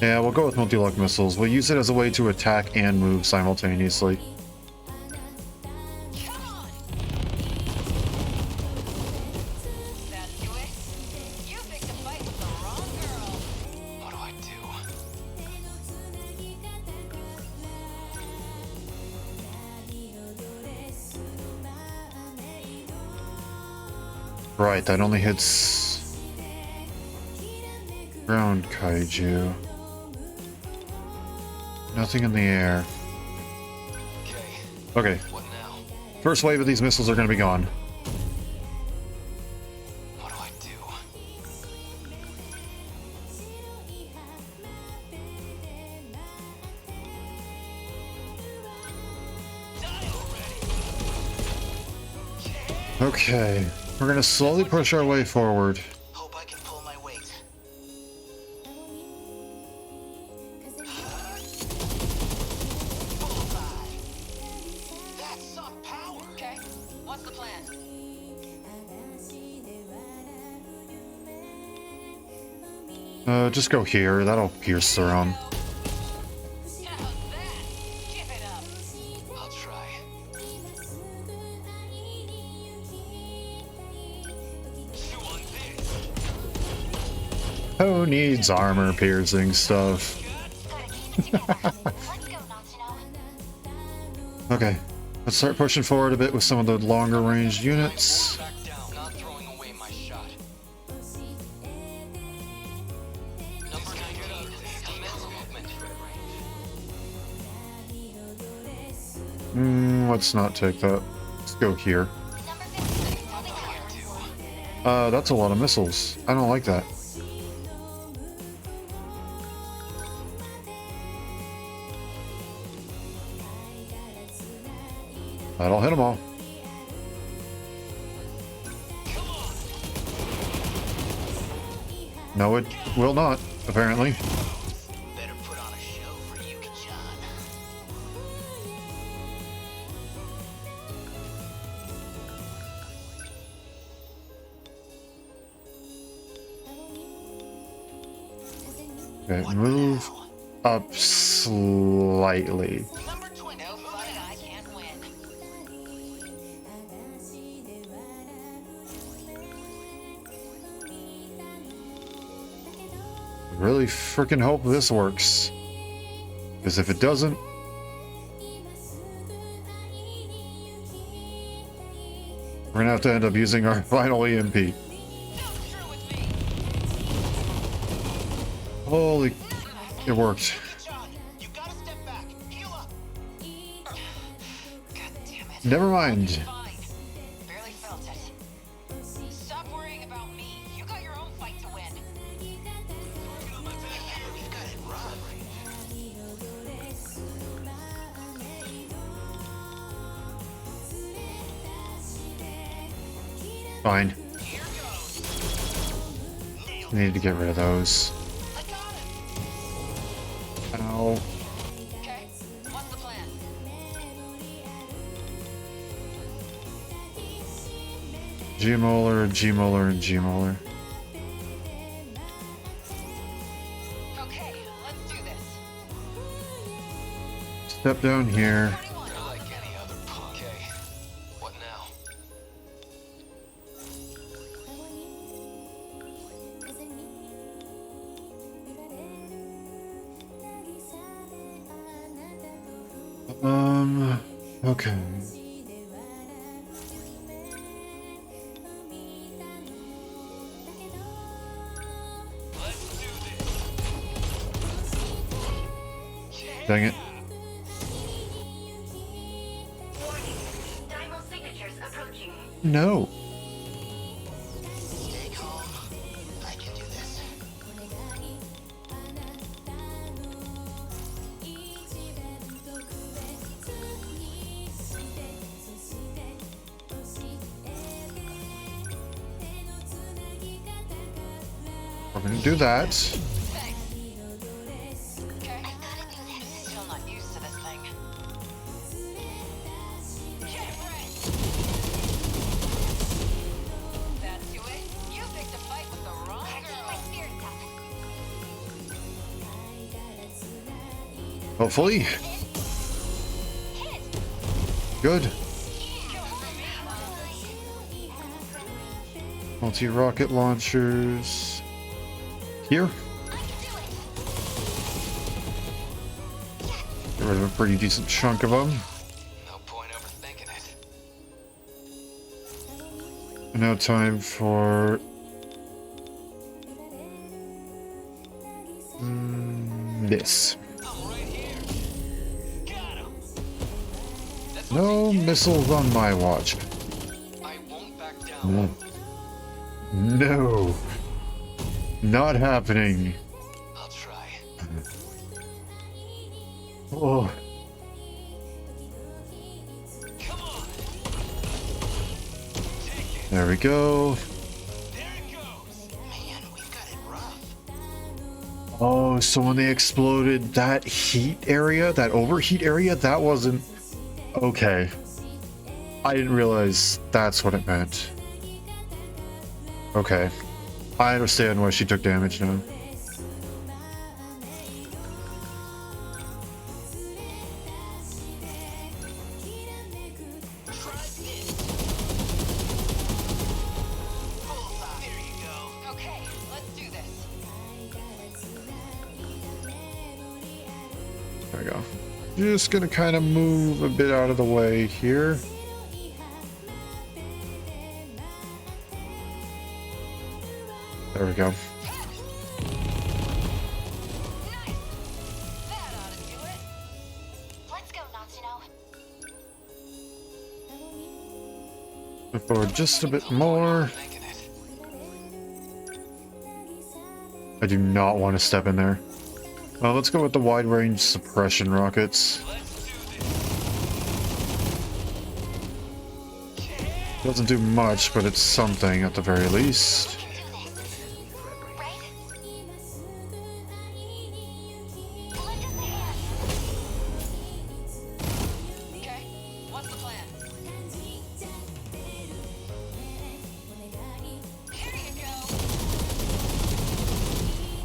Speaker 1: Yeah, we'll go with multi-lock missiles. We'll use it as a way to attack and move simultaneously.
Speaker 3: What do I do?
Speaker 1: Right, that only hits... ground kaiju. Nothing in the air. Okay.
Speaker 3: What now?
Speaker 1: First wave of these missiles are going to be gone.
Speaker 3: What do I do?
Speaker 1: Okay. We're going to slowly push our way forward.
Speaker 2: Hope I can pull my weight. That's some power.
Speaker 16: Okay, what's the plan?
Speaker 1: Just go here. That'll pierce through them.
Speaker 3: I'll try.
Speaker 1: Who needs armor piercing stuff? Okay, let's start pushing forward a bit with some of the longer range units.
Speaker 3: Not throwing away my shot. Number 19, commence movement.
Speaker 1: Let's not take that. Let's go here. That's a lot of missiles. I don't like that. That'll hit them all. No, it will not, apparently.
Speaker 4: Better put on a show for Yuki-chan.
Speaker 1: Okay, move up slightly. Really freaking hope this works. Because if it doesn't, we're gonna have to end up using our final EMP. Holy, it worked. Never mind. Fine. Need to get rid of those. Ow.
Speaker 16: Okay, what's the plan?
Speaker 1: G-molar, G-molar, and G-molar.
Speaker 16: Okay, let's do this.
Speaker 1: Step down here. Okay. Dang it. No. We're gonna do that.
Speaker 16: Still not used to this thing. That's you it. You picked a fight with the wrong girl.
Speaker 1: Hopefully. Good. Multi-rocket launchers. Here. Get rid of a pretty decent chunk of them.
Speaker 3: No point overthinking it.
Speaker 1: And now time for this. No missiles on my watch. No. Not happening.
Speaker 3: I'll try.
Speaker 1: Oh. There we go. Oh, so when they exploded that heat area, that overheat area, that wasn't okay. I didn't realize that's what it meant. Okay. I understand why she took damage now.
Speaker 16: Okay, let's do this.
Speaker 1: There we go. Just gonna kind of move a bit out of the way here. There we go.
Speaker 8: Let's go, Natsuno.
Speaker 1: Move forward just a bit more. I do not want to step in there. Let's go with the wide-range suppression rockets. Doesn't do much, but it's something at the very least.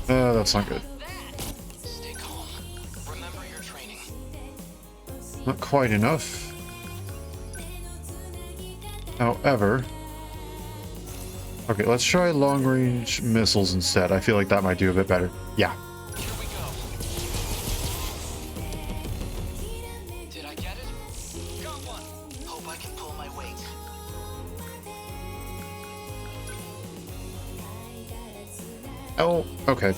Speaker 1: That's not good. Not quite enough. However... Okay, let's try long-range missiles instead. I feel like that might do a bit better. Yeah.
Speaker 2: Did I get it? Got one. Hope I can pull my weight.
Speaker 1: Oh, okay.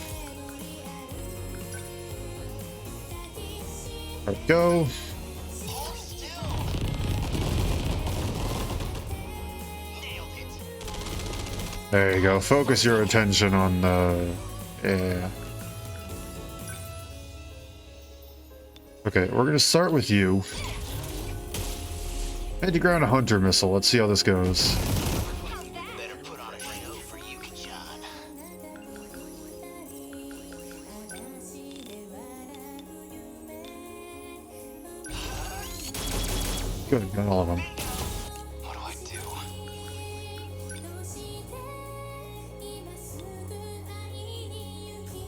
Speaker 1: There we go. There you go. Focus your attention on the... Yeah. Okay, we're gonna start with you. Anti-ground hunter missile. Let's see how this goes.
Speaker 2: Better put on a show for Yuki, John.
Speaker 1: Good, got all of them.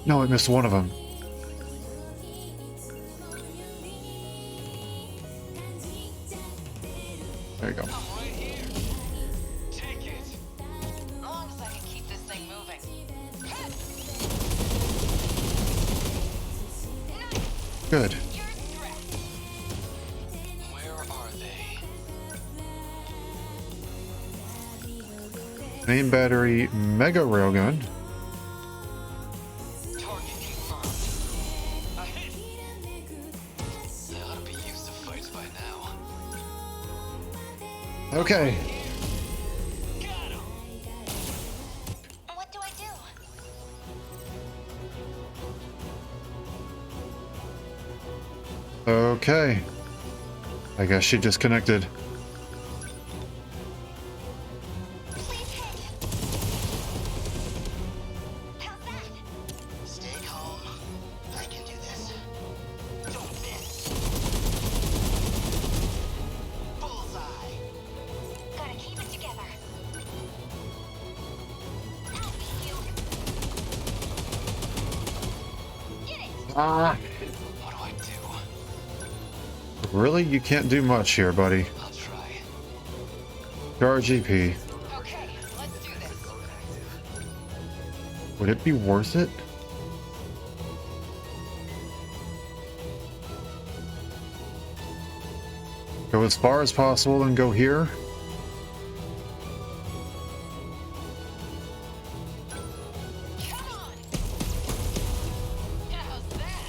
Speaker 1: No, I missed one of them. There you go.
Speaker 16: Take it. As long as I can keep this thing moving.
Speaker 1: Good.
Speaker 2: Where are they?
Speaker 1: Main battery, mega railgun. Okay.
Speaker 5: What do I do?
Speaker 1: Okay. I guess she disconnected.
Speaker 2: Stay calm. I can do this. Don't miss. Bullseye.
Speaker 5: Gotta keep it together.
Speaker 1: Ah.
Speaker 2: What do I do?
Speaker 1: Really? You can't do much here, buddy.
Speaker 2: I'll try.
Speaker 1: Charge EP.
Speaker 16: Okay, let's do this.
Speaker 1: Would it be worth it? Go as far as possible and go here.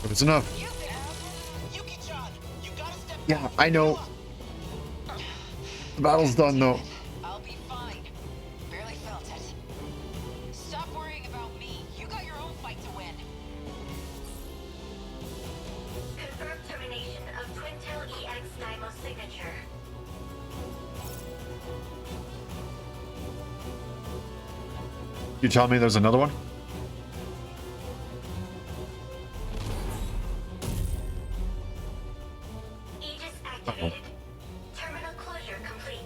Speaker 1: If it's enough. Yeah, I know. The battle's done though.
Speaker 16: I'll be fine. Barely felt it. Stop worrying about me. You got your own fight to win.
Speaker 8: Confirm termination of Twintel EX Dymo signature.
Speaker 1: You tell me there's another one?
Speaker 8: Aegis activated. Terminal closure complete.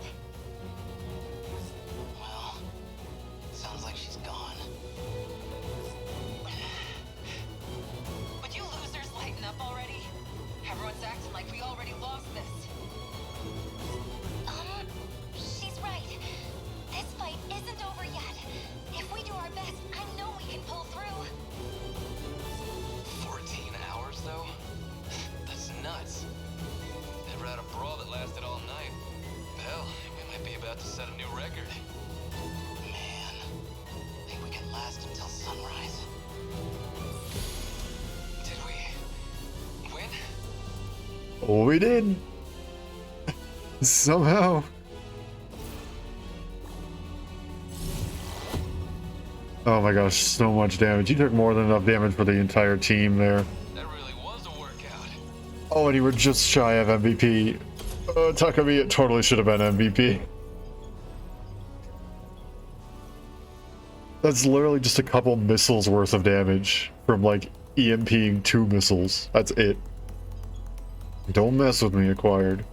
Speaker 2: Well, sounds like she's gone.
Speaker 16: Would you losers lighten up already? Everyone's acting like we already lost this.
Speaker 5: She's right. This fight isn't over yet. If we do our best, I know we can pull through.
Speaker 3: 14 hours, though? That's nuts. Never had a brawl that lasted all night. Hell, we might be about to set a new record.
Speaker 2: Man, think we can last until sunrise.
Speaker 3: Did we win?
Speaker 1: Oh, we did. Somehow. Oh my gosh, so much damage. You took more than enough damage for the entire team there.
Speaker 3: That really was a workout.
Speaker 1: Oh, and you were just shy of MVP. Takami, it totally should have been MVP. That's literally just a couple missiles worth of damage from like EMPing 2 missiles. That's it. Don't mess with me, acquired.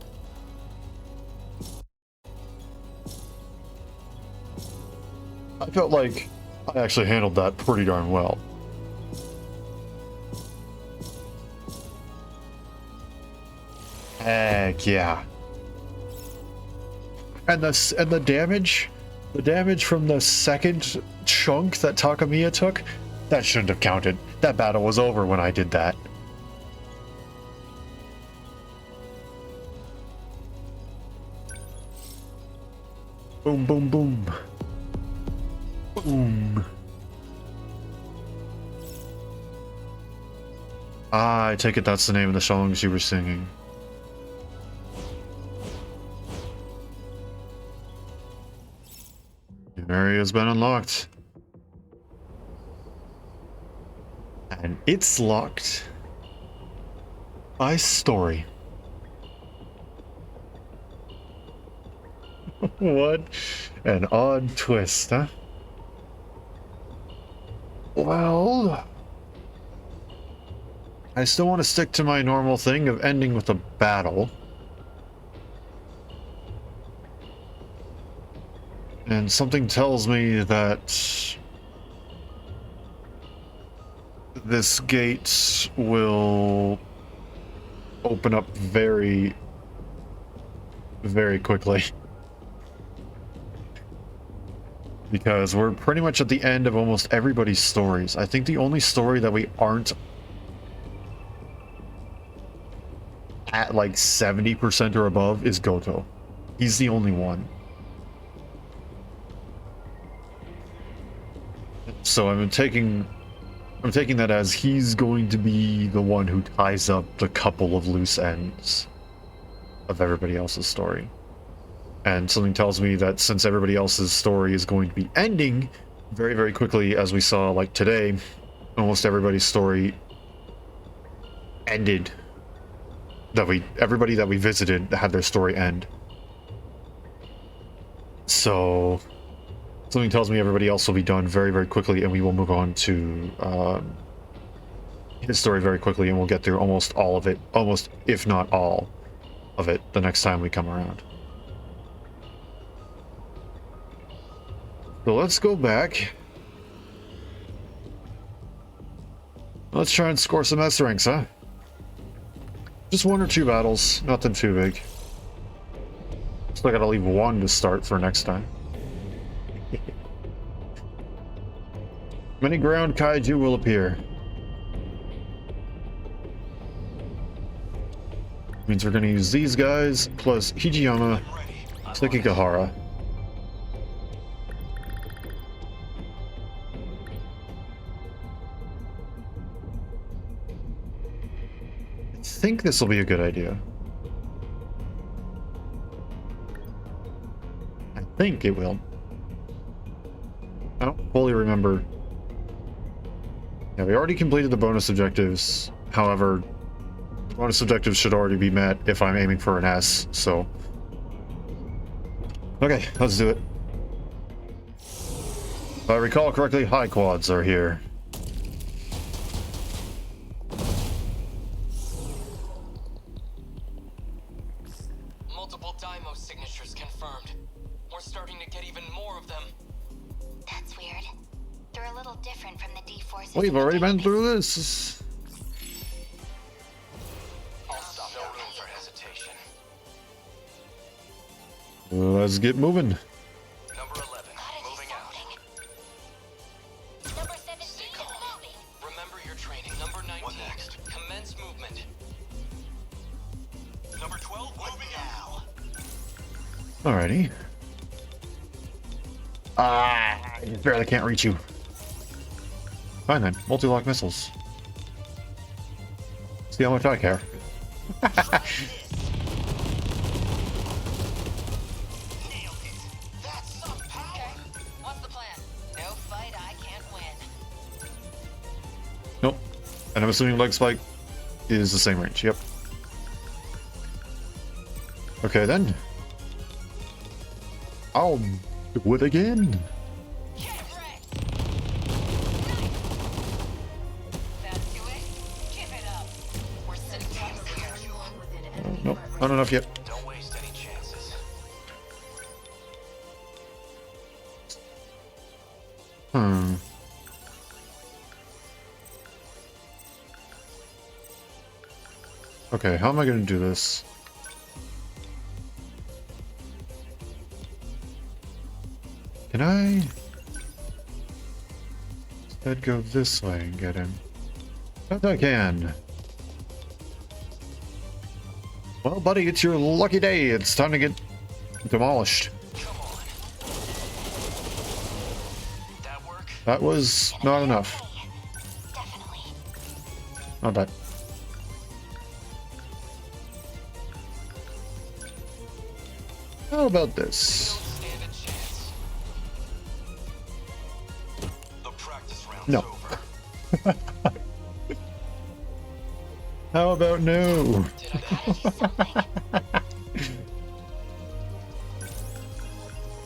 Speaker 1: I felt like I actually handled that pretty darn well. Heck yeah. And the damage from the second chunk that Takamiya took, that shouldn't have counted. That battle was over when I did that. Boom, boom, boom. Boom. Ah, I take it that's the name of the songs you were singing. New area has been unlocked. And it's locked by story. What an odd twist, huh? Well, I still want to stick to my normal thing of ending with a battle. And something tells me that this gate will open up very, very quickly. Because we're pretty much at the end of almost everybody's stories. I think the only story that we aren't at like 70% or above is Goto. He's the only one. So I'm taking that as he's going to be the one who ties up the couple of loose ends of everybody else's story. And something tells me that since everybody else's story is going to be ending very, very quickly, as we saw like today, almost everybody's story ended. Everybody that we visited had their story end. So something tells me everybody else will be done very, very quickly, and we will move on to his story very quickly, and we'll get through almost all of it, almost if not all of it, the next time we come around. So let's go back. Let's try and score some S ranks, huh? Just 1 or 2 battles, nothing too big. Still gotta leave 1 to start for next time. Many ground kaiju will appear. Means we're gonna use these guys, plus Hijiyama, Sekigahara. I think this will be a good idea. I think it will. I don't fully remember. Yeah, we already completed the bonus objectives. However, the bonus objectives should already be met if I'm aiming for an S, so. Okay, let's do it. If I recall correctly, high quads are here.
Speaker 3: Multiple Daimyo signatures confirmed. We're starting to get even more of them.
Speaker 8: That's weird. They're a little different from the D-forces.
Speaker 1: We've already been through this.
Speaker 3: I'll stop. No room for hesitation.
Speaker 1: Let's get moving.
Speaker 3: Number 11, moving out.
Speaker 8: Number 17 is moving.
Speaker 3: Remember your training. Number 19, what next? Commence movement. Number 12, moving now.
Speaker 1: Alrighty. I just barely can't reach you. Fine then, multi-lock missiles. See how much I care.
Speaker 16: What's the plan? No fight I can't
Speaker 1: Nope. And I'm assuming leg spike is the same range. Yep. Okay then. I'll do it again. Nope, not enough yet.
Speaker 6: Don't waste any chances.
Speaker 1: Okay, how am I going to do this? Can I instead go this way and get him? Yes, I can. Well, buddy, it's your lucky day. It's time to get demolished.
Speaker 6: Come on. That work?
Speaker 1: That was not enough. Not bad. How about this? No. How about no?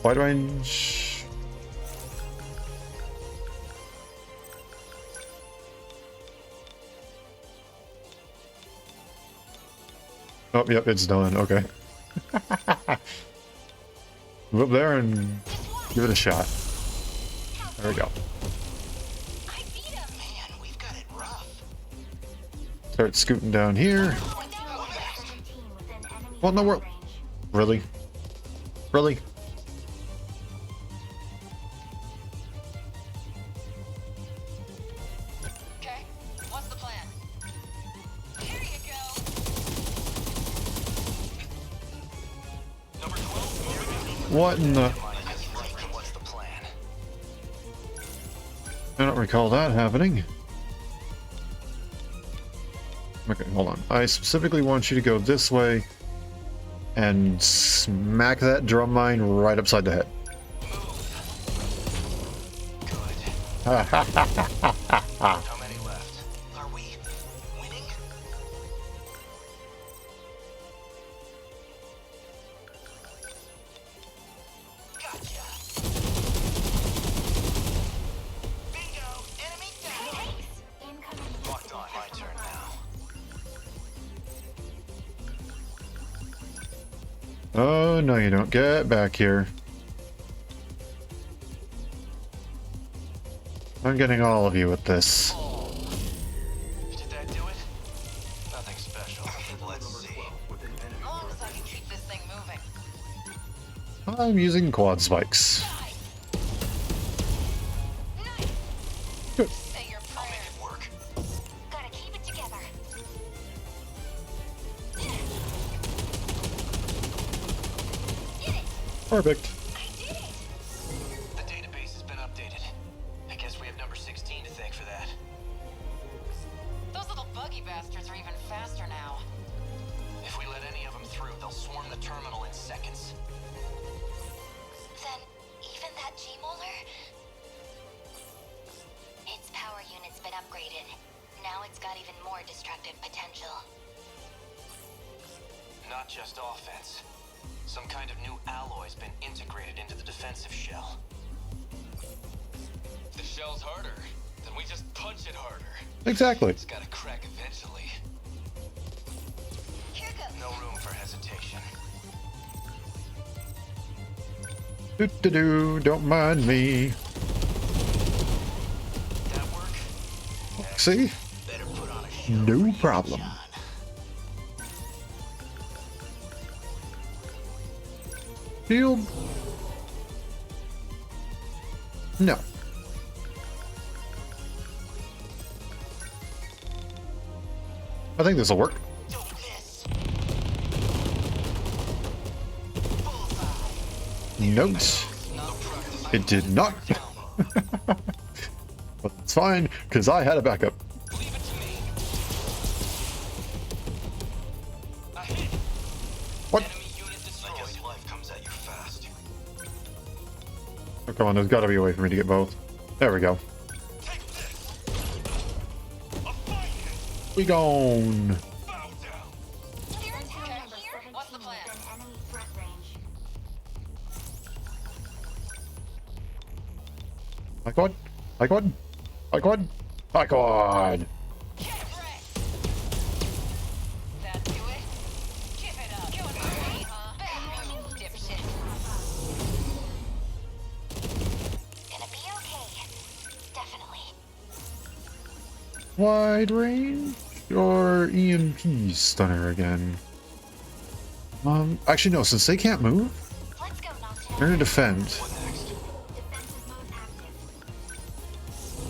Speaker 1: Wide range. Oh, yep, it's done. Okay. Move up there and give it a shot. There we go. Start scooting down here. What in the world? Really? Really?
Speaker 16: Okay, what's the plan? Here you go.
Speaker 6: Number 12.
Speaker 1: What in the...
Speaker 6: What's the plan?
Speaker 1: I don't recall that happening. Okay, hold on. I specifically want you to go this way and smack that drum mine right upside the head.
Speaker 6: Good. How many left? Are we winning? Gotcha. Bingo! Enemy down! Locked on. My turn now.
Speaker 1: Oh, no you don't. Get back here. I'm getting all of you with this.
Speaker 6: Did that do it? Nothing special. Let's see.
Speaker 16: As long as I can keep this thing moving.
Speaker 1: I'm using quad spikes. Good.
Speaker 16: Say your
Speaker 6: I'll make it work.
Speaker 5: Gotta keep it together.
Speaker 1: Perfect.
Speaker 6: The database has been updated. I guess we have number 16 to thank for that.
Speaker 16: Those little buggy bastards are even faster now.
Speaker 6: If we let any of them through, they'll swarm the terminal in seconds.
Speaker 5: Then, even that G-Molar? Its power unit's been upgraded. Now it's got even more destructive potential.
Speaker 6: Not just offense. Some kind of new alloy's been integrated into the defensive shell.
Speaker 3: If the shell's harder, then we just punch it harder.
Speaker 1: Exactly.
Speaker 3: It's gotta crack eventually.
Speaker 6: No room for hesitation.
Speaker 1: Do-do-do, don't mind me.
Speaker 6: That work?
Speaker 1: See?
Speaker 6: Better put on a show.
Speaker 1: No problem. Shield? No. I think this will work. Note. It did not. But it's fine, because I had a backup. What? Oh, come on, there's got to be a way for me to get both. There we go. We gone.
Speaker 16: What's the plan?
Speaker 1: High quad. High quad. High quad. High quad.
Speaker 16: That do it? Give it up. Going for me, huh? Dipshit.
Speaker 8: Gonna be okay. Definitely.
Speaker 1: Wide range or EMP stunner again? Actually no, since they can't move,
Speaker 8: Let's go, Natsuno.
Speaker 1: they're gonna defend.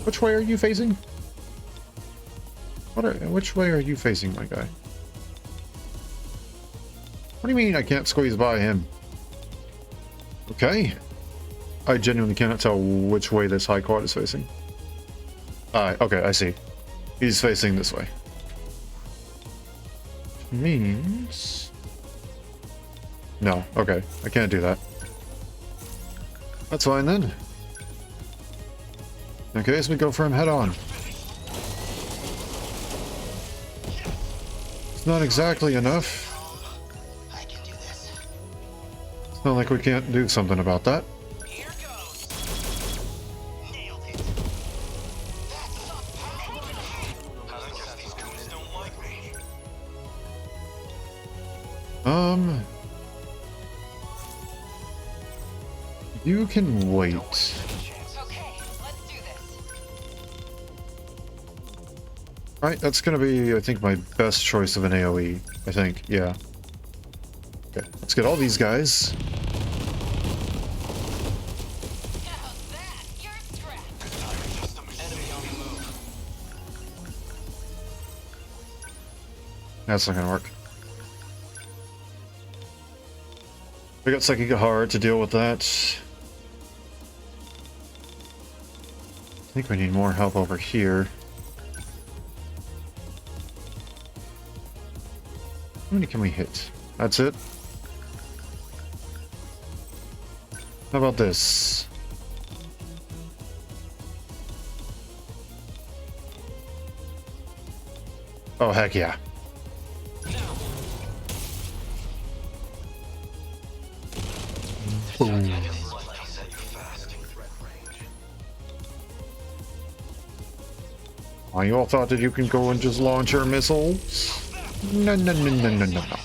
Speaker 1: Which way are you facing? Which way are you facing, my guy? What do you mean I can't squeeze by him? Okay. I genuinely cannot tell which way this high quad is facing. Okay, I see. He's facing this way. Means... No, okay. I can't do that. That's fine then. Okay, so we go for him head on. It's not exactly enough. It's not like we can't do something about that. You can wait.
Speaker 16: Okay, let's do this.
Speaker 1: Right, that's gonna be, I think, my best choice of an AoE. I think, yeah. Okay, let's get all these guys. That's not gonna work. We got Sekigahara to deal with that. I think we need more help over here. How many can we hit? That's it? How about this? Oh, heck yeah. Boom. Oh, you all thought that you can go and just launch your missiles? No, no, no, no, no, no, no.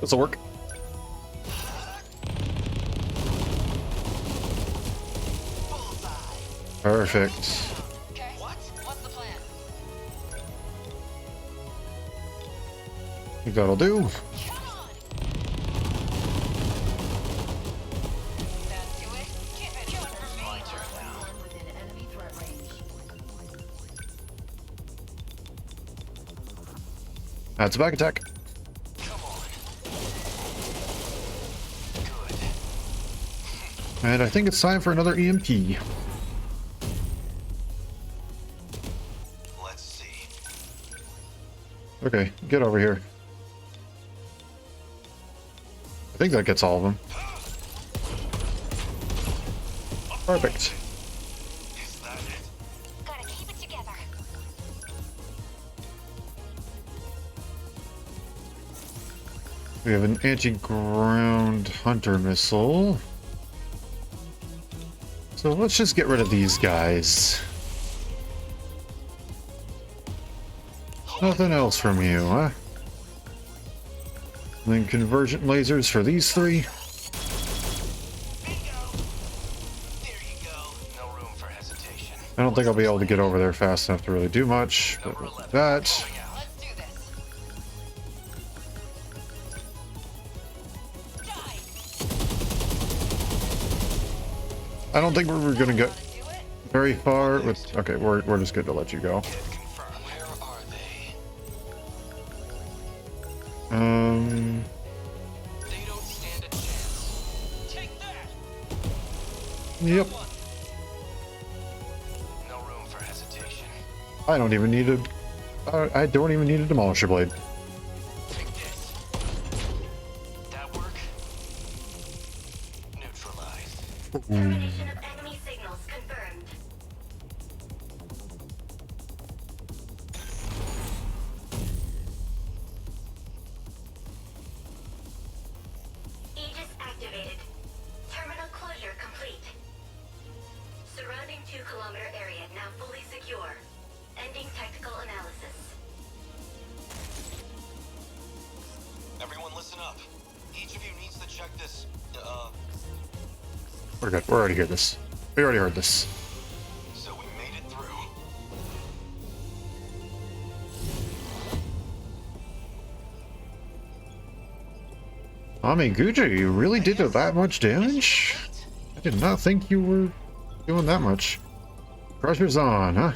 Speaker 1: This'll work. Perfect.
Speaker 16: Okay, what's the plan?
Speaker 1: I think that'll do. That's a back attack. And I think it's time for another EMP.
Speaker 2: Let's see.
Speaker 1: Okay, get over here. I think that gets all of them. Perfect.
Speaker 2: Is that it?
Speaker 8: Gotta keep it together.
Speaker 1: We have an anti-ground hunter missile. So let's just get rid of these guys. Nothing else from you, huh? And then convergent lasers for these three. I don't think I'll be able to get over there fast enough to really do much, but with that... I don't think we're gonna get very far with... Okay, we're just good to let you go. Yep.
Speaker 2: No room for hesitation.
Speaker 1: I don't even need a... I don't even need a demolisher blade.
Speaker 2: That work?
Speaker 8: Termination of enemy signals confirmed. Aegis activated. Terminal closure complete. Surrounding 2-kilometer area now fully secure. Ending technical analysis.
Speaker 2: Everyone listen up. Each of you needs to check this,
Speaker 1: We're good. We already heard this. We already heard this.
Speaker 2: so we made it through.
Speaker 1: Guja, you really did that much damage? I did not think you were doing that much. Pressure's on, huh?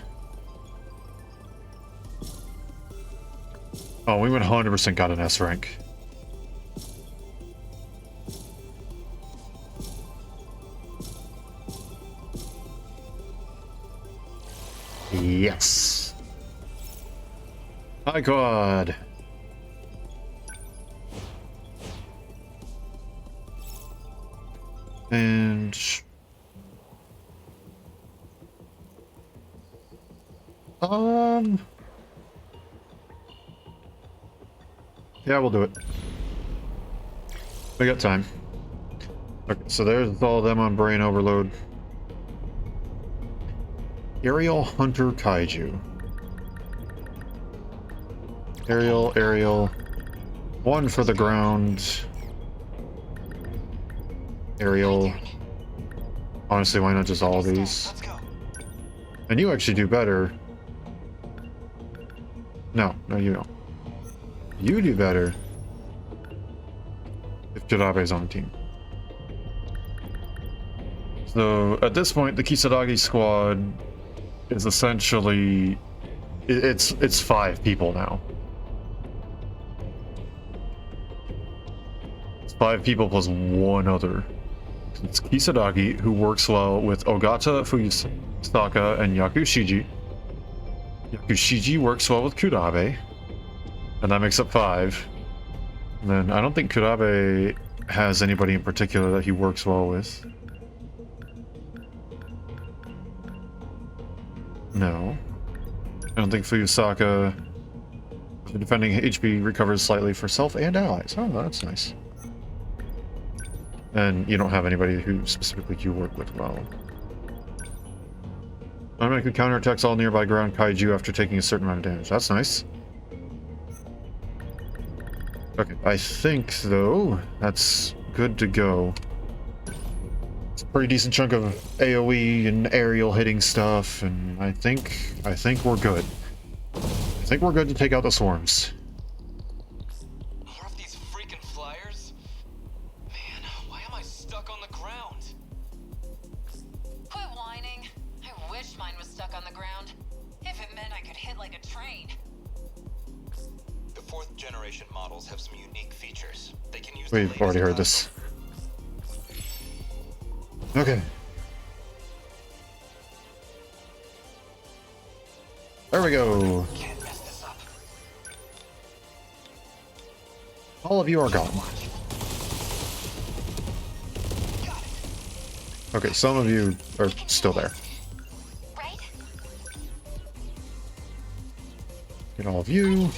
Speaker 1: Oh, we 100% got an S rank. Yes. My God. And yeah, we'll do it. We got time. Okay, so there's all of them on brain overload. Aerial Hunter Kaiju. Aerial. One for the ground. Aerial. Honestly, why not just all of these? And you actually do better. No, you don't. You do better if Jirabe's on the team. So at this point, the Kisaragi squad is essentially it's 5 people now. It's 5 people plus one other. It's Kisaragi, who works well with Ogata, Fuyusaka, and Yakushiji. Yakushiji works well with Kurabe, and that makes up 5. And then I don't think Kurabe has anybody in particular that he works well with. No. I don't think Fuyusaka, defending HP, recovers slightly for self and allies. Oh, that's nice. And you don't have anybody who specifically you work with well. Automatically counterattacks all nearby ground kaiju after taking a certain amount of damage. That's nice. Okay, I think, though, that's good to go. It's a pretty decent chunk of AoE and aerial hitting stuff, and I think we're good. I think we're good to take out the swarms.
Speaker 3: More of these freaking flyers? Man, why am I stuck on the ground?
Speaker 16: Quit whining. I wish mine was stuck on the ground. If it meant I could hit like a train.
Speaker 2: The 4th generation models have some unique features. They can use
Speaker 1: We've already heard this. Okay. There we go.
Speaker 2: Can't mess this up.
Speaker 1: All of you are gone. Okay, some of you are still there. Get all of you.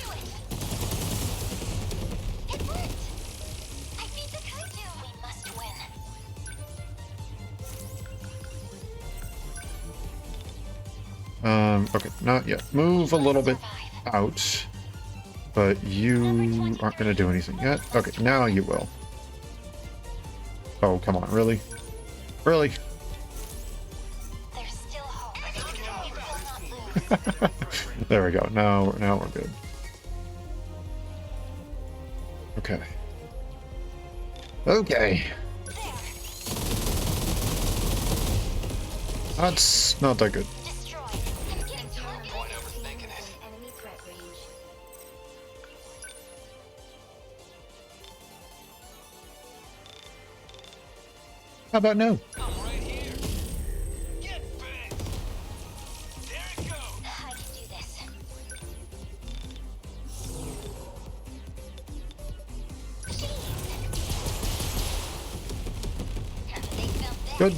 Speaker 1: Okay, not yet. Move a little bit out, but you aren't going to do anything yet. Okay, now you will. Oh, come on, really? Really?
Speaker 8: There's still hope.
Speaker 1: There we go. Now we're good. Okay. Okay. That's not that good. How about no?
Speaker 3: I'm right here. Get bent. There it goes.
Speaker 8: I can do this.
Speaker 1: Good.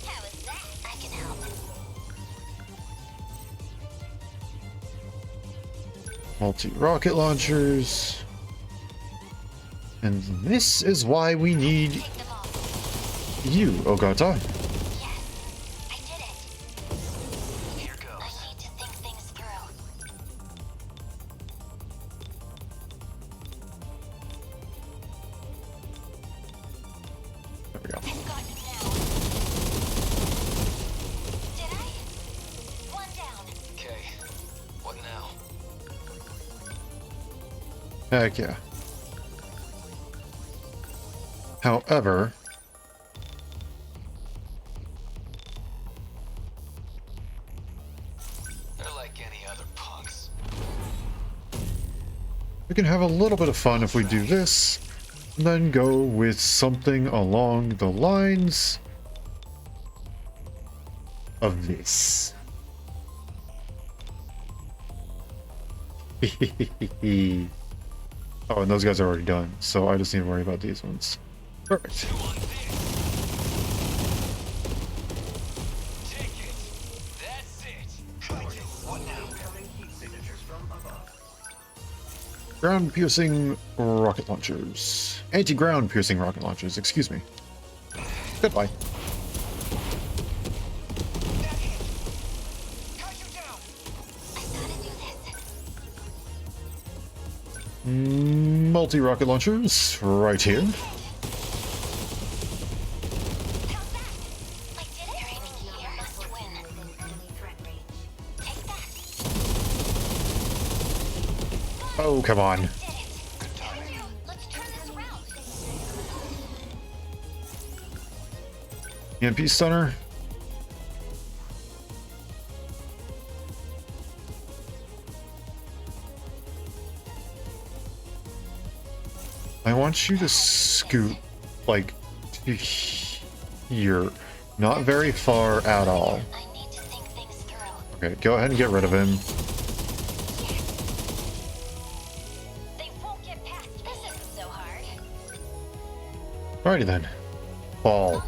Speaker 8: How is that? I can help.
Speaker 1: Multi-rocket launchers. And this is why we need you, Ogata.
Speaker 8: I did it.
Speaker 3: Here goes.
Speaker 8: I need to think things through.
Speaker 1: There we go.
Speaker 8: I've got you now. Did I? One down.
Speaker 3: Okay. What now?
Speaker 1: Heck yeah. However,
Speaker 3: They're like any other punks.
Speaker 1: we can have a little bit of fun if we do this, and then go with something along the lines of this. Oh, and those guys are already done, so I just need to worry about these ones. Perfect.
Speaker 3: Take it. That's it. What now?
Speaker 1: Ground piercing rocket launchers. Anti-ground piercing rocket launchers, excuse me. Goodbye. Multi-rocket launchers, right here. Oh, come on. EMP stunner. I want you to scoot, like, to here. Not very far at all. Okay, go ahead and get rid of him. Alrighty then. Ball.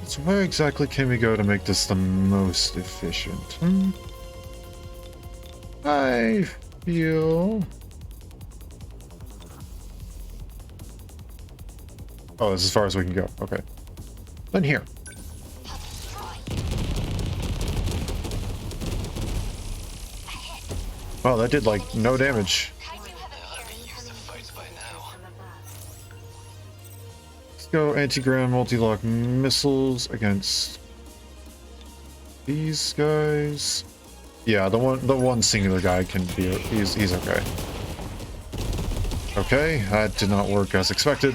Speaker 1: So where exactly can we go to make this the most efficient? I feel... Oh, this is as far as we can go. Okay. Then here. Wow, that did like no damage. Let's go anti-ground multi-lock missiles against these guys. Yeah, the one singular guy can be, he's okay. Okay, that did not work as expected.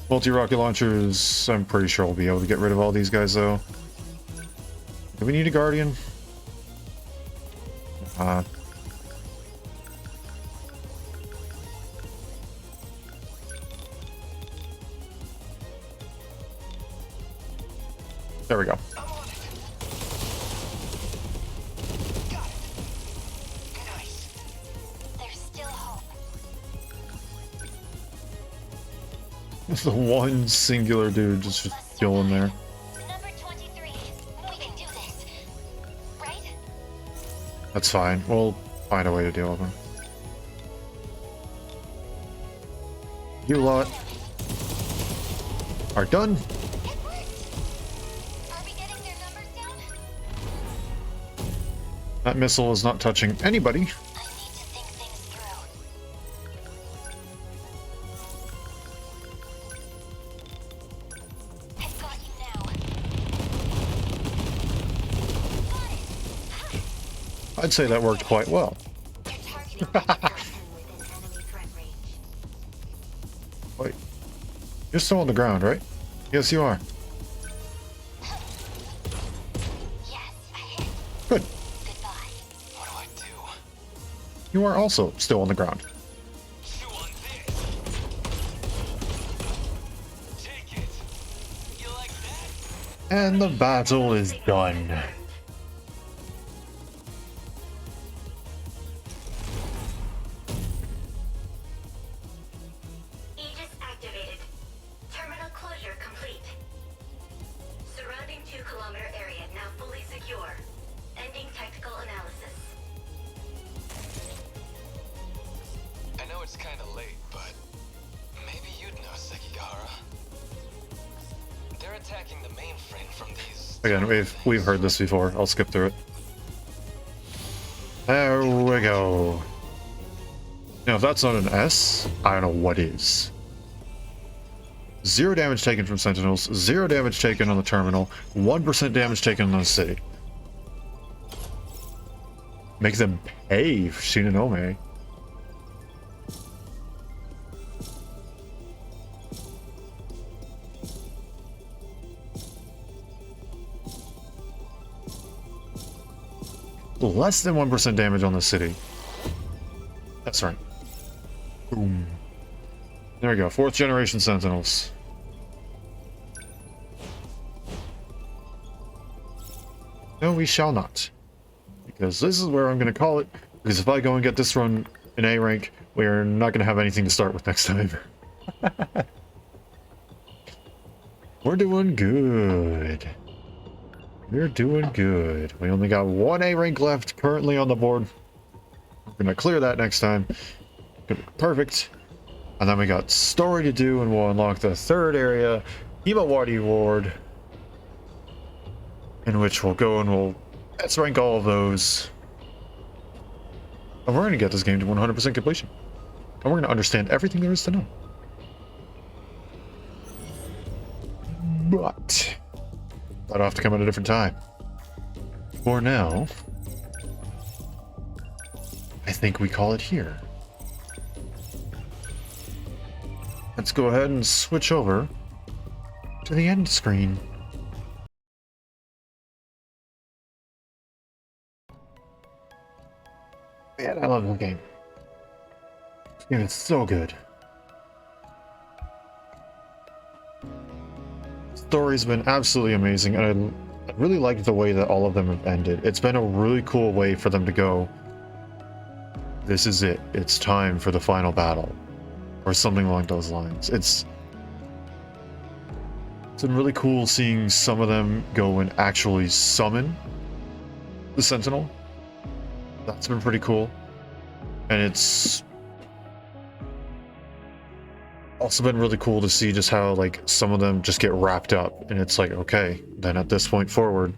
Speaker 1: Multi-rocket launchers, I'm pretty sure we'll be able to get rid of all these guys though. Do we need a guardian? There we go. The one singular dude just chilling there. That's fine. We'll find a way to deal with him. You lot are done. That missile is not touching anybody. I'd say that worked quite well. Wait, you're still on the ground, right? Yes, you are. Good.
Speaker 3: What do I do?
Speaker 1: You are also still on the ground.
Speaker 3: Take it. You like that?
Speaker 1: And the battle is done. Again, we've heard this before. I'll skip through it. There we go. Now, if that's not an S, I don't know what is. 0 damage taken from Sentinels, 0 damage taken on the terminal, 1% damage taken on the city. Make them pay for Shinonome. Less than 1% damage on the city. That's right. Boom. There we go. 4th generation Sentinels. No, we shall not. Because this is where I'm going to call it. Because if I go and get this run in A rank, we're not going to have anything to start with next time. We're doing good. We're doing good. We only got 1 A rank left currently on the board. We're going to clear that next time. Gonna be perfect. And then we got story to do, and we'll unlock the 3rd area, Himawari Ward, in which we'll go and we'll S-rank all of those. And we're going to get this game to 100% completion. And we're going to understand everything there is to know. But that'll have to come at a different time. For now, I think we call it here. Let's go ahead and switch over to the end screen. Man, I love this game. This game is so good. Story's been absolutely amazing, and I really liked the way that all of them have ended. It's been a really cool way for them to go, this is it. It's time for the final battle. Or something along those lines. It's been really cool seeing some of them go and actually summon the Sentinel. That's been pretty cool. And it's also been really cool to see just how, like, some of them just get wrapped up. And it's like, okay, then at this point forward,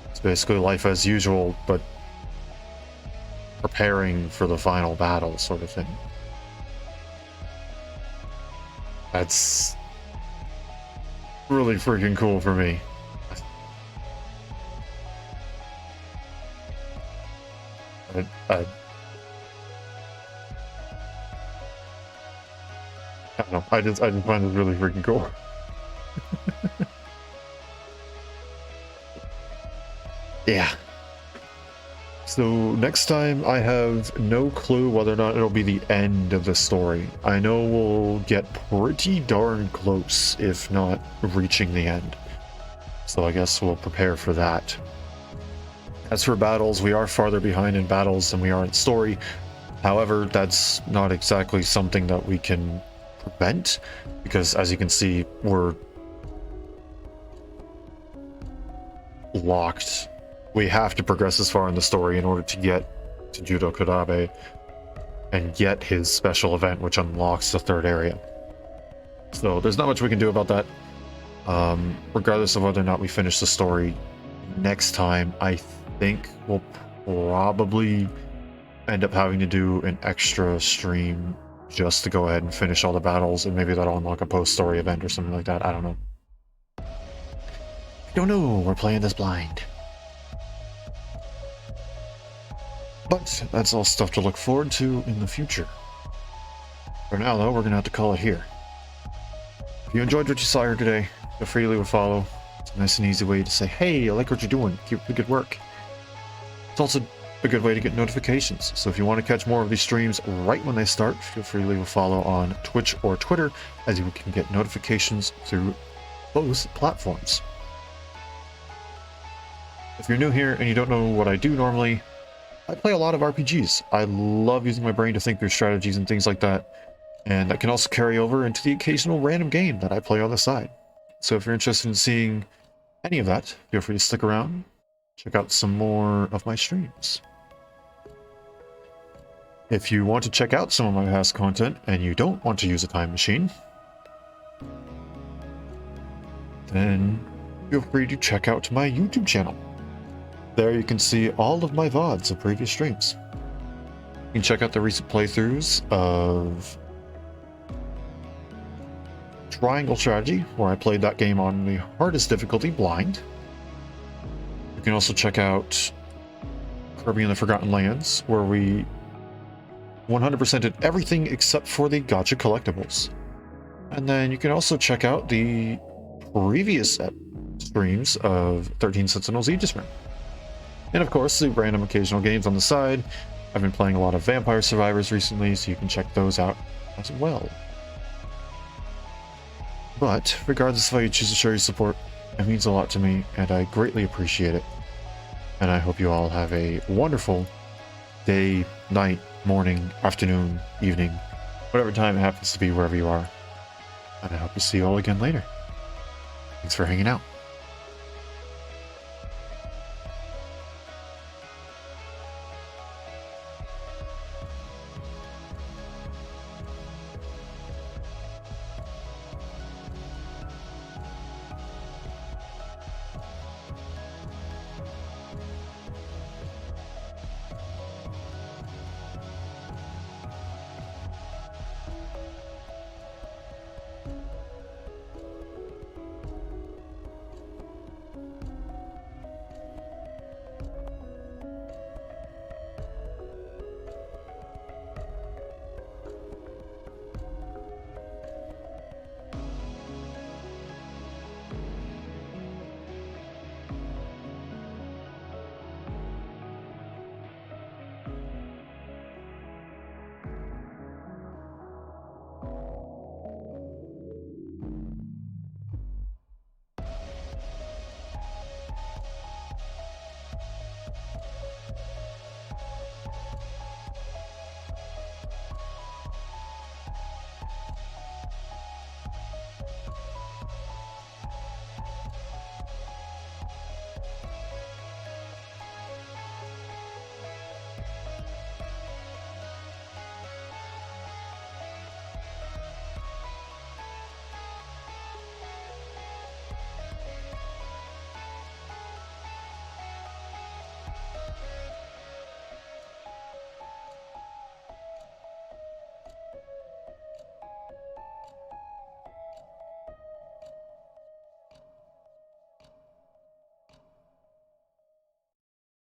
Speaker 1: it's basically life as usual, but preparing for the final battle sort of thing. That's really freaking cool for me. I don't know. I just find this really freaking cool. Yeah. So next time, I have no clue whether or not it'll be the end of the story. I know we'll get pretty darn close, if not reaching the end. So I guess we'll prepare for that. As for battles, we are farther behind in battles than we are in story. However, that's not exactly something that we can prevent, because as you can see, we're locked. We have to progress as far in the story in order to get to Judo Kodabe and get his special event, which unlocks the 3rd area. So there's not much we can do about that. Regardless of whether or not we finish the story next time, I think we'll probably end up having to do an extra stream just to go ahead and finish all the battles, and maybe that'll unlock a post-story event or something like that. I don't know. I don't know. We're playing this blind. But that's all stuff to look forward to in the future. For now, though, we're going to have to call it here. If you enjoyed what you saw here today, feel free to leave a follow. It's a nice and easy way to say, hey, I like what you're doing. Keep up the good work. It's also a good way to get notifications. So if you want to catch more of these streams right when they start, feel free to leave a follow on Twitch or Twitter, as you can get notifications through both platforms. If you're new here and you don't know what I do normally, I play a lot of RPGs. I love using my brain to think through strategies and things like that. And that can also carry over into the occasional random game that I play on the side. So if you're interested in seeing any of that, feel free to stick around. Check out some more of my streams. If you want to check out some of my past content and you don't want to use a time machine, then feel free to check out my YouTube channel. There you can see all of my VODs of previous streams. You can check out the recent playthroughs of Triangle Strategy, where I played that game on the hardest difficulty, blind. You can also check out Kirby and the Forgotten Lands, where we 100%ed everything except for the gacha collectibles. And then you can also check out the previous streams of 13 Sentinels Aegis Rim. And of course, the random occasional games on the side. I've been playing a lot of Vampire Survivors recently, so you can check those out as well. But regardless of how you choose to show your support, it means a lot to me, and I greatly appreciate it. And I hope you all have a wonderful day, night, morning, afternoon, evening, whatever time it happens to be wherever you are. And I hope to see you all again later. Thanks for hanging out.